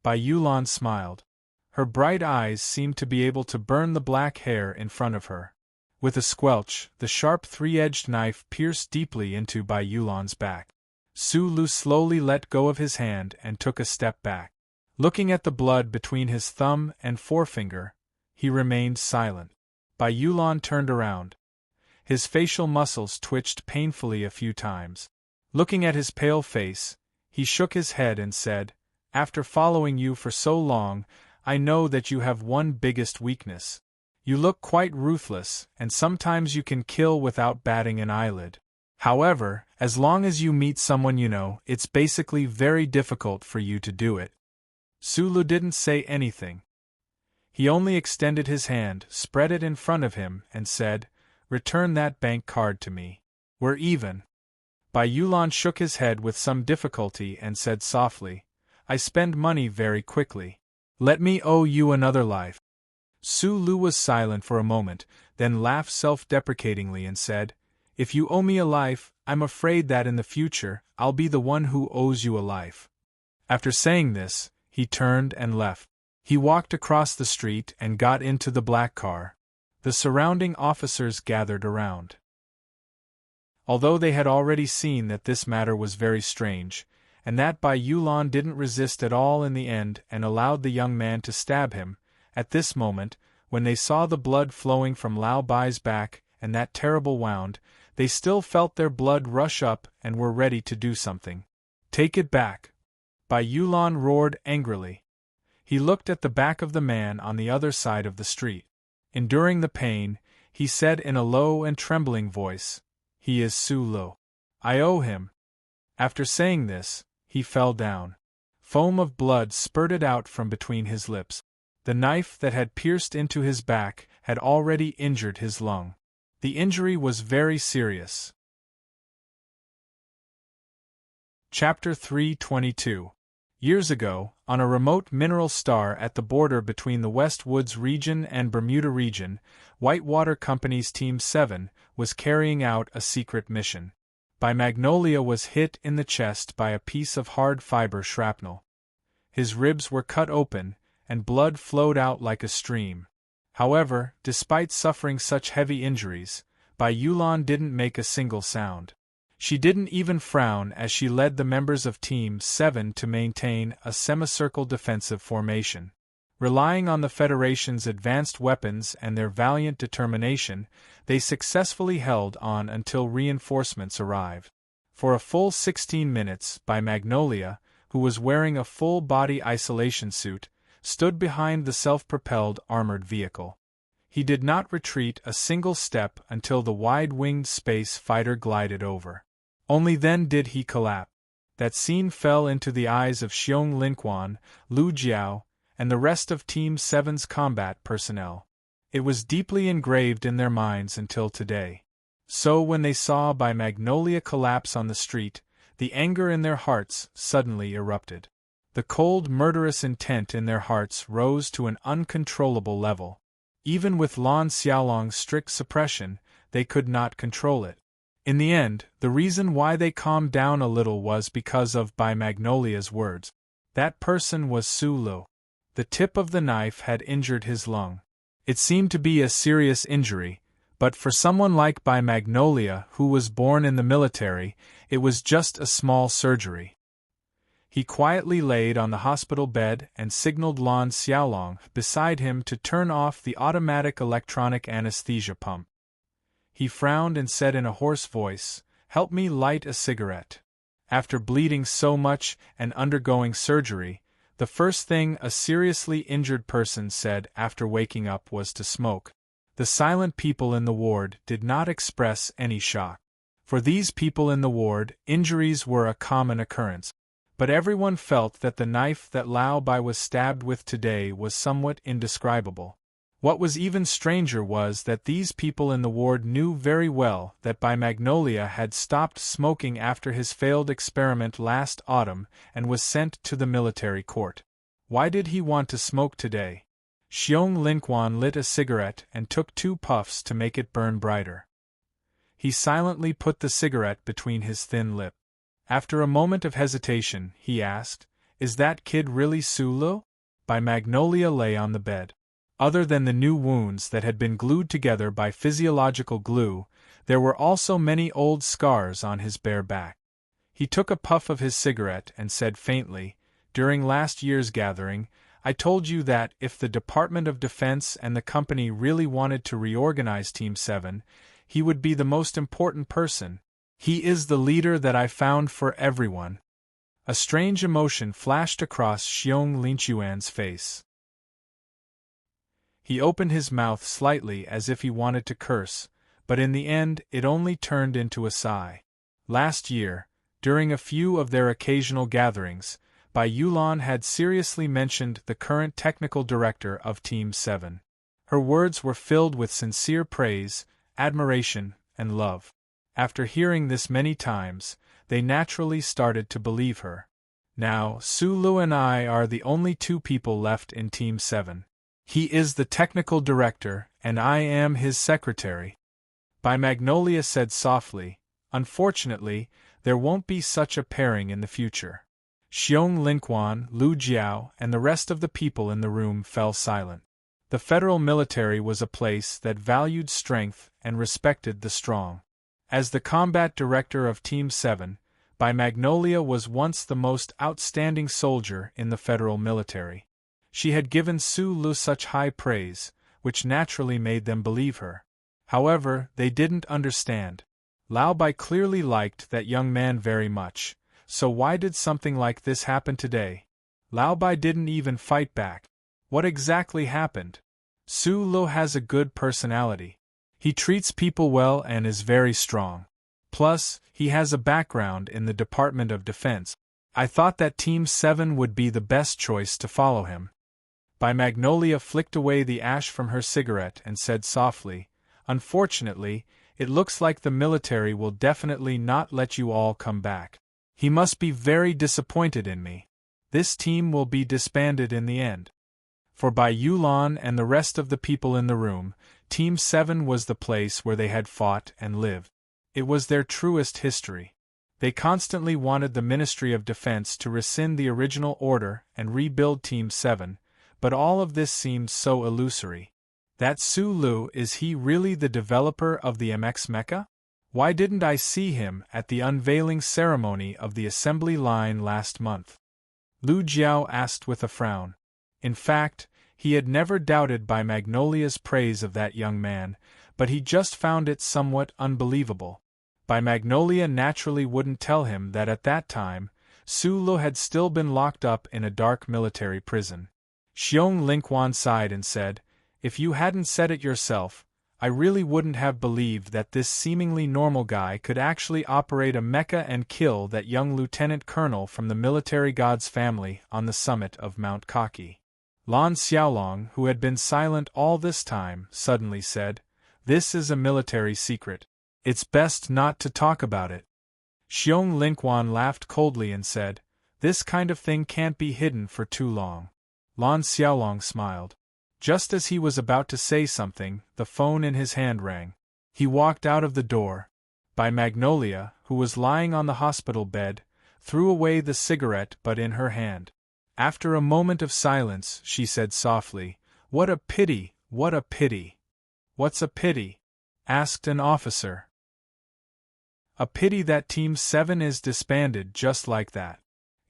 Bai Yulan smiled. Her bright eyes seemed to be able to burn the black hair in front of her. With a squelch, the sharp 3-edged knife pierced deeply into Bai Yulan's back. Su Lu slowly let go of his hand and took a step back. Looking at the blood between his thumb and forefinger, he remained silent. Bai Yulan turned around. His facial muscles twitched painfully a few times. Looking at his pale face, he shook his head and said, "After following you for so long, I know that you have one biggest weakness. You look quite ruthless, and sometimes you can kill without batting an eyelid. However, as long as you meet someone you know, it's basically very difficult for you to do it." Su Lu didn't say anything. He only extended his hand, spread it in front of him, and said, "Return that bank card to me. We're even." Bai Yulan shook his head with some difficulty and said softly, "I spend money very quickly. Let me owe you another life." Su Lu was silent for a moment, then laughed self-deprecatingly and said, "If you owe me a life, I'm afraid that in the future, I'll be the one who owes you a life." After saying this, he turned and left. He walked across the street and got into the black car. The surrounding officers gathered around. Although they had already seen that this matter was very strange, and that Bai Yulan didn't resist at all in the end and allowed the young man to stab him, at this moment, when they saw the blood flowing from Lao Bai's back and that terrible wound, they still felt their blood rush up and were ready to do something. "Take it back!" Bai Yulan roared angrily. He looked at the back of the man on the other side of the street. Enduring the pain, he said in a low and trembling voice, "He is Su Lu. I owe him." After saying this, he fell down. Foam of blood spurted out from between his lips. The knife that had pierced into his back had already injured his lung. The injury was very serious. Chapter 322. Years ago, on a remote mineral star at the border between the West Woods region and Bermuda region, Whitewater Company's Team 7 was carrying out a secret mission. By Magnolia was hit in the chest by a piece of hard fiber shrapnel. His ribs were cut open, and blood flowed out like a stream. However, despite suffering such heavy injuries, Bai Yulan didn't make a single sound. She didn't even frown as she led the members of Team 7 to maintain a semicircle defensive formation. Relying on the Federation's advanced weapons and their valiant determination, they successfully held on until reinforcements arrived. For a full 16 minutes, Bai Magnolia, who was wearing a full-body isolation suit, stood behind the self-propelled armored vehicle. He did not retreat a single step until the wide-winged space fighter glided over. Only then did he collapse. That scene fell into the eyes of Xiong Linquan, Lu Jiao, and the rest of Team 7's combat personnel. It was deeply engraved in their minds until today. So when they saw Bai Magnolia collapse on the street, the anger in their hearts suddenly erupted. The cold, murderous intent in their hearts rose to an uncontrollable level. Even with Lan Xiaolong's strict suppression, they could not control it. In the end, the reason why they calmed down a little was because of Bai Magnolia's words. That person was Su Lu. The tip of the knife had injured his lung. It seemed to be a serious injury, but for someone like Bai Magnolia, who was born in the military, it was just a small surgery. He quietly laid on the hospital bed and signaled Lan Xiaolong beside him to turn off the automatic electronic anesthesia pump. He frowned and said in a hoarse voice, "Help me light a cigarette." After bleeding so much and undergoing surgery, the first thing a seriously injured person said after waking up was to smoke. The silent people in the ward did not express any shock. For these people in the ward, injuries were a common occurrence. But everyone felt that the knife that Lao Bai was stabbed with today was somewhat indescribable. What was even stranger was that these people in the ward knew very well that Bai Magnolia had stopped smoking after his failed experiment last autumn and was sent to the military court. Why did he want to smoke today? Xiong Linquan lit a cigarette and took 2 puffs to make it burn brighter. He silently put the cigarette between his thin lips. After a moment of hesitation, he asked, "Is that kid really Su Lu?" Bai Magnolia lay on the bed. Other than the new wounds that had been glued together by physiological glue, there were also many old scars on his bare back. He took a puff of his cigarette and said faintly, "During last year's gathering, I told you that if the Department of Defense and the company really wanted to reorganize Team 7, he would be the most important person. He is the leader that I found for everyone." A strange emotion flashed across Xiong Linquan's face. He opened his mouth slightly as if he wanted to curse, but in the end it only turned into a sigh. Last year, during a few of their occasional gatherings, Bai Yulan had seriously mentioned the current technical director of Team 7. Her words were filled with sincere praise, admiration, and love. After hearing this many times, they naturally started to believe her. Now, Su Lu and I are the only 2 people left in Team 7. He is the technical director, and I am his secretary. Bai Magnolia said softly, "Unfortunately, there won't be such a pairing in the future." Xiong Linquan, Lu Jiao, and the rest of the people in the room fell silent. The federal military was a place that valued strength and respected the strong. As the combat director of Team 7, Bai Magnolia was once the most outstanding soldier in the federal military. She had given Su Lu such high praise, which naturally made them believe her. However, they didn't understand. Lao Bai clearly liked that young man very much, so why did something like this happen today? Lao Bai didn't even fight back. What exactly happened? Su Lu has a good personality. He treats people well and is very strong. Plus, he has a background in the Department of Defense. I thought that Team 7 would be the best choice to follow him. Bai Magnolia flicked away the ash from her cigarette and said softly, "Unfortunately, it looks like the military will definitely not let you all come back. He must be very disappointed in me. This team will be disbanded in the end." For Bai Yulan and the rest of the people in the room, Team 7 was the place where they had fought and lived. It was their truest history. They constantly wanted the Ministry of Defense to rescind the original order and rebuild Team 7, but all of this seemed so illusory. That Su Lu, is he really the developer of the MX Mecha? Why didn't I see him at the unveiling ceremony of the assembly line last month? Lu Jiao asked with a frown. In fact, he had never doubted By Magnolia's praise of that young man, but he just found it somewhat unbelievable. By Magnolia naturally wouldn't tell him that at that time, Su Lu had still been locked up in a dark military prison. Xiong Lingquan sighed and said, "If you hadn't said it yourself, I really wouldn't have believed that this seemingly normal guy could actually operate a mecha and kill that young lieutenant colonel from the military god's family on the summit of Mount Kaki." Lan Xiaolong, who had been silent all this time, suddenly said, "This is a military secret. It's best not to talk about it." Xiong Lingquan laughed coldly and said, "This kind of thing can't be hidden for too long." Lan Xiaolong smiled. Just as he was about to say something, the phone in his hand rang. He walked out of the door. By Magnolia, who was lying on the hospital bed, threw away the cigarette butt in her hand. After a moment of silence, she said softly, "What a pity, what a pity." "What's a pity?" asked an officer. "A pity that Team 7 is disbanded just like that.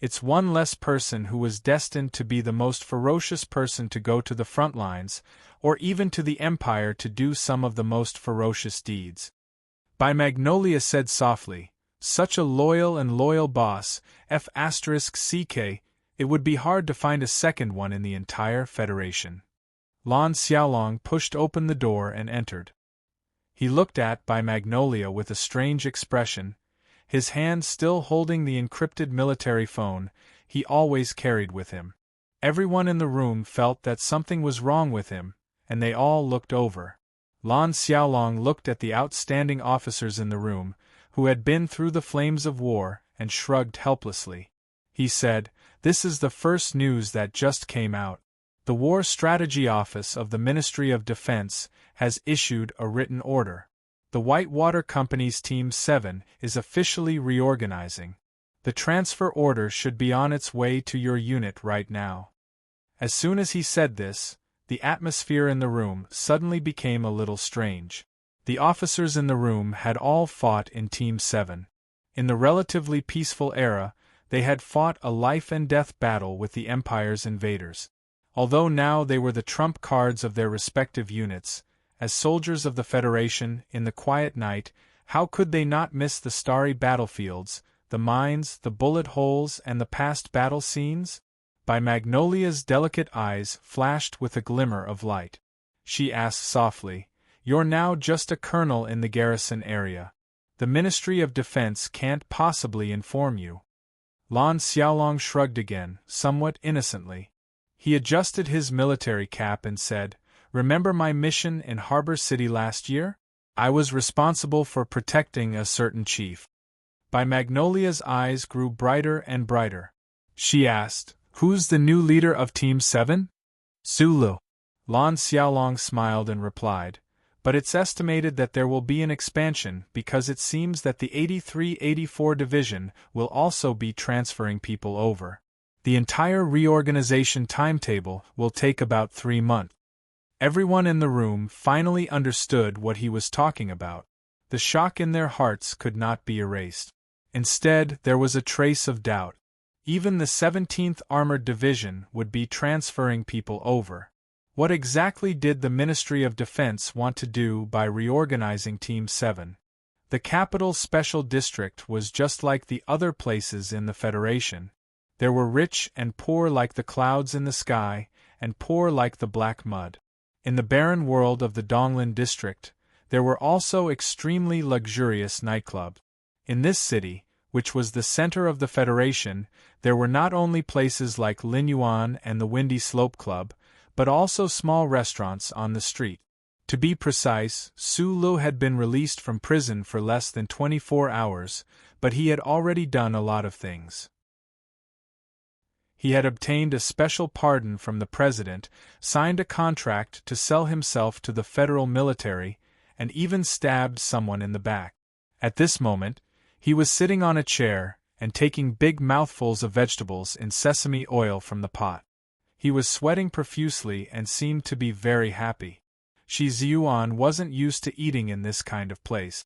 It's one less person who was destined to be the most ferocious person to go to the front lines, or even to the Empire to do some of the most ferocious deeds." By Magnolia said softly, "Such a loyal boss, F***CK, it would be hard to find a second one in the entire Federation." Lan Xiaolong pushed open the door and entered. He looked at By Magnolia with a strange expression, his hand still holding the encrypted military phone he always carried with him. Everyone in the room felt that something was wrong with him, and they all looked over. Lan Xiaolong looked at the outstanding officers in the room, who had been through the flames of war, and shrugged helplessly. He said, "This is the first news that just came out. The War Strategy Office of the Ministry of Defense has issued a written order. The Whitewater Company's Team 7 is officially reorganizing. The transfer order should be on its way to your unit right now." As soon as he said this, the atmosphere in the room suddenly became a little strange. The officers in the room had all fought in Team 7. In the relatively peaceful era, they had fought a life-and-death battle with the Empire's invaders. Although now they were the trump cards of their respective units, as soldiers of the Federation in the quiet night, how could they not miss the starry battlefields, the mines, the bullet holes, and the past battle scenes? By Magnolia's delicate eyes flashed with a glimmer of light. She asked softly, "You're now just a colonel in the garrison area. The Ministry of Defense can't possibly inform you." Lan Xiaolong shrugged again, somewhat innocently. He adjusted his military cap and said, "Remember my mission in Harbor City last year? I was responsible for protecting a certain chief." By Magnolia's eyes grew brighter and brighter. She asked, "Who's the new leader of Team 7? Su Lu." Lan Xiaolong smiled and replied, "But it's estimated that there will be an expansion because it seems that the 83-84 Division will also be transferring people over. The entire reorganization timetable will take about 3 months." Everyone in the room finally understood what he was talking about. The shock in their hearts could not be erased. Instead, there was a trace of doubt. Even the 17th Armored Division would be transferring people over. What exactly did the Ministry of Defense want to do by reorganizing Team 7? The Capital Special District was just like the other places in the Federation. There were rich and poor like the clouds in the sky, and poor like the black mud. In the barren world of the Donglin district, there were also extremely luxurious nightclubs. In this city, which was the center of the Federation, there were not only places like Linyuan and the Windy Slope Club, but also small restaurants on the street. To be precise, Su Lu had been released from prison for less than 24 hours, but he had already done a lot of things. He had obtained a special pardon from the president, signed a contract to sell himself to the federal military, and even stabbed someone in the back. At this moment, he was sitting on a chair and taking big mouthfuls of vegetables in sesame oil from the pot. He was sweating profusely and seemed to be very happy. Shi Ziyuan wasn't used to eating in this kind of place.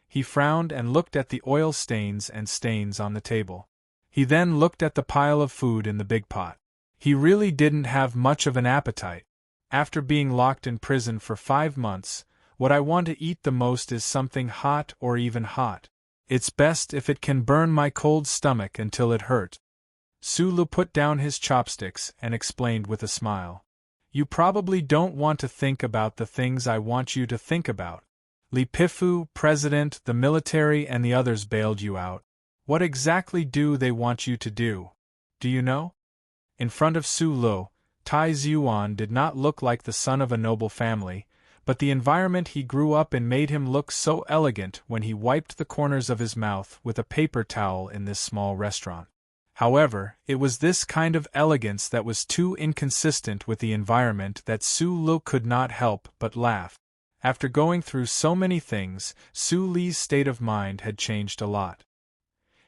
He frowned and looked at the oil stains and stains on the table. He then looked at the pile of food in the big pot. He really didn't have much of an appetite. After being locked in prison for 5 months, what I want to eat the most is something hot or even hot. It's best if it can burn my cold stomach until it hurt. Sulu put down his chopsticks and explained with a smile. You probably don't want to think about the things I want you to think about. Li Pifu, President, the military and the others bailed you out. What exactly do they want you to do? Do you know? In front of Sulu, Tai Ziyuan did not look like the son of a noble family, but the environment he grew up in made him look so elegant when he wiped the corners of his mouth with a paper towel in this small restaurant. However, it was this kind of elegance that was too inconsistent with the environment that Sulu could not help but laugh. After going through so many things, Su Li's state of mind had changed a lot.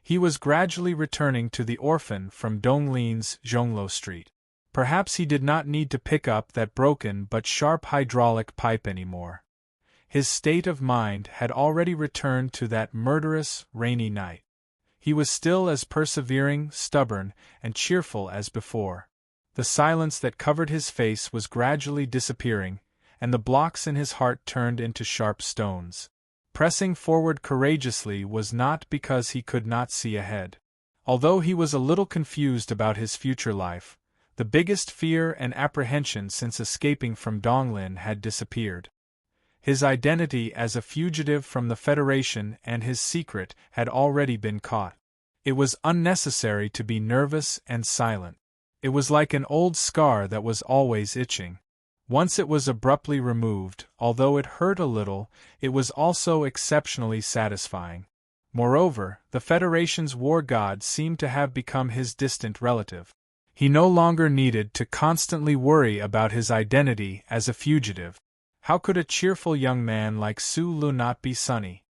He was gradually returning to the orphan from Donglin's Zhonglo Street. Perhaps he did not need to pick up that broken but sharp hydraulic pipe anymore. His state of mind had already returned to that murderous, rainy night. He was still as persevering, stubborn, and cheerful as before. The silence that covered his face was gradually disappearing, and the blocks in his heart turned into sharp stones. Pressing forward courageously was not because he could not see ahead. Although he was a little confused about his future life, the biggest fear and apprehension since escaping from Donglin had disappeared. His identity as a fugitive from the Federation and his secret had already been caught. It was unnecessary to be nervous and silent. It was like an old scar that was always itching. Once it was abruptly removed, although it hurt a little, it was also exceptionally satisfying. Moreover, the Federation's war god seemed to have become his distant relative. He no longer needed to constantly worry about his identity as a fugitive. How could a cheerful young man like Su Lu not be sunny?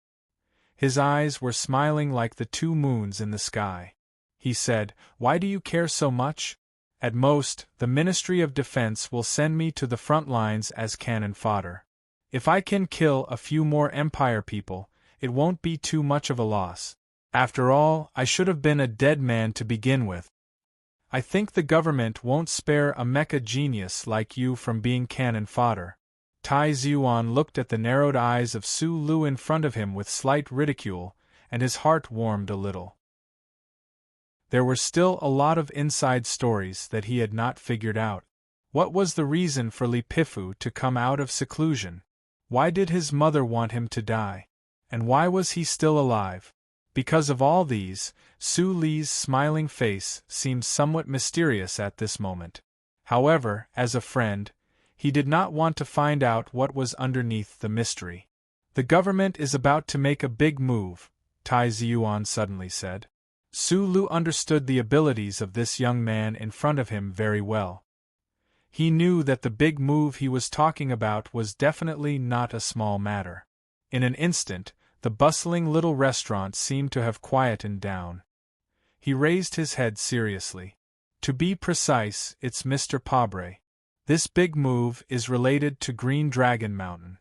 His eyes were smiling like the 2 moons in the sky. He said, "Why do you care so much? At most, the Ministry of Defense will send me to the front lines as cannon fodder. If I can kill a few more Empire people, it won't be too much of a loss. After all, I should have been a dead man to begin with. I think the government won't spare a mecha genius like you from being cannon fodder." Tai Ziyuan looked at the narrowed eyes of Su Lu in front of him with slight ridicule, and his heart warmed a little. There were still a lot of inside stories that he had not figured out. What was the reason for Li Pifu to come out of seclusion? Why did his mother want him to die? And why was he still alive? Because of all these, Su Li's smiling face seemed somewhat mysterious at this moment. However, as a friend, he did not want to find out what was underneath the mystery. "The government is about to make a big move," Tai Ziyuan suddenly said. Su Lu understood the abilities of this young man in front of him very well. He knew that the big move he was talking about was definitely not a small matter. In an instant, the bustling little restaurant seemed to have quietened down. He raised his head seriously. "To be precise, it's Mr. Pabre. This big move is related to Green Dragon Mountain."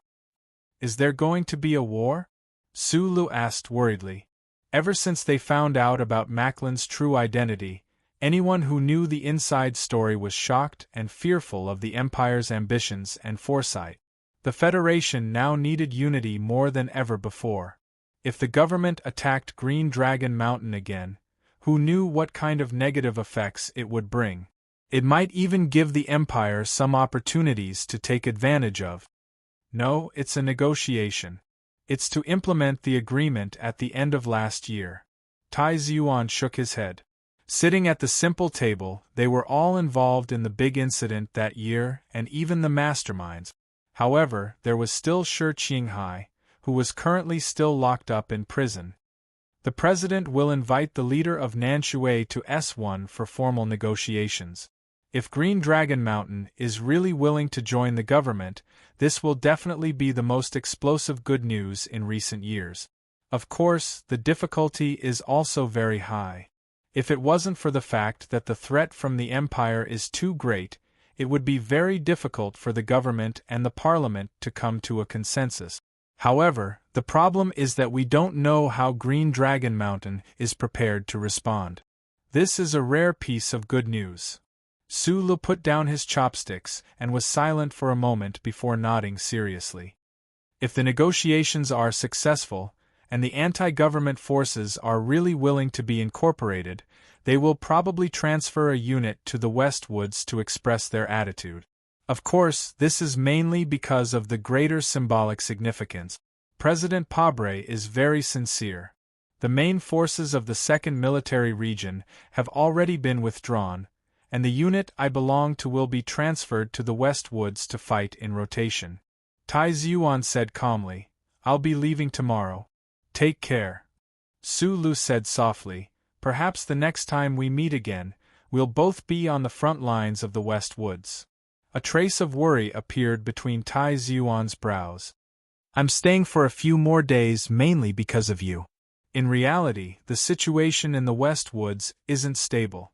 "Is there going to be a war?" Su Lu asked worriedly. Ever since they found out about Macklin's true identity, anyone who knew the inside story was shocked and fearful of the Empire's ambitions and foresight. The Federation now needed unity more than ever before. If the government attacked Green Dragon Mountain again, who knew what kind of negative effects it would bring? It might even give the Empire some opportunities to take advantage of. No, it's a negotiation. It's to implement the agreement at the end of last year. Tai Ziyuan shook his head. Sitting at the simple table, they were all involved in the big incident that year, and even the masterminds. However, there was still Shi Qinghai, who was currently still locked up in prison. The president will invite the leader of Nanshui to S1 for formal negotiations. If Green Dragon Mountain is really willing to join the government, this will definitely be the most explosive good news in recent years. Of course, the difficulty is also very high. If it wasn't for the fact that the threat from the Empire is too great, it would be very difficult for the government and the Parliament to come to a consensus. However, the problem is that we don't know how Green Dragon Mountain is prepared to respond. This is a rare piece of good news. Sulu put down his chopsticks and was silent for a moment before nodding seriously. If the negotiations are successful, and the anti-government forces are really willing to be incorporated, they will probably transfer a unit to the West Woods to express their attitude. Of course, this is mainly because of the greater symbolic significance. President Pabre is very sincere. The main forces of the Second Military Region have already been withdrawn, and the unit I belong to will be transferred to the West Woods to fight in rotation. Tai Zhuan said calmly, "I'll be leaving tomorrow. Take care." Sulu said softly, "Perhaps the next time we meet again, we'll both be on the front lines of the West Woods." A trace of worry appeared between Tai Zhuan's brows. "I'm staying for a few more days mainly because of you." In reality, the situation in the West Woods isn't stable.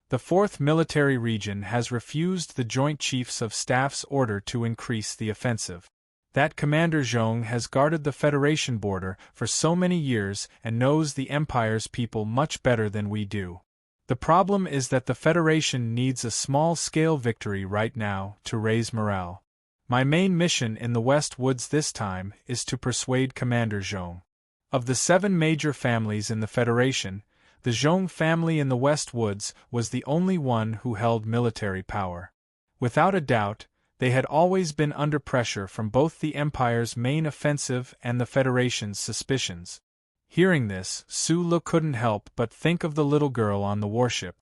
The 4th Military Region has refused the Joint Chiefs of Staff's order to increase the offensive. That Commander Zhong has guarded the Federation border for so many years and knows the Empire's people much better than we do. The problem is that the Federation needs a small-scale victory right now to raise morale. My main mission in the West Woods this time is to persuade Commander Zhong. Of the 7 major families in the Federation, the Zhong family in the West Woods was the only one who held military power. Without a doubt, they had always been under pressure from both the Empire's main offensive and the Federation's suspicions. Hearing this, Sulu couldn't help but think of the little girl on the warship.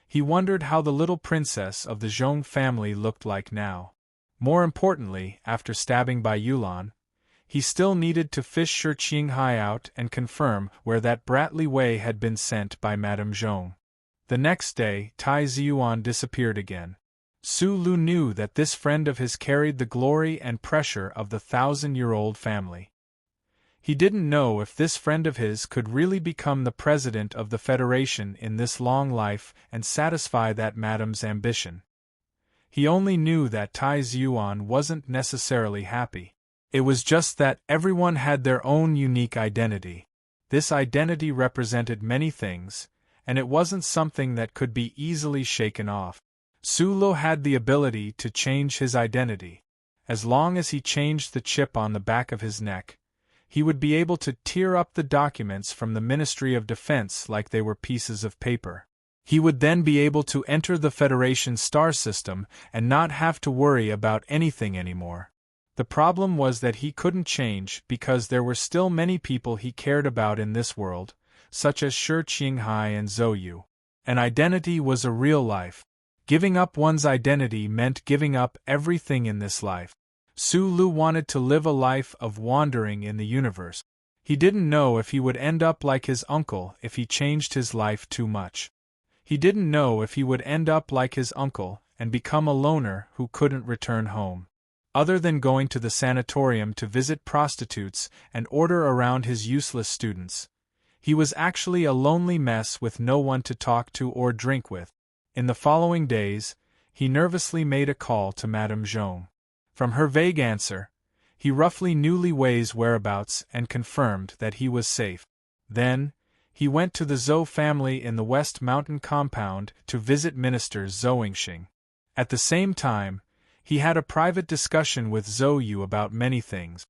He wondered how the little princess of the Zhong family looked like now. More importantly, after stabbing Bai Yulan, he still needed to fish Shi Qinghai out and confirm where that brat Li Wei had been sent by Madame Zhong. The next day, Tai Zhuan disappeared again. Sulu knew that this friend of his carried the glory and pressure of the 1,000-year-old family. He didn't know if this friend of his could really become the president of the Federation in this long life and satisfy that madame's ambition. He only knew that Tai Zhuan wasn't necessarily happy. It was just that everyone had their own unique identity. This identity represented many things, and it wasn't something that could be easily shaken off. Sulu had the ability to change his identity. As long as he changed the chip on the back of his neck, he would be able to tear up the documents from the Ministry of Defense like they were pieces of paper. He would then be able to enter the Federation's star system and not have to worry about anything anymore. The problem was that he couldn't change because there were still many people he cared about in this world, such as Shi Qinghai and Zhou Yu. An identity was a real life. Giving up one's identity meant giving up everything in this life. Sulu wanted to live a life of wandering in the universe. He didn't know if he would end up like his uncle if he changed his life too much. He didn't know if he would end up like his uncle and become a loner who couldn't return home. Other than going to the sanatorium to visit prostitutes and order around his useless students, he was actually a lonely mess with no one to talk to or drink with. In the following days, he nervously made a call to Madame Zhong. From her vague answer, he roughly knew Li Wei's whereabouts and confirmed that he was safe. Then, he went to the Zhou family in the West Mountain compound to visit Minister Zhou Yingxing. At the same time, he had a private discussion with Zhou Yu about many things.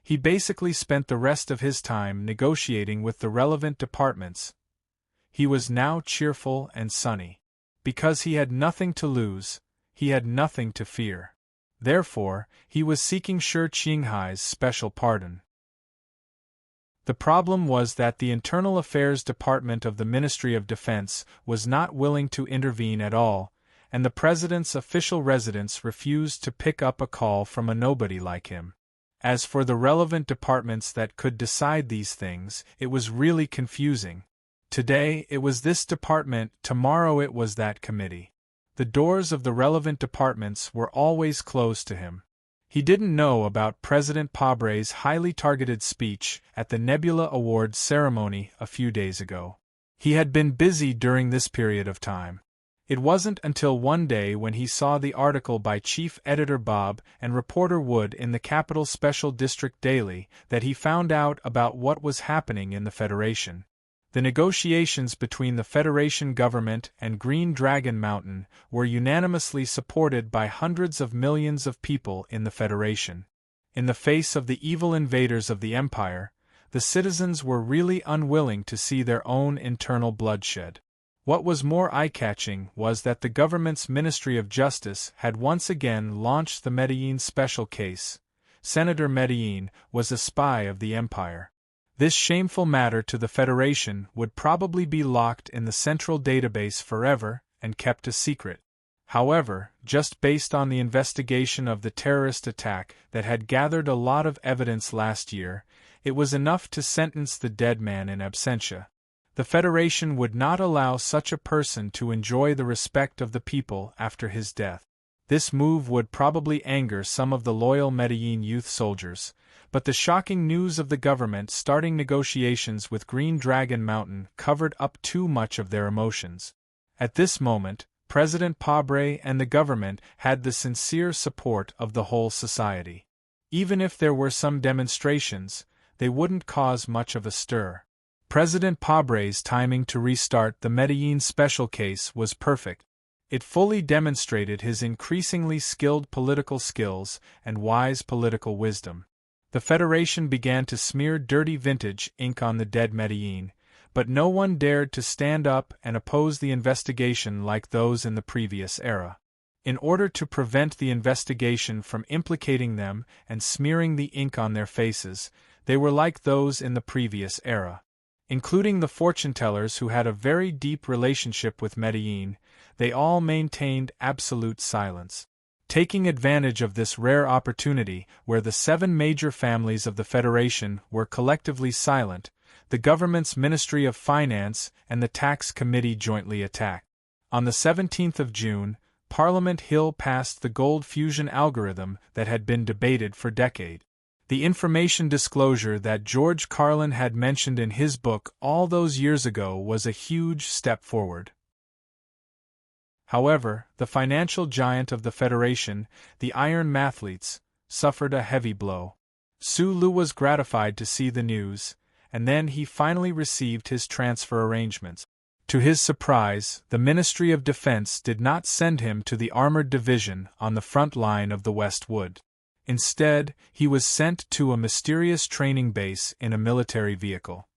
He basically spent the rest of his time negotiating with the relevant departments. He was now cheerful and sunny. Because he had nothing to lose, he had nothing to fear. Therefore, he was seeking Shi Qinghai's special pardon. The problem was that the Internal Affairs Department of the Ministry of Defense was not willing to intervene at all, and the President's official residence refused to pick up a call from a nobody like him. As for the relevant departments that could decide these things, it was really confusing. Today it was this department, tomorrow it was that committee. The doors of the relevant departments were always closed to him. He didn't know about President Pabre's highly targeted speech at the Nebula Awards ceremony a few days ago. He had been busy during this period of time. It wasn't until one day when he saw the article by Chief Editor Bob and reporter Wood in the Capital Special District Daily that he found out about what was happening in the Federation. The negotiations between the Federation government and Green Dragon Mountain were unanimously supported by hundreds of millions of people in the Federation. In the face of the evil invaders of the Empire, the citizens were really unwilling to see their own internal bloodshed. What was more eye-catching was that the government's Ministry of Justice had once again launched the Medellin special case. Senator Medellin was a spy of the Empire. This shameful matter to the Federation would probably be locked in the central database forever and kept a secret. However, just based on the investigation of the terrorist attack that had gathered a lot of evidence last year, it was enough to sentence the dead man in absentia. The Federation would not allow such a person to enjoy the respect of the people after his death. This move would probably anger some of the loyal Medellin youth soldiers, but the shocking news of the government starting negotiations with Green Dragon Mountain covered up too much of their emotions. At this moment, President Pabre and the government had the sincere support of the whole society. Even if there were some demonstrations, they wouldn't cause much of a stir. President Pabre's timing to restart the Medellin special case was perfect. It fully demonstrated his increasingly skilled political skills and wise political wisdom. The Federation began to smear dirty vintage ink on the dead Medellin, but no one dared to stand up and oppose the investigation like those in the previous era. In order to prevent the investigation from implicating them and smearing the ink on their faces, they were like those in the previous era. Including the fortune-tellers who had a very deep relationship with Medellin, they all maintained absolute silence. Taking advantage of this rare opportunity, where the 7 major families of the Federation were collectively silent, the government's Ministry of Finance and the Tax Committee jointly attacked. On the 17th of June, Parliament Hill passed the gold fusion algorithm that had been debated for decades. The information disclosure that George Carlin had mentioned in his book all those years ago was a huge step forward. However, the financial giant of the Federation, the Iron Mathletes, suffered a heavy blow. Sulu was gratified to see the news, and then he finally received his transfer arrangements. To his surprise, the Ministry of Defense did not send him to the Armored Division on the front line of the West Wood. Instead, he was sent to a mysterious training base in a military vehicle.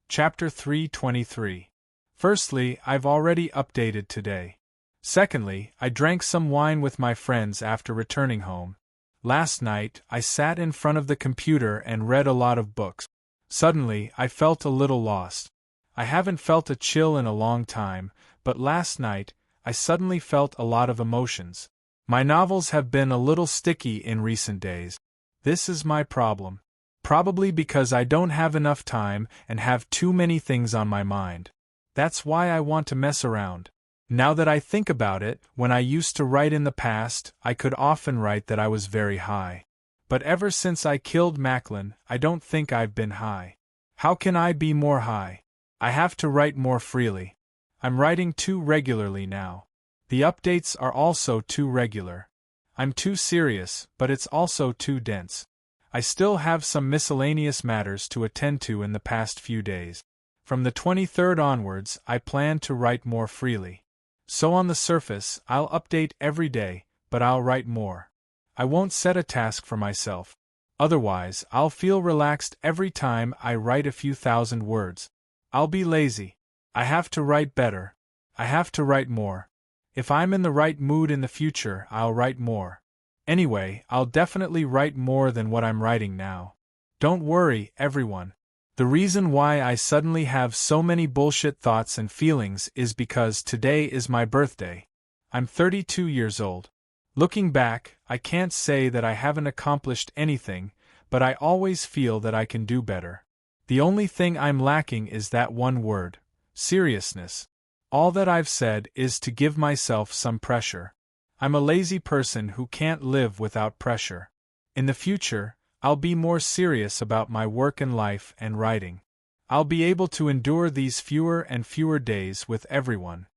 Chapter 323. Firstly, I've already updated today. Secondly, I drank some wine with my friends after returning home. Last night, I sat in front of the computer and read a lot of books. Suddenly, I felt a little lost. I haven't felt a chill in a long time, but last night, I suddenly felt a lot of emotions. My novels have been a little sticky in recent days. This is my problem. Probably because I don't have enough time and have too many things on my mind. That's why I want to mess around. Now that I think about it, when I used to write in the past, I could often write that I was very high. But ever since I killed Macklin, I don't think I've been high. How can I be more high? I have to write more freely. I'm writing too regularly now. The updates are also too regular. I'm too serious, but it's also too dense. I still have some miscellaneous matters to attend to in the past few days. From the 23rd onwards, I plan to write more freely. So on the surface, I'll update every day, but I'll write more. I won't set a task for myself. Otherwise, I'll feel relaxed every time I write a few thousand words. I'll be lazy. I have to write better. I have to write more. If I'm in the right mood in the future, I'll write more. Anyway, I'll definitely write more than what I'm writing now. Don't worry, everyone. The reason why I suddenly have so many bullshit thoughts and feelings is because today is my birthday. I'm 32 years old. Looking back, I can't say that I haven't accomplished anything, but I always feel that I can do better. The only thing I'm lacking is that one word: seriousness. All that I've said is to give myself some pressure. I'm a lazy person who can't live without pressure. In the future, I'll be more serious about my work and life and writing. I'll be able to endure these fewer and fewer days with everyone.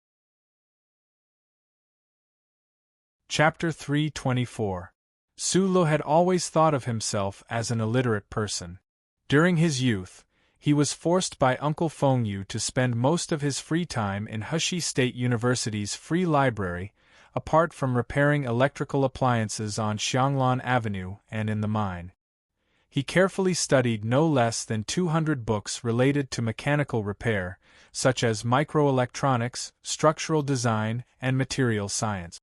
Chapter 324. Su Lu had always thought of himself as an illiterate person. During his youth, he was forced by Uncle Feng Yu to spend most of his free time in Heshi State University's free library, apart from repairing electrical appliances on Xianglan Avenue and in the mine. He carefully studied no less than 200 books related to mechanical repair, such as microelectronics, structural design, and material science.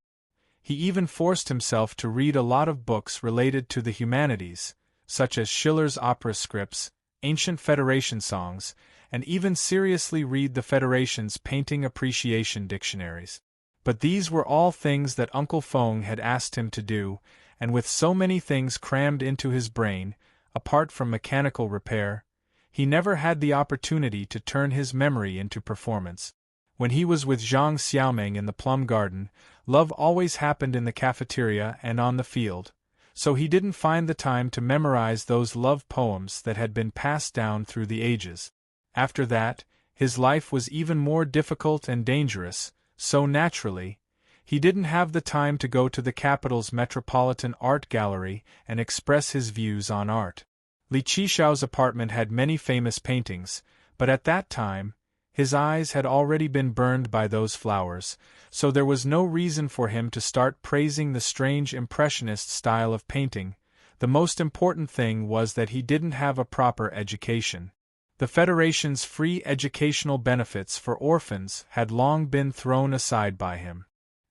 He even forced himself to read a lot of books related to the humanities, such as Schiller's opera scripts, ancient Federation songs, and even seriously read the Federation's painting appreciation dictionaries. But these were all things that Uncle Feng had asked him to do, and with so many things crammed into his brain, apart from mechanical repair, he never had the opportunity to turn his memory into performance. When he was with Zhang Xiaoming in the plum garden, love always happened in the cafeteria and on the field, so he didn't find the time to memorize those love poems that had been passed down through the ages. After that, his life was even more difficult and dangerous, so naturally, he didn't have the time to go to the capital's Metropolitan Art Gallery and express his views on art. Li Qishao's apartment had many famous paintings, but at that time, his eyes had already been burned by those flowers, so there was no reason for him to start praising the strange impressionist style of painting. The most important thing was that he didn't have a proper education. The Federation's free educational benefits for orphans had long been thrown aside by him,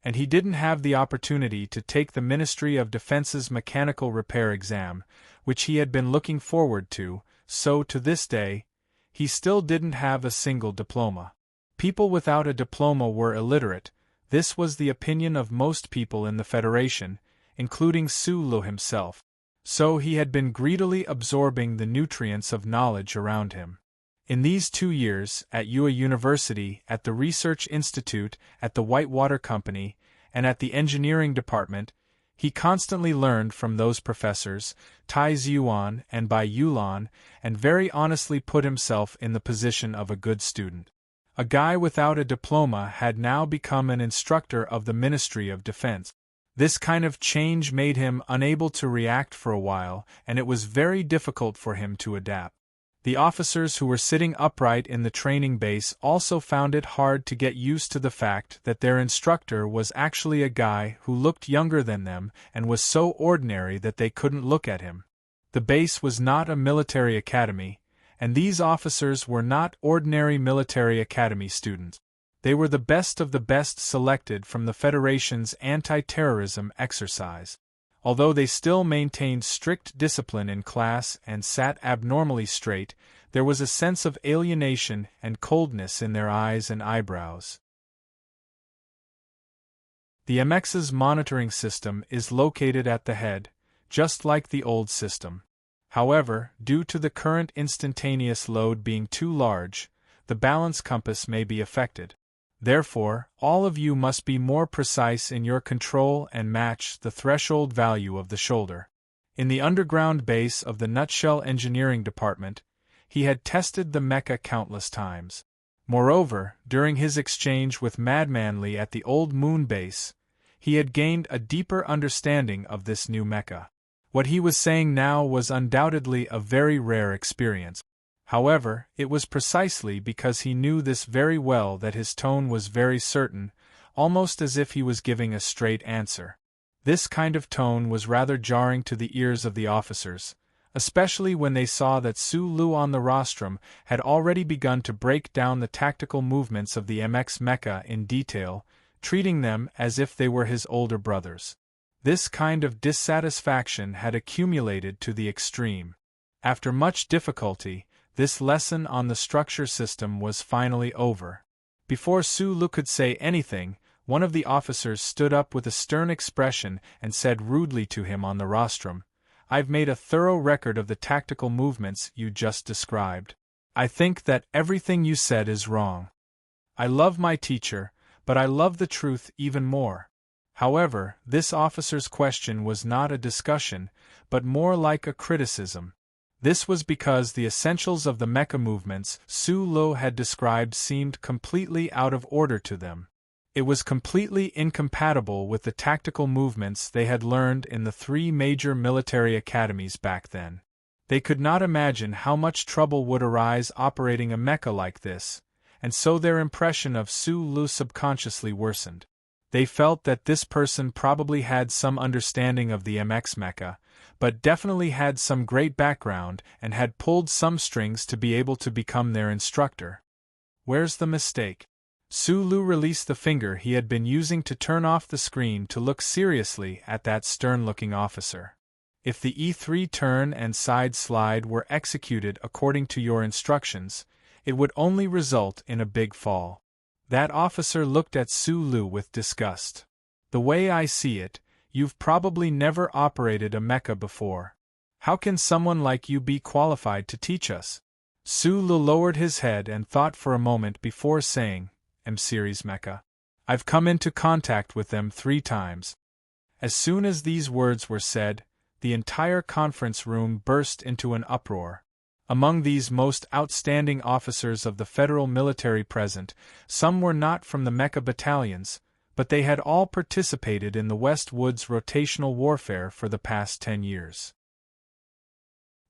and he didn't have the opportunity to take the Ministry of Defense's mechanical repair exam, which he had been looking forward to, so to this day, he still didn't have a single diploma. People without a diploma were illiterate. This was the opinion of most people in the Federation, including Su Lu himself. So he had been greedily absorbing the nutrients of knowledge around him. In these 2 years, at Yue University, at the Research Institute, at the Whitewater Company, and at the Engineering Department, he constantly learned from those professors, Tai Ziyuan and Bai Yulan, and very honestly put himself in the position of a good student. A guy without a diploma had now become an instructor of the Ministry of Defense. This kind of change made him unable to react for a while, and it was very difficult for him to adapt. The officers who were sitting upright in the training base also found it hard to get used to the fact that their instructor was actually a guy who looked younger than them and was so ordinary that they couldn't look at him. The base was not a military academy, and these officers were not ordinary military academy students. They were the best of the best selected from the Federation's anti-terrorism exercise. Although they still maintained strict discipline in class and sat abnormally straight, there was a sense of alienation and coldness in their eyes and eyebrows. The MX's monitoring system is located at the head, just like the old system. However, due to the current instantaneous load being too large, the balance compass may be affected. Therefore, all of you must be more precise in your control and match the threshold value of the shoulder. In the underground base of the Nutshell Engineering Department, he had tested the mecha countless times. Moreover, during his exchange with Madman Li at the old moon base, he had gained a deeper understanding of this new mecha. What he was saying now was undoubtedly a very rare experience. However, it was precisely because he knew this very well that his tone was very certain, almost as if he was giving a straight answer. This kind of tone was rather jarring to the ears of the officers, especially when they saw that Su Lu on the rostrum had already begun to break down the tactical movements of the MX mecha in detail, treating them as if they were his older brothers. This kind of dissatisfaction had accumulated to the extreme. After much difficulty, this lesson on the structure system was finally over. Before Su Lu could say anything, one of the officers stood up with a stern expression and said rudely to him on the rostrum, "I've made a thorough record of the tactical movements you just described. I think that everything you said is wrong. I love my teacher, but I love the truth even more. However, this officer's question was not a discussion, but more like a criticism. This was because the essentials of the mecha movements Su Lu had described seemed completely out of order to them. It was completely incompatible with the tactical movements they had learned in the 3 major military academies back then. They could not imagine how much trouble would arise operating a mecha like this, and so their impression of Su Lu subconsciously worsened. They felt that this person probably had some understanding of the MX mecha, but definitely had some great background and had pulled some strings to be able to become their instructor. Where's the mistake? Su Lu released the finger he had been using to turn off the screen to look seriously at that stern-looking officer. If the E3 turn and side slide were executed according to your instructions, it would only result in a big fall. That officer looked at Su Lu with disgust. The way I see it, you've probably never operated a mecha before. How can someone like you be qualified to teach us? Su Lu lowered his head and thought for a moment before saying, M-Series mecha. I've come into contact with them 3 times. As soon as these words were said, the entire conference room burst into an uproar. Among these most outstanding officers of the federal military present, some were not from the mecha battalions, but they had all participated in the West Woods rotational warfare for the past 10 years.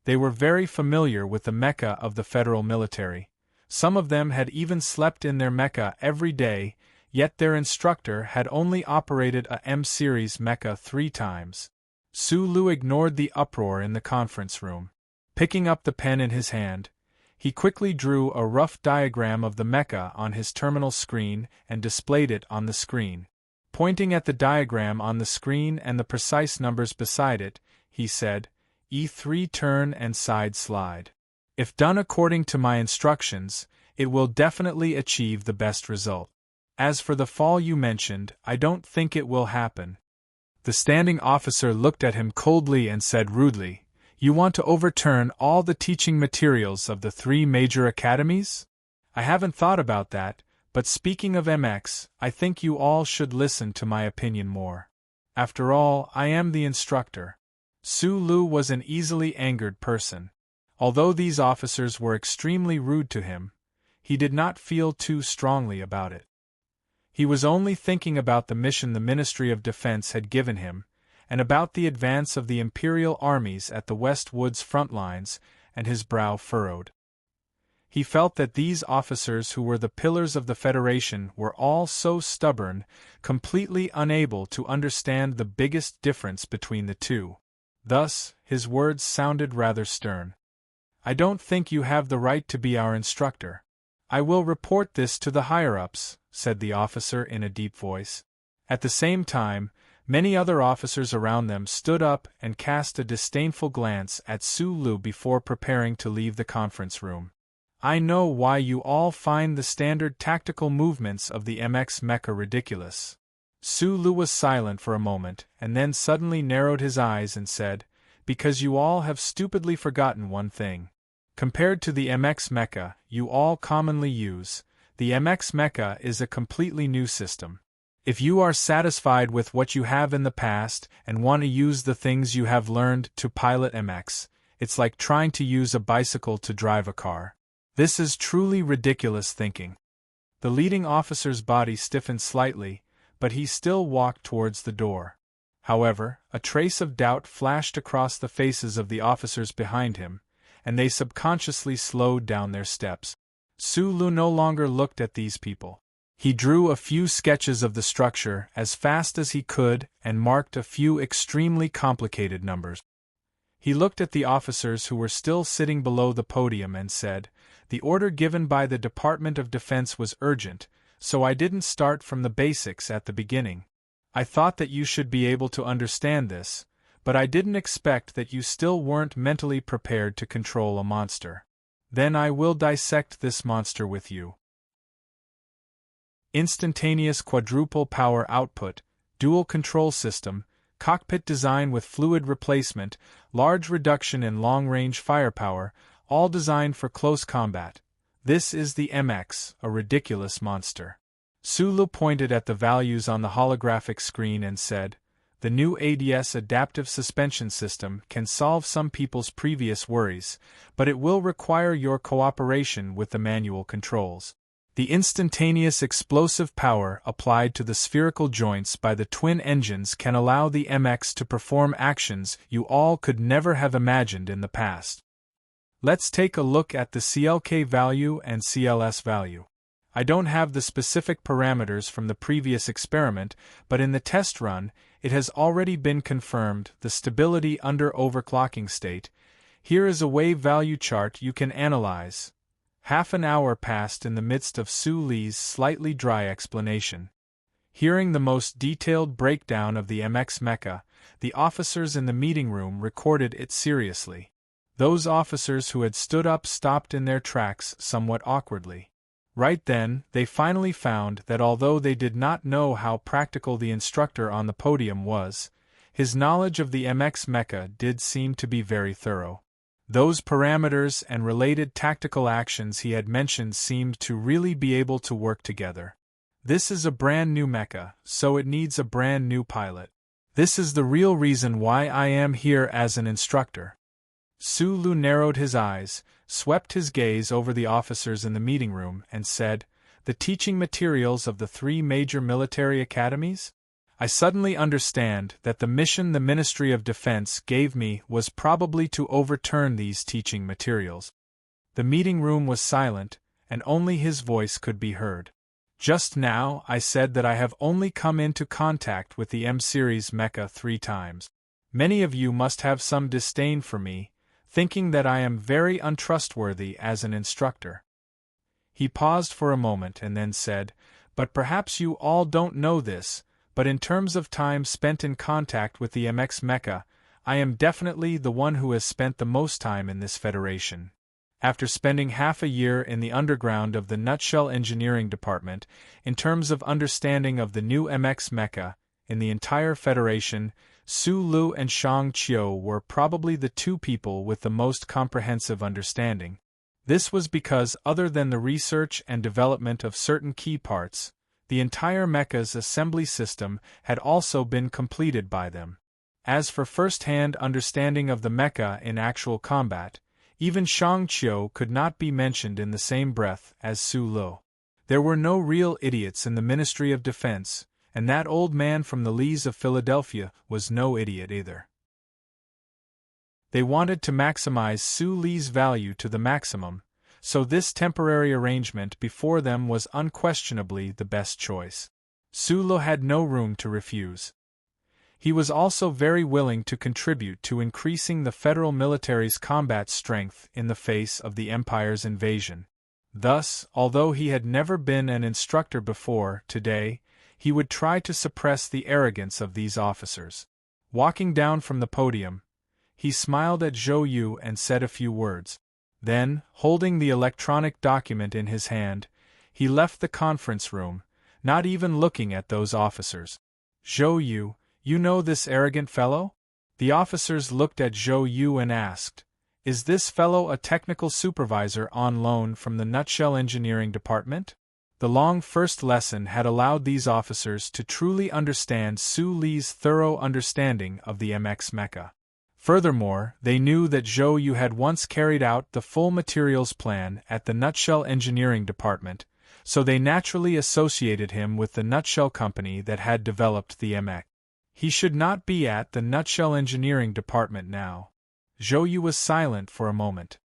They were very familiar with the mecha of the federal military. Some of them had even slept in their mecha every day, yet their instructor had only operated a M-Series mecha 3 times. Su Lu ignored the uproar in the conference room. Picking up the pen in his hand, he quickly drew a rough diagram of the mecha on his terminal screen and displayed it on the screen. Pointing at the diagram on the screen and the precise numbers beside it, he said, E3 turn and side slide. If done according to my instructions, it will definitely achieve the best result. As for the fall you mentioned, I don't think it will happen. The standing officer looked at him coldly and said rudely, You want to overturn all the teaching materials of the 3 major academies? I haven't thought about that, but speaking of MX, I think you all should listen to my opinion more. After all, I am the instructor. Su Lu was an easily angered person. Although these officers were extremely rude to him, he did not feel too strongly about it. He was only thinking about the mission the Ministry of Defense had given him, and about the advance of the Imperial armies at the West Woods front lines, and his brow furrowed. He felt that these officers who were the pillars of the Federation were all so stubborn, completely unable to understand the biggest difference between the two. Thus, his words sounded rather stern. I don't think you have the right to be our instructor. I will report this to the higher-ups, said the officer in a deep voice. At the same time, many other officers around them stood up and cast a disdainful glance at Su Lu before preparing to leave the conference room. I know why you all find the standard tactical movements of the MX mecha ridiculous. Su Lu was silent for a moment and then suddenly narrowed his eyes and said, Because you all have stupidly forgotten one thing. Compared to the MX mecha you all commonly use, the MX mecha is a completely new system. If you are satisfied with what you have in the past and want to use the things you have learned to pilot MX, it's like trying to use a bicycle to drive a car. This is truly ridiculous thinking. The leading officer's body stiffened slightly, but he still walked towards the door. However, a trace of doubt flashed across the faces of the officers behind him, and they subconsciously slowed down their steps. Su Lu no longer looked at these people. He drew a few sketches of the structure as fast as he could and marked a few extremely complicated numbers. He looked at the officers who were still sitting below the podium and said, The order given by the Department of Defense was urgent, so I didn't start from the basics at the beginning. I thought that you should be able to understand this, but I didn't expect that you still weren't mentally prepared to control a monster. Then I will dissect this monster with you. Instantaneous quadruple power output, dual control system, cockpit design with fluid replacement, large reduction in long-range firepower, all designed for close combat. This is the MX, a ridiculous monster. Sulu pointed at the values on the holographic screen and said, "The new ADS adaptive suspension system can solve some people's previous worries, but it will require your cooperation with the manual controls. The instantaneous explosive power applied to the spherical joints by the twin engines can allow the MX to perform actions you all could never have imagined in the past." Let's take a look at the CLK value and CLS value. I don't have the specific parameters from the previous experiment, but in the test run, it has already been confirmed the stability under overclocking state. Here is a wave value chart you can analyze. Half an hour passed in the midst of Su Li's slightly dry explanation. Hearing the most detailed breakdown of the MX mecha, the officers in the meeting room recorded it seriously. Those officers who had stood up stopped in their tracks somewhat awkwardly. Right then, they finally found that although they did not know how practical the instructor on the podium was, his knowledge of the MX mecha did seem to be very thorough. Those parameters and related tactical actions he had mentioned seemed to really be able to work together. This is a brand new mecha, so it needs a brand new pilot. This is the real reason why I am here as an instructor. Sulu narrowed his eyes, swept his gaze over the officers in the meeting room, and said, "The teaching materials of the 3 major military academies? I suddenly understand that the mission the Ministry of Defense gave me was probably to overturn these teaching materials." The meeting room was silent, and only his voice could be heard. "Just now I said that I have only come into contact with the M-Series mecha 3 times. Many of you must have some disdain for me, thinking that I am very untrustworthy as an instructor." He paused for a moment and then said, "But perhaps you all don't know this, but in terms of time spent in contact with the MX mecha, I am definitely the one who has spent the most time in this federation. After spending half a year in the underground of the Nutshell Engineering Department, in terms of understanding of the new MX mecha, in the entire federation, Su Lu and Shang Qiu were probably the 2 people with the most comprehensive understanding. This was because other than the research and development of certain key parts, the entire mecha's assembly system had also been completed by them. As for first-hand understanding of the mecha in actual combat, even Shang Qiu could not be mentioned in the same breath as Su Lu. There were no real idiots in the Ministry of Defense, and that old man from the Lees of Philadelphia was no idiot either. They wanted to maximize Su Li's value to the maximum, so this temporary arrangement before them was unquestionably the best choice. Su Lu had no room to refuse. He was also very willing to contribute to increasing the federal military's combat strength in the face of the Empire's invasion. Thus, although he had never been an instructor before, today, he would try to suppress the arrogance of these officers. Walking down from the podium, he smiled at Zhou Yu and said a few words. Then, holding the electronic document in his hand, he left the conference room, not even looking at those officers. "Zhou Yu, you know this arrogant fellow?" The officers looked at Zhou Yu and asked, "Is this fellow a technical supervisor on loan from the Nutshell Engineering Department?" The long first lesson had allowed these officers to truly understand Su Li's thorough understanding of the MX mecha. Furthermore, they knew that Zhou Yu had once carried out the full materials plan at the Nutshell Engineering Department, so they naturally associated him with the Nutshell company that had developed the MX. He should not be at the Nutshell Engineering Department now. Zhou Yu was silent for a moment.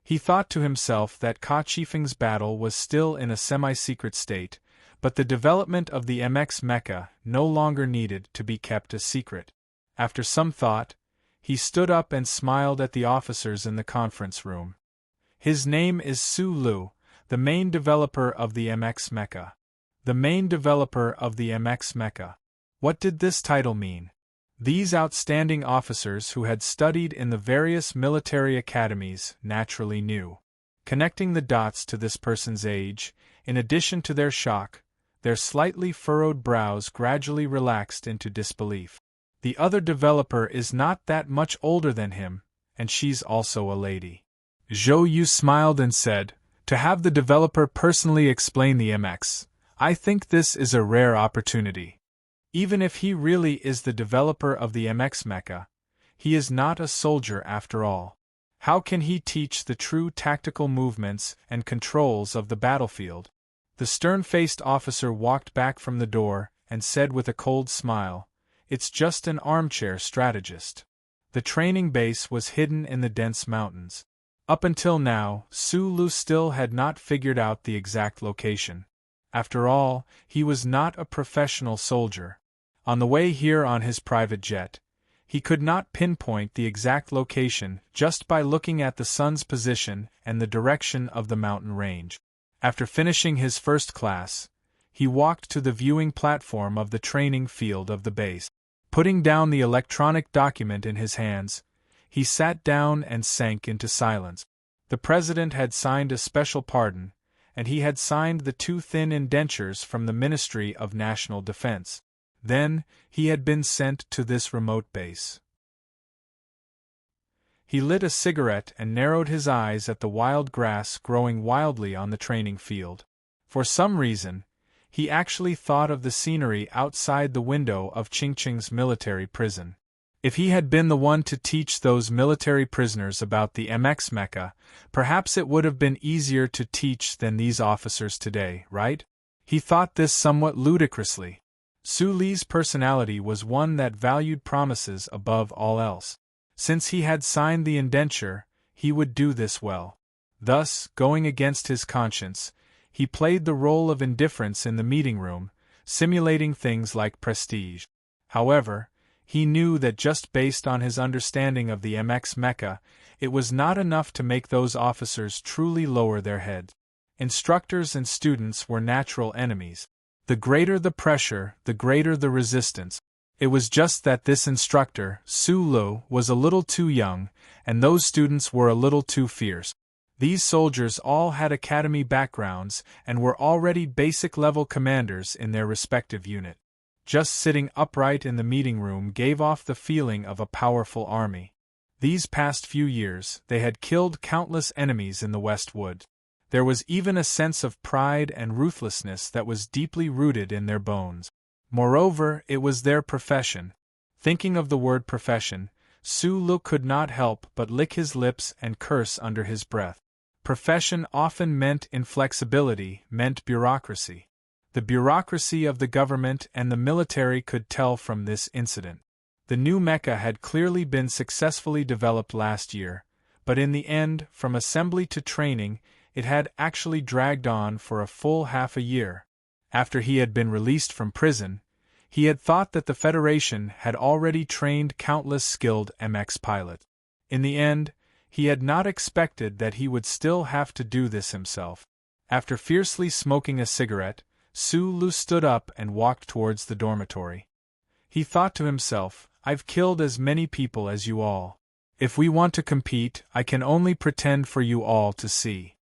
He thought to himself that Ka Chifeng's battle was still in a semi-secret state, but the development of the MX mecha no longer needed to be kept a secret. After some thought, he stood up and smiled at the officers in the conference room. "His name is Su Lu, the main developer of the MX mecha." The main developer of the MX mecha. What did this title mean? These outstanding officers who had studied in the various military academies naturally knew. Connecting the dots to this person's age, in addition to their shock, their slightly furrowed brows gradually relaxed into disbelief. The other developer is not that much older than him, and she's also a lady. Zhou Yu smiled and said, "To have the developer personally explain the MX, I think this is a rare opportunity. Even if he really is the developer of the MX mecha, he is not a soldier after all. How can he teach the true tactical movements and controls of the battlefield? The stern-faced officer walked back from the door and said with a cold smile, "It's just an armchair strategist." The training base was hidden in the dense mountains. Up until now, Su Lu still had not figured out the exact location. After all, he was not a professional soldier. On the way here on his private jet, he could not pinpoint the exact location just by looking at the sun's position and the direction of the mountain range. After finishing his first class, he walked to the viewing platform of the training field of the base. Putting down the electronic document in his hands, he sat down and sank into silence. The president had signed a special pardon, and he had signed the 2 thin indentures from the Ministry of National Defense. Then, he had been sent to this remote base. He lit a cigarette and narrowed his eyes at the wild grass growing wildly on the training field. For some reason, he actually thought of the scenery outside the window of Chingching's military prison. If he had been the one to teach those military prisoners about the MX mecha, perhaps it would have been easier to teach than these officers today, right? He thought this somewhat ludicrously. Su Li's personality was one that valued promises above all else. Since he had signed the indenture, he would do this well. Thus, going against his conscience, he played the role of indifference in the meeting room, simulating things like prestige. However, he knew that just based on his understanding of the MX mecha, it was not enough to make those officers truly lower their heads. Instructors and students were natural enemies. The greater the pressure, the greater the resistance. It was just that this instructor, Su Lu, was a little too young, and those students were a little too fierce. These soldiers all had academy backgrounds and were already basic-level commanders in their respective unit. Just sitting upright in the meeting room gave off the feeling of a powerful army. These past few years, they had killed countless enemies in the West Wood. There was even a sense of pride and ruthlessness that was deeply rooted in their bones. Moreover, it was their profession. Thinking of the word profession, Su Lu could not help but lick his lips and curse under his breath. Profession often meant inflexibility, meant bureaucracy. The bureaucracy of the government and the military could tell from this incident. The new mecha had clearly been successfully developed last year, but in the end, from assembly to training, it had actually dragged on for a full half a year. After he had been released from prison, he had thought that the Federation had already trained countless skilled MX pilots. In the end, he had not expected that he would still have to do this himself. After fiercely smoking a cigarette, Su Lu stood up and walked towards the dormitory. He thought to himself, "I've killed as many people as you all. If we want to compete, I can only pretend for you all to see."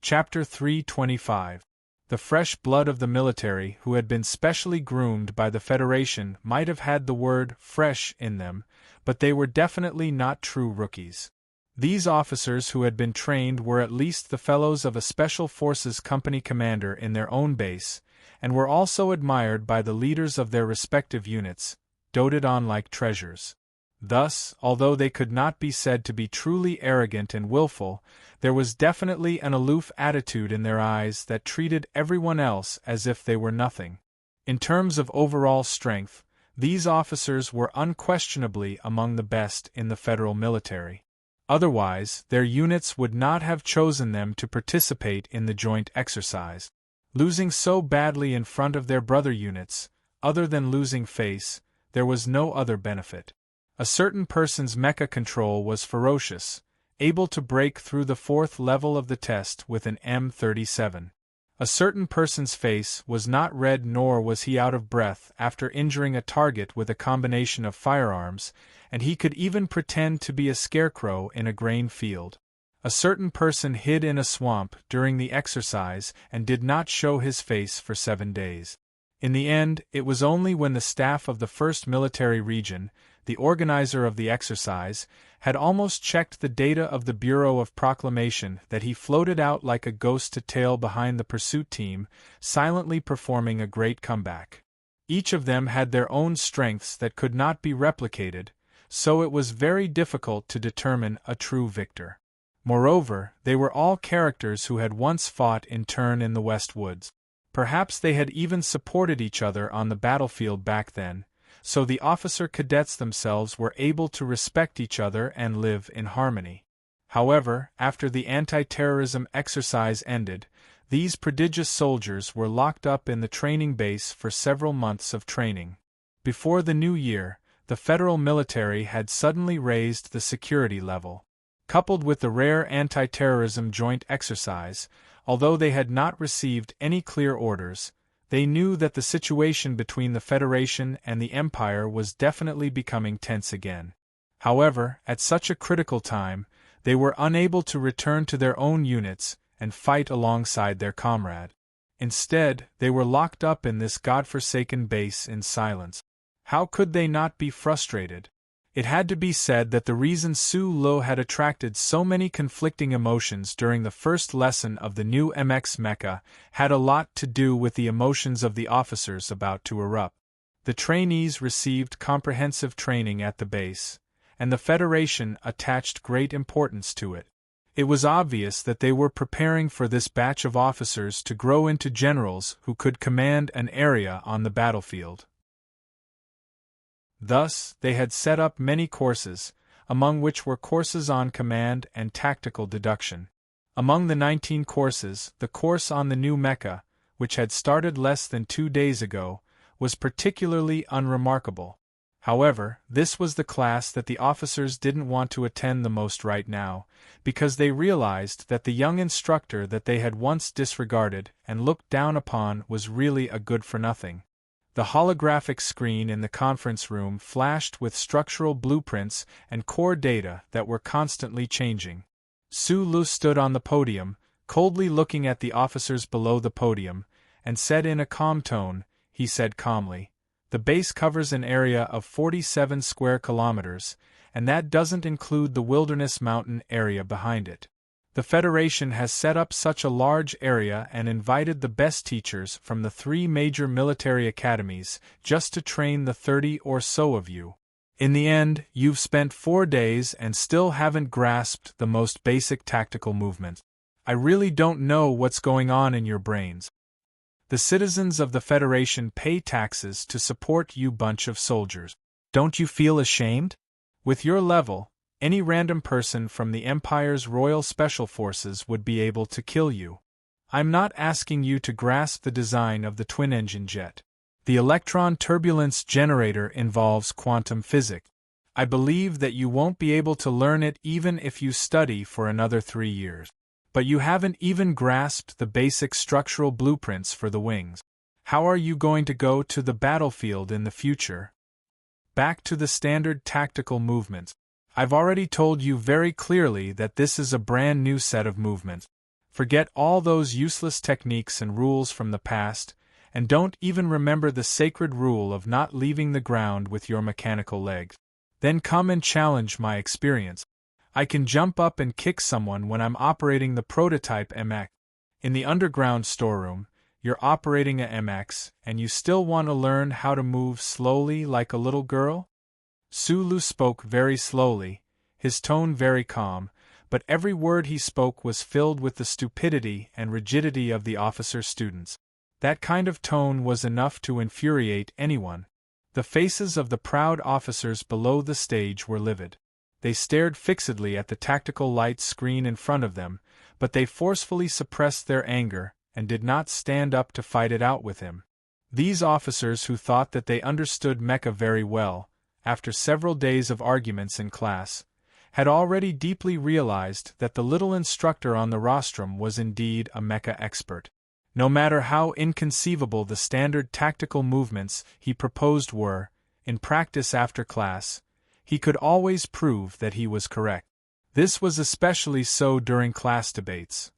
Chapter 325. The fresh blood of the military who had been specially groomed by the Federation might have had the word "fresh" in them, but they were definitely not true rookies. These officers who had been trained were at least the fellows of a Special Forces company commander in their own base, and were also admired by the leaders of their respective units, doted on like treasures. Thus, although they could not be said to be truly arrogant and willful, there was definitely an aloof attitude in their eyes that treated everyone else as if they were nothing. In terms of overall strength, these officers were unquestionably among the best in the federal military. Otherwise, their units would not have chosen them to participate in the joint exercise. Losing so badly in front of their brother units, other than losing face, there was no other benefit. A certain person's mecha control was ferocious, able to break through the 4th level of the test with an M37. A certain person's face was not red nor was he out of breath after injuring a target with a combination of firearms, and he could even pretend to be a scarecrow in a grain field. A certain person hid in a swamp during the exercise and did not show his face for 7 days. In the end, it was only when the staff of the 1st Military Region, the organizer of the exercise, had almost checked the data of the Bureau of Proclamation that he floated out like a ghost to tail behind the pursuit team, silently performing a great comeback. Each of them had their own strengths that could not be replicated, so it was very difficult to determine a true victor. Moreover, they were all characters who had once fought in turn in the West Woods. Perhaps they had even supported each other on the battlefield back then, so the officer cadets themselves were able to respect each other and live in harmony. However, after the anti-terrorism exercise ended, these prodigious soldiers were locked up in the training base for several months of training. Before the new year, the federal military had suddenly raised the security level. Coupled with the rare anti-terrorism joint exercise, although they had not received any clear orders, they knew that the situation between the Federation and the Empire was definitely becoming tense again. However, at such a critical time, they were unable to return to their own units and fight alongside their comrade. Instead, they were locked up in this godforsaken base in silence. How could they not be frustrated? It had to be said that the reason Su Lo had attracted so many conflicting emotions during the first lesson of the new MX mecha had a lot to do with the emotions of the officers about to erupt. The trainees received comprehensive training at the base, and the Federation attached great importance to it. It was obvious that they were preparing for this batch of officers to grow into generals who could command an area on the battlefield. Thus, they had set up many courses, among which were courses on command and tactical deduction. Among the 19 courses, the course on the new mecha, which had started less than 2 days ago, was particularly unremarkable. However, this was the class that the officers didn't want to attend the most right now, because they realized that the young instructor that they had once disregarded and looked down upon was really a good-for-nothing. The holographic screen in the conference room flashed with structural blueprints and core data that were constantly changing. Su Lu stood on the podium, coldly looking at the officers below the podium, and said in a calm tone, he said calmly, "The base covers an area of 47 square kilometers, and that doesn't include the wilderness mountain area behind it. The Federation has set up such a large area and invited the best teachers from the 3 major military academies just to train the 30 or so of you. In the end, you've spent 4 days and still haven't grasped the most basic tactical movements. I really don't know what's going on in your brains. The citizens of the Federation pay taxes to support you bunch of soldiers. Don't you feel ashamed? With your level, any random person from the Empire's Royal Special Forces would be able to kill you. I'm not asking you to grasp the design of the twin-engine jet. The electron turbulence generator involves quantum physics. I believe that you won't be able to learn it even if you study for another 3 years. But you haven't even grasped the basic structural blueprints for the wings. How are you going to go to the battlefield in the future? Back to the standard tactical movements. I've already told you very clearly that this is a brand new set of movements. Forget all those useless techniques and rules from the past, and don't even remember the sacred rule of not leaving the ground with your mechanical legs. Then come and challenge my experience. I can jump up and kick someone when I'm operating the prototype MX. In the underground storeroom, you're operating a MX, and you still want to learn how to move slowly like a little girl? Su Lu spoke very slowly, his tone very calm, but every word he spoke was filled with the stupidity and rigidity of the officer students. That kind of tone was enough to infuriate anyone. The faces of the proud officers below the stage were livid. They stared fixedly at the tactical light screen in front of them, but they forcefully suppressed their anger and did not stand up to fight it out with him. These officers who thought that they understood mecha very well, after several days of arguments in class, had already deeply realized that the little instructor on the rostrum was indeed a mecha expert. No matter how inconceivable the standard tactical movements he proposed were, in practice after class, he could always prove that he was correct. This was especially so during class debates.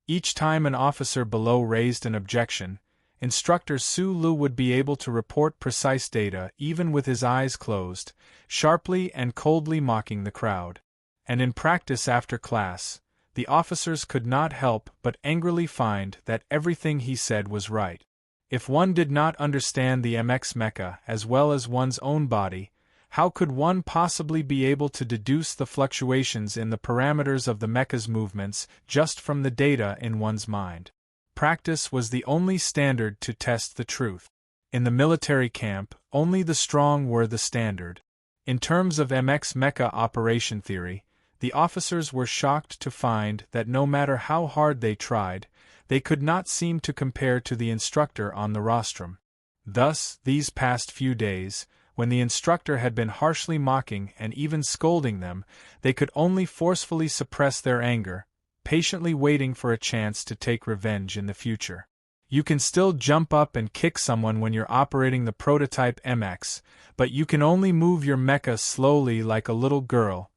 Each time an officer below raised an objection, Instructor Su Lu would be able to report precise data even with his eyes closed, sharply and coldly mocking the crowd. And in practice after class, the officers could not help but angrily find that everything he said was right. If one did not understand the MX mecha as well as one's own body, how could one possibly be able to deduce the fluctuations in the parameters of the mecha's movements just from the data in one's mind? Practice was the only standard to test the truth. In the military camp, only the strong were the standard. In terms of MX mecha operation theory, the officers were shocked to find that no matter how hard they tried, they could not seem to compare to the instructor on the rostrum. Thus, these past few days, when the instructor had been harshly mocking and even scolding them, they could only forcefully suppress their anger, patiently waiting for a chance to take revenge in the future. You can still jump up and kick someone when you're operating the prototype MX, but you can only move your mecha slowly like a little girl.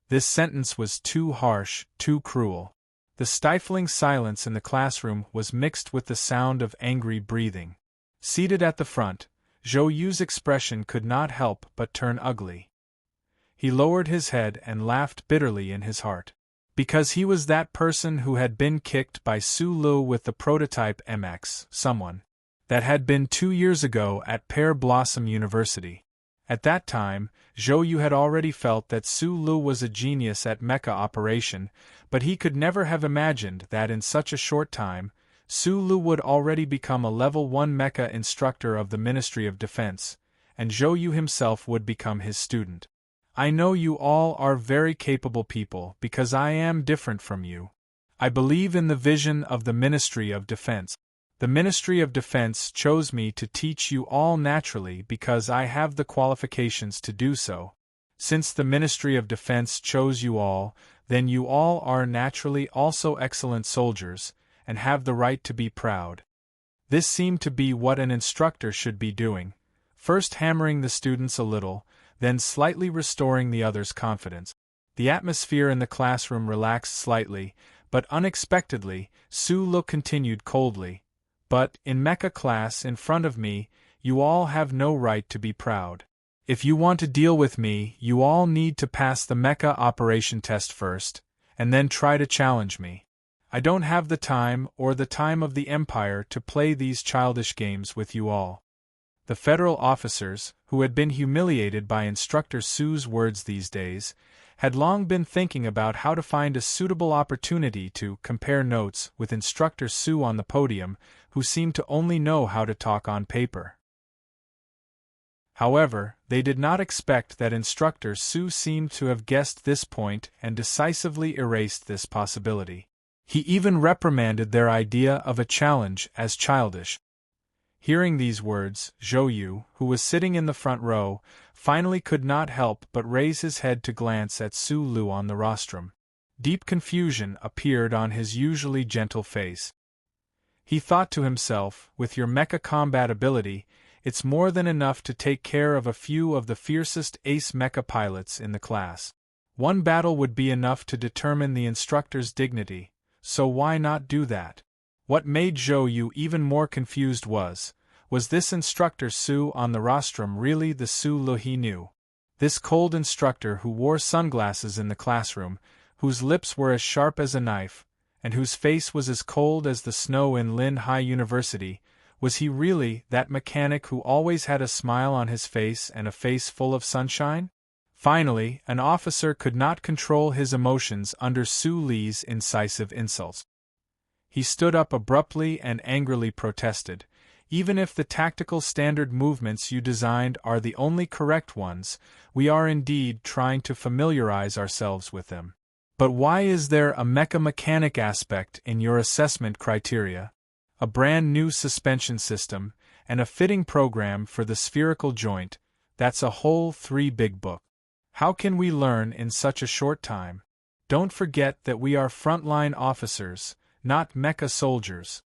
This sentence was too harsh, too cruel. The stifling silence in the classroom was mixed with the sound of angry breathing. Seated at the front, Zhou Yu's expression could not help but turn ugly. He lowered his head and laughed bitterly in his heart. Because he was that person who had been kicked by Su Lu with the prototype MX, someone. That had been 2 years ago at Pear Blossom University. At that time, Zhou Yu had already felt that Su Lu was a genius at mecha operation, but he could never have imagined that in such a short time, Su Lu would already become a level 1 mecha instructor of the Ministry of Defense, and Zhou Yu himself would become his student. I know you all are very capable people because I am different from you. I believe in the vision of the Ministry of Defense. The Ministry of Defense chose me to teach you all naturally because I have the qualifications to do so. Since the Ministry of Defense chose you all, then you all are naturally also excellent soldiers, and have the right to be proud. This seemed to be what an instructor should be doing, first hammering the students a little, then slightly restoring the others' confidence. The atmosphere in the classroom relaxed slightly, but unexpectedly, Su Lu continued coldly. But, in mecha class in front of me, you all have no right to be proud. If you want to deal with me, you all need to pass the mecha operation test first, and then try to challenge me. I don't have the time or the time of the Empire to play these childish games with you all. The federal officers, who had been humiliated by Instructor Su's words these days, had long been thinking about how to find a suitable opportunity to compare notes with Instructor Su on the podium, who seemed to only know how to talk on paper. However, they did not expect that Instructor Su seemed to have guessed this point and decisively erased this possibility. He even reprimanded their idea of a challenge as childish. Hearing these words, Zhou Yu, who was sitting in the front row, finally could not help but raise his head to glance at Su Lu on the rostrum. Deep confusion appeared on his usually gentle face. He thought to himself, with your mecha combat ability, it's more than enough to take care of a few of the fiercest ace mecha pilots in the class. One battle would be enough to determine the instructor's dignity, so why not do that? What made Zhou Yu even more confused was this Instructor Su on the rostrum really the Su Lu he knew? This cold instructor who wore sunglasses in the classroom, whose lips were as sharp as a knife, and whose face was as cold as the snow in Lin Hai University, was he really that mechanic who always had a smile on his face and a face full of sunshine? Finally, an officer could not control his emotions under Su Li's incisive insults. He stood up abruptly and angrily protested. Even if the tactical standard movements you designed are the only correct ones, we are indeed trying to familiarize ourselves with them. But why is there a mecha-mechanic aspect in your assessment criteria? A brand new suspension system, and a fitting program for the spherical joint, that's a whole 3 big book. How can we learn in such a short time? Don't forget that we are frontline officers, not mecha soldiers.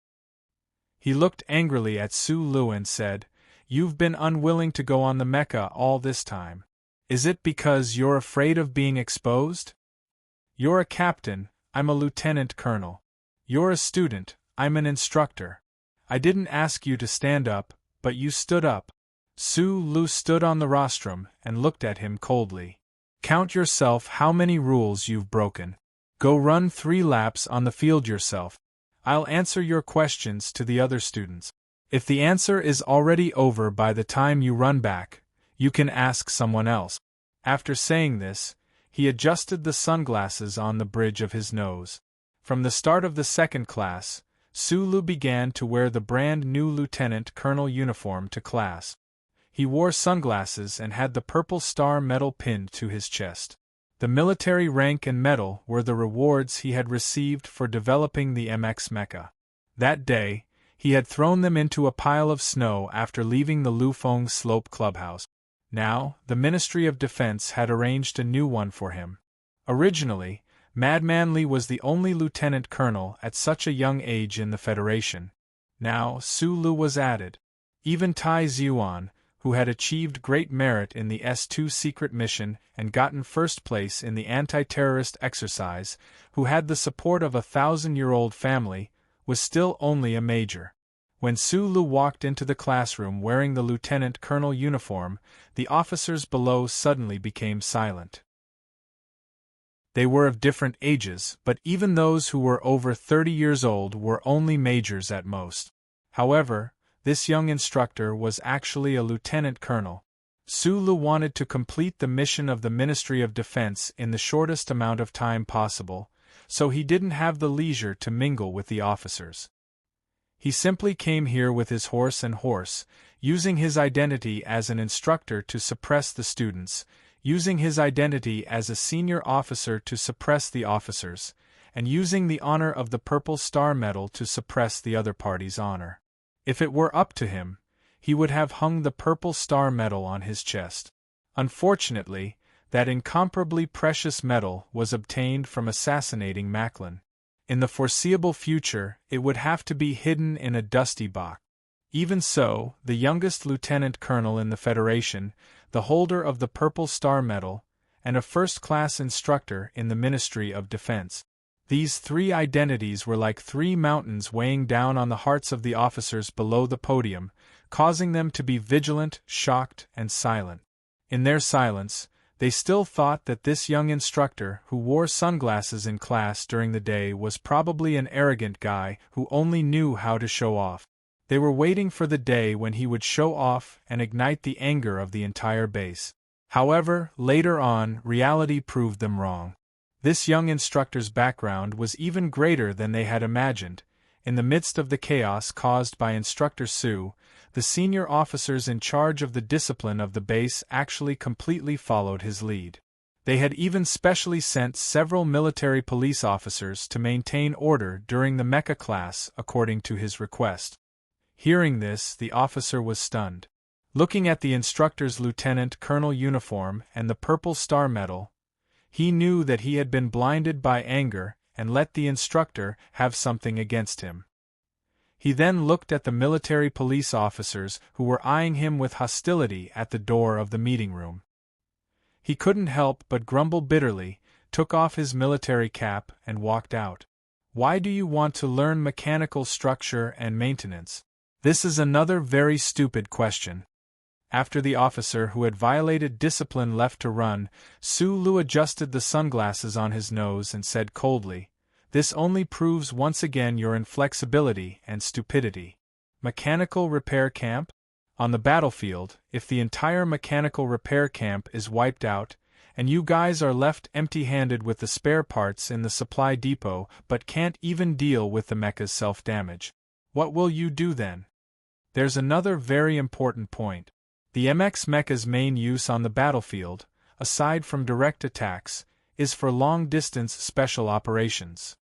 He looked angrily at Su Lu and said, You've been unwilling to go on the mecha all this time. Is it because you're afraid of being exposed? You're a captain, I'm a lieutenant colonel. You're a student, I'm an instructor. I didn't ask you to stand up, but you stood up. Su Lu stood on the rostrum and looked at him coldly. Count yourself how many rules you've broken. Go run 3 laps on the field yourself. I'll answer your questions to the other students. If the answer is already over by the time you run back, you can ask someone else. After saying this, he adjusted the sunglasses on the bridge of his nose. From the start of the second class, Su Lu began to wear the brand new lieutenant colonel uniform to class. He wore sunglasses and had the purple star medal pinned to his chest. The military rank and medal were the rewards he had received for developing the MX mecha. That day, he had thrown them into a pile of snow after leaving the Lufeng Slope clubhouse. Now, the Ministry of Defense had arranged a new one for him. Originally, Madman Li was the only lieutenant colonel at such a young age in the Federation. Now, Su Lu was added. Even Tai Zhuan, who had achieved great merit in the S2 secret mission and gotten first place in the anti-terrorist exercise, who had the support of a 1,000-year-old family, was still only a major. When Su Lu walked into the classroom wearing the lieutenant colonel uniform, the officers below suddenly became silent. They were of different ages, but even those who were over 30 years old were only majors at most. However, this young instructor was actually a lieutenant colonel. Su Lu wanted to complete the mission of the Ministry of Defense in the shortest amount of time possible, so he didn't have the leisure to mingle with the officers. He simply came here with his horse and horse, using his identity as an instructor to suppress the students, using his identity as a senior officer to suppress the officers, and using the honor of the Purple Star Medal to suppress the other party's honor. If it were up to him, he would have hung the Purple Star Medal on his chest. Unfortunately, that incomparably precious medal was obtained from assassinating Macklin. In the foreseeable future, it would have to be hidden in a dusty box. Even so, the youngest lieutenant colonel in the Federation, the holder of the Purple Star Medal, and a first-class instructor in the Ministry of Defense. These 3 identities were like 3 mountains weighing down on the hearts of the officers below the podium, causing them to be vigilant, shocked, and silent. In their silence, they still thought that this young instructor who wore sunglasses in class during the day was probably an arrogant guy who only knew how to show off. They were waiting for the day when he would show off and ignite the anger of the entire base. However, later on, reality proved them wrong. This young instructor's background was even greater than they had imagined. In the midst of the chaos caused by Instructor Su, the senior officers in charge of the discipline of the base actually completely followed his lead. They had even specially sent several military police officers to maintain order during the mecha class according to his request. Hearing this, the officer was stunned. Looking at the instructor's lieutenant colonel uniform and the Purple Star Medal, he knew that he had been blinded by anger and let the instructor have something against him. He then looked at the military police officers who were eyeing him with hostility at the door of the meeting room. He couldn't help but grumble bitterly, took off his military cap, and walked out. Why do you want to learn mechanical structure and maintenance? This is another very stupid question. After the officer who had violated discipline left to run, Su Lu adjusted the sunglasses on his nose and said coldly, "This only proves once again your inflexibility and stupidity. Mechanical repair camp? On the battlefield, if the entire mechanical repair camp is wiped out, and you guys are left empty-handed with the spare parts in the supply depot but can't even deal with the mecha's self-damage, what will you do then? There's another very important point. The MX mecha's main use on the battlefield, aside from direct attacks, is for long-distance special operations.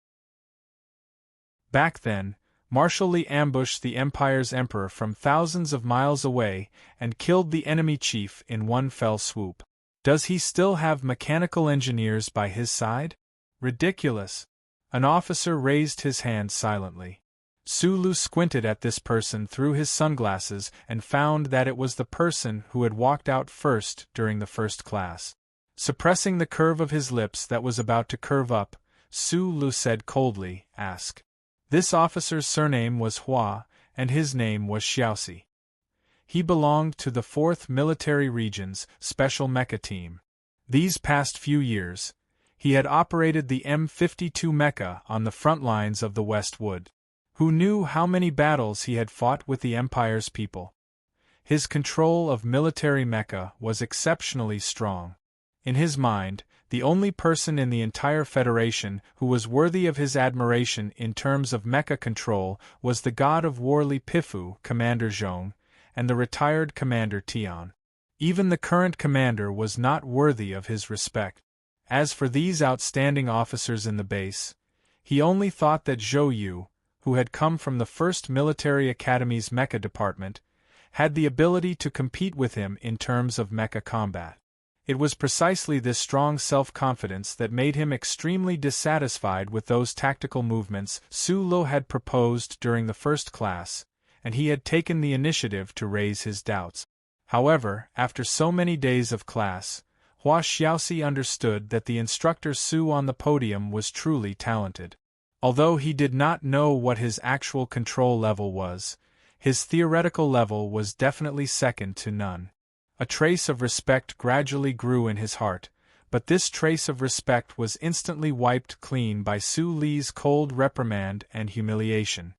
Back then, Marshal Li ambushed the Empire's emperor from thousands of miles away and killed the enemy chief in one fell swoop. Does he still have mechanical engineers by his side? Ridiculous. An officer raised his hand silently. Su Lu squinted at this person through his sunglasses and found that it was the person who had walked out first during the first class. Suppressing the curve of his lips that was about to curve up, Su Lu said coldly, "Ask." This officer's surname was Hua, and his name was Xiaoxi. He belonged to the 4th Military Region's Special Mecha Team. These past few years, he had operated the M52 mecha on the front lines of the West Wood. Who knew how many battles he had fought with the Empire's people? His control of military mecha was exceptionally strong. In his mind, the only person in the entire Federation who was worthy of his admiration in terms of mecha control was the god of war Li Pifu, Commander Zhong, and the retired Commander Tian. Even the current commander was not worthy of his respect. As for these outstanding officers in the base, he only thought that Zhou Yu, who had come from the 1st Military Academy's mecha department, had the ability to compete with him in terms of mecha combat. It was precisely this strong self-confidence that made him extremely dissatisfied with those tactical movements Su Lo had proposed during the first class, and he had taken the initiative to raise his doubts. However, after so many days of class, Hua Xiaoxi understood that the instructor Su on the podium was truly talented. Although he did not know what his actual control level was, his theoretical level was definitely second to none. A trace of respect gradually grew in his heart, but this trace of respect was instantly wiped clean by Su Li's cold reprimand and humiliation.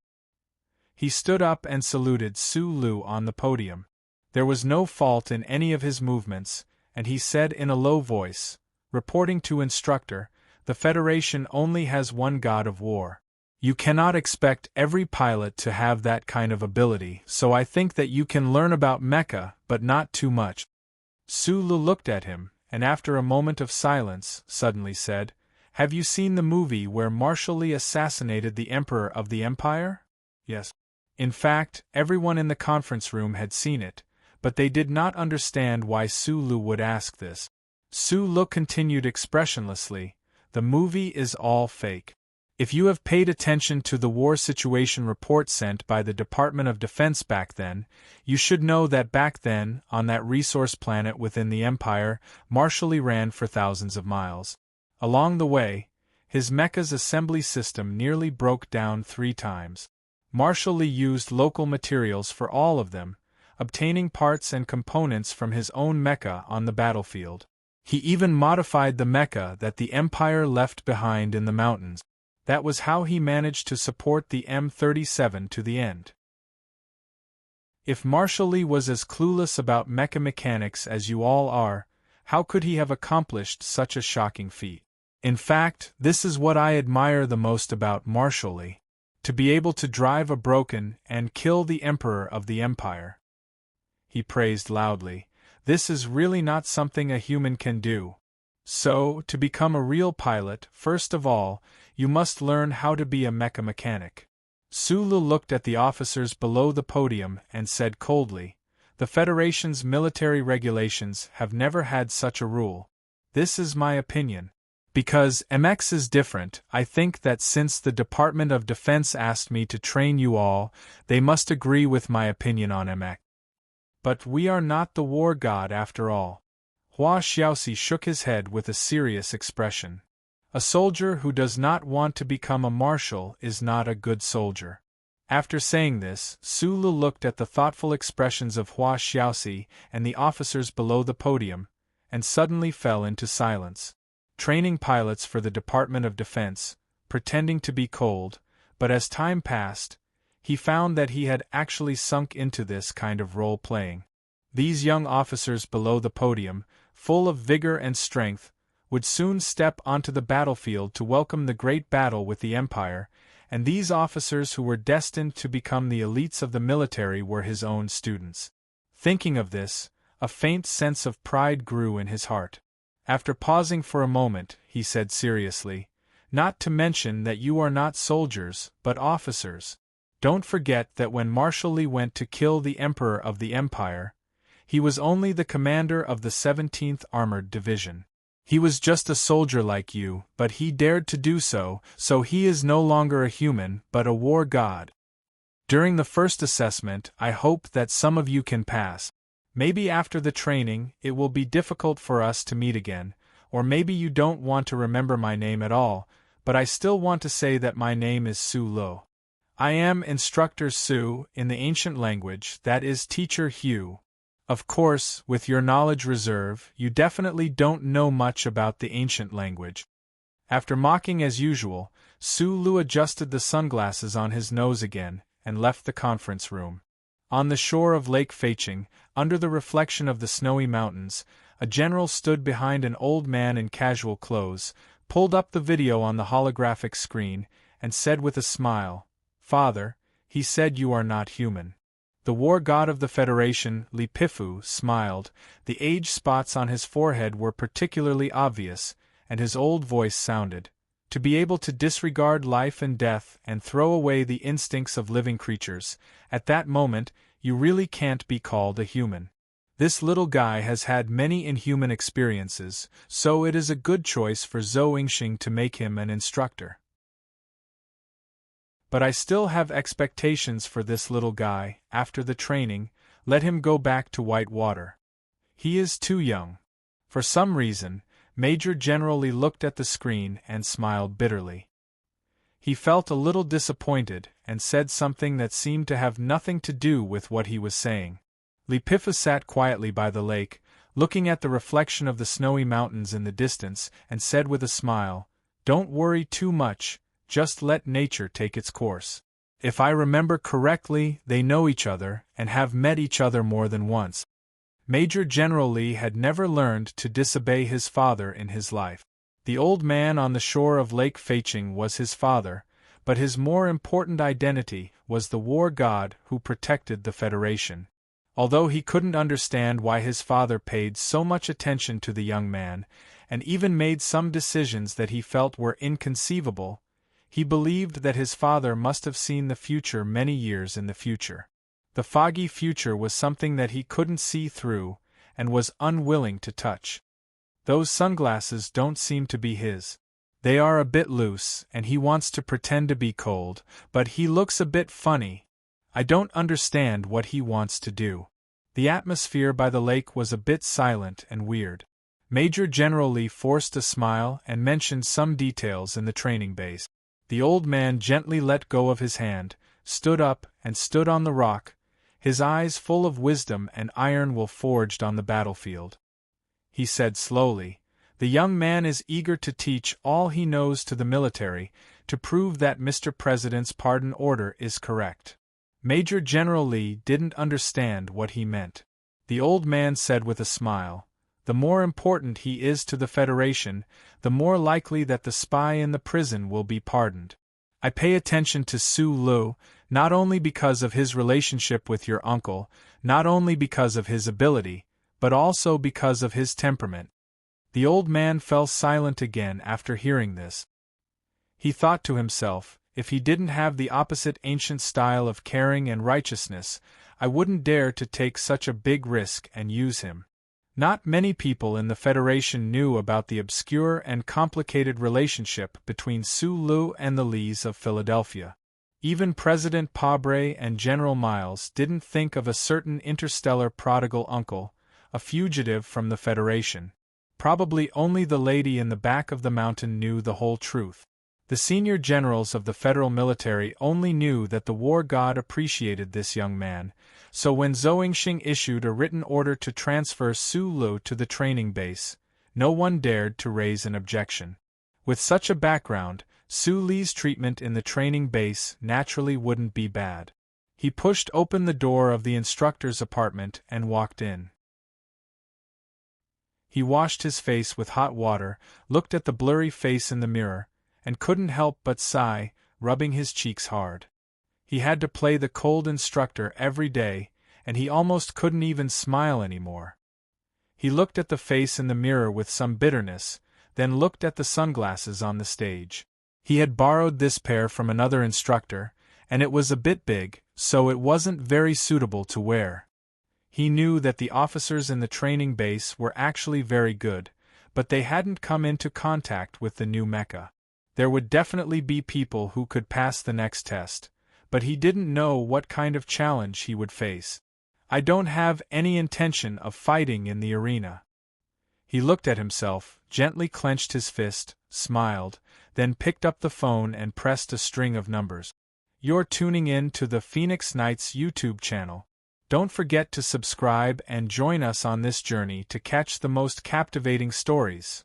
He stood up and saluted Su Lu on the podium. There was no fault in any of his movements, and he said in a low voice, reporting to instructor, "The Federation only has one god of war. You cannot expect every pilot to have that kind of ability, so I think that you can learn about mecha, but not too much." Su Lu looked at him, and after a moment of silence, suddenly said, "Have you seen the movie where Marshal Li assassinated the Emperor of the Empire?" Yes. In fact, everyone in the conference room had seen it, but they did not understand why Su Lu would ask this. Su Lu continued expressionlessly, "The movie is all fake. If you have paid attention to the war situation report sent by the Department of Defense back then, you should know that back then, on that resource planet within the Empire, Marshal Li ran for thousands of miles. Along the way, his mecha's assembly system nearly broke down 3 times. Marshal Li used local materials for all of them, obtaining parts and components from his own mecha on the battlefield. He even modified the mecha that the Empire left behind in the mountains. That was how he managed to support the M37 to the end. If Marshal Li was as clueless about mecha mechanics as you all are, how could he have accomplished such a shocking feat? In fact, this is what I admire the most about Marshal Li. To be able to drive a broken and kill the Emperor of the Empire. He praised loudly. This is really not something a human can do. So, to become a real pilot, first of all, you must learn how to be a mecha mechanic. Su Lu looked at the officers below the podium and said coldly, "The Federation's military regulations have never had such a rule. This is my opinion. Because MX is different, I think that since the Department of Defense asked me to train you all, they must agree with my opinion on MX. But we are not the war god after all." Hua Xiaoxi shook his head with a serious expression. A soldier who does not want to become a marshal is not a good soldier. After saying this, Su Lu looked at the thoughtful expressions of Hua Xiaoxi and the officers below the podium, and suddenly fell into silence. Training pilots for the Department of Defense, pretending to be cold, but as time passed, he found that he had actually sunk into this kind of role-playing. These young officers below the podium, full of vigor and strength, would soon step onto the battlefield to welcome the great battle with the Empire, and these officers who were destined to become the elites of the military were his own students. Thinking of this, a faint sense of pride grew in his heart. After pausing for a moment, he said seriously, "Not to mention that you are not soldiers, but officers. Don't forget that when Marshal Li went to kill the Emperor of the Empire, he was only the commander of the 17th Armored Division. He was just a soldier like you, but he dared to do so, so he is no longer a human, but a war god. During the first assessment, I hope that some of you can pass. Maybe after the training, it will be difficult for us to meet again, or maybe you don't want to remember my name at all, but I still want to say that my name is Su Lu. I am Instructor Sue in the ancient language, that is Teacher Hugh. Of course, with your knowledge reserve, you definitely don't know much about the ancient language. After mocking as usual, Sulu adjusted the sunglasses on his nose again, and left the conference room. On the shore of Lake Feiching, under the reflection of the snowy mountains, a general stood behind an old man in casual clothes, pulled up the video on the holographic screen, and said with a smile, "Father, he said you are not human." The war god of the Federation, Lipifu, smiled. The age spots on his forehead were particularly obvious, and his old voice sounded, "To be able to disregard life and death and throw away the instincts of living creatures, at that moment, you really can't be called a human. This little guy has had many inhuman experiences, so it is a good choice for Zhou Yingxing to make him an instructor. But I still have expectations for this little guy. After the training, let him go back to Whitewater. He is too young." For some reason, Major General Li looked at the screen and smiled bitterly. He felt a little disappointed and said something that seemed to have nothing to do with what he was saying. Li Pifa sat quietly by the lake, looking at the reflection of the snowy mountains in the distance, and said with a smile, "Don't worry too much. Just let nature take its course. If I remember correctly, they know each other, and have met each other more than once." Major General Li had never learned to disobey his father in his life. The old man on the shore of Lake Feiching was his father, but his more important identity was the war god who protected the Federation. Although he couldn't understand why his father paid so much attention to the young man, and even made some decisions that he felt were inconceivable, he believed that his father must have seen the future many years in the future. The foggy future was something that he couldn't see through, and was unwilling to touch. Those sunglasses don't seem to be his. They are a bit loose, and he wants to pretend to be cold, but he looks a bit funny. I don't understand what he wants to do. The atmosphere by the lake was a bit silent and weird. Major General Li forced a smile and mentioned some details in the training base. The old man gently let go of his hand, stood up, and stood on the rock, his eyes full of wisdom and iron will forged on the battlefield. He said slowly, "The young man is eager to teach all he knows to the military, to prove that Mr. President's pardon order is correct." Major General Li didn't understand what he meant. The old man said with a smile, "The more important he is to the Federation, the more likely that the spy in the prison will be pardoned. I pay attention to Su Lu, not only because of his relationship with your uncle, not only because of his ability, but also because of his temperament." The old man fell silent again after hearing this. He thought to himself, if he didn't have the opposite ancient style of caring and righteousness, I wouldn't dare to take such a big risk and use him. Not many people in the Federation knew about the obscure and complicated relationship between Su Lu and the Lees of Philadelphia. Even President Pabre and General Miles didn't think of a certain interstellar prodigal uncle, a fugitive from the Federation. Probably only the lady in the back of the mountain knew the whole truth. The senior generals of the federal military only knew that the war god appreciated this young man, so when Zhou Yingxing issued a written order to transfer Su Lu to the training base, no one dared to raise an objection. With such a background, Su Li's treatment in the training base naturally wouldn't be bad. He pushed open the door of the instructor's apartment and walked in. He washed his face with hot water, looked at the blurry face in the mirror, and couldn't help but sigh, rubbing his cheeks hard. He had to play the cold instructor every day, and he almost couldn't even smile anymore. He looked at the face in the mirror with some bitterness, then looked at the sunglasses on the stage. He had borrowed this pair from another instructor, and it was a bit big, so it wasn't very suitable to wear. He knew that the officers in the training base were actually very good, but they hadn't come into contact with the new mecha. There would definitely be people who could pass the next test, but he didn't know what kind of challenge he would face. "I don't have any intention of fighting in the arena." He looked at himself, gently clenched his fist, smiled, then picked up the phone and pressed a string of numbers. You're tuning in to the Phoenix Nights YouTube channel. Don't forget to subscribe and join us on this journey to catch the most captivating stories.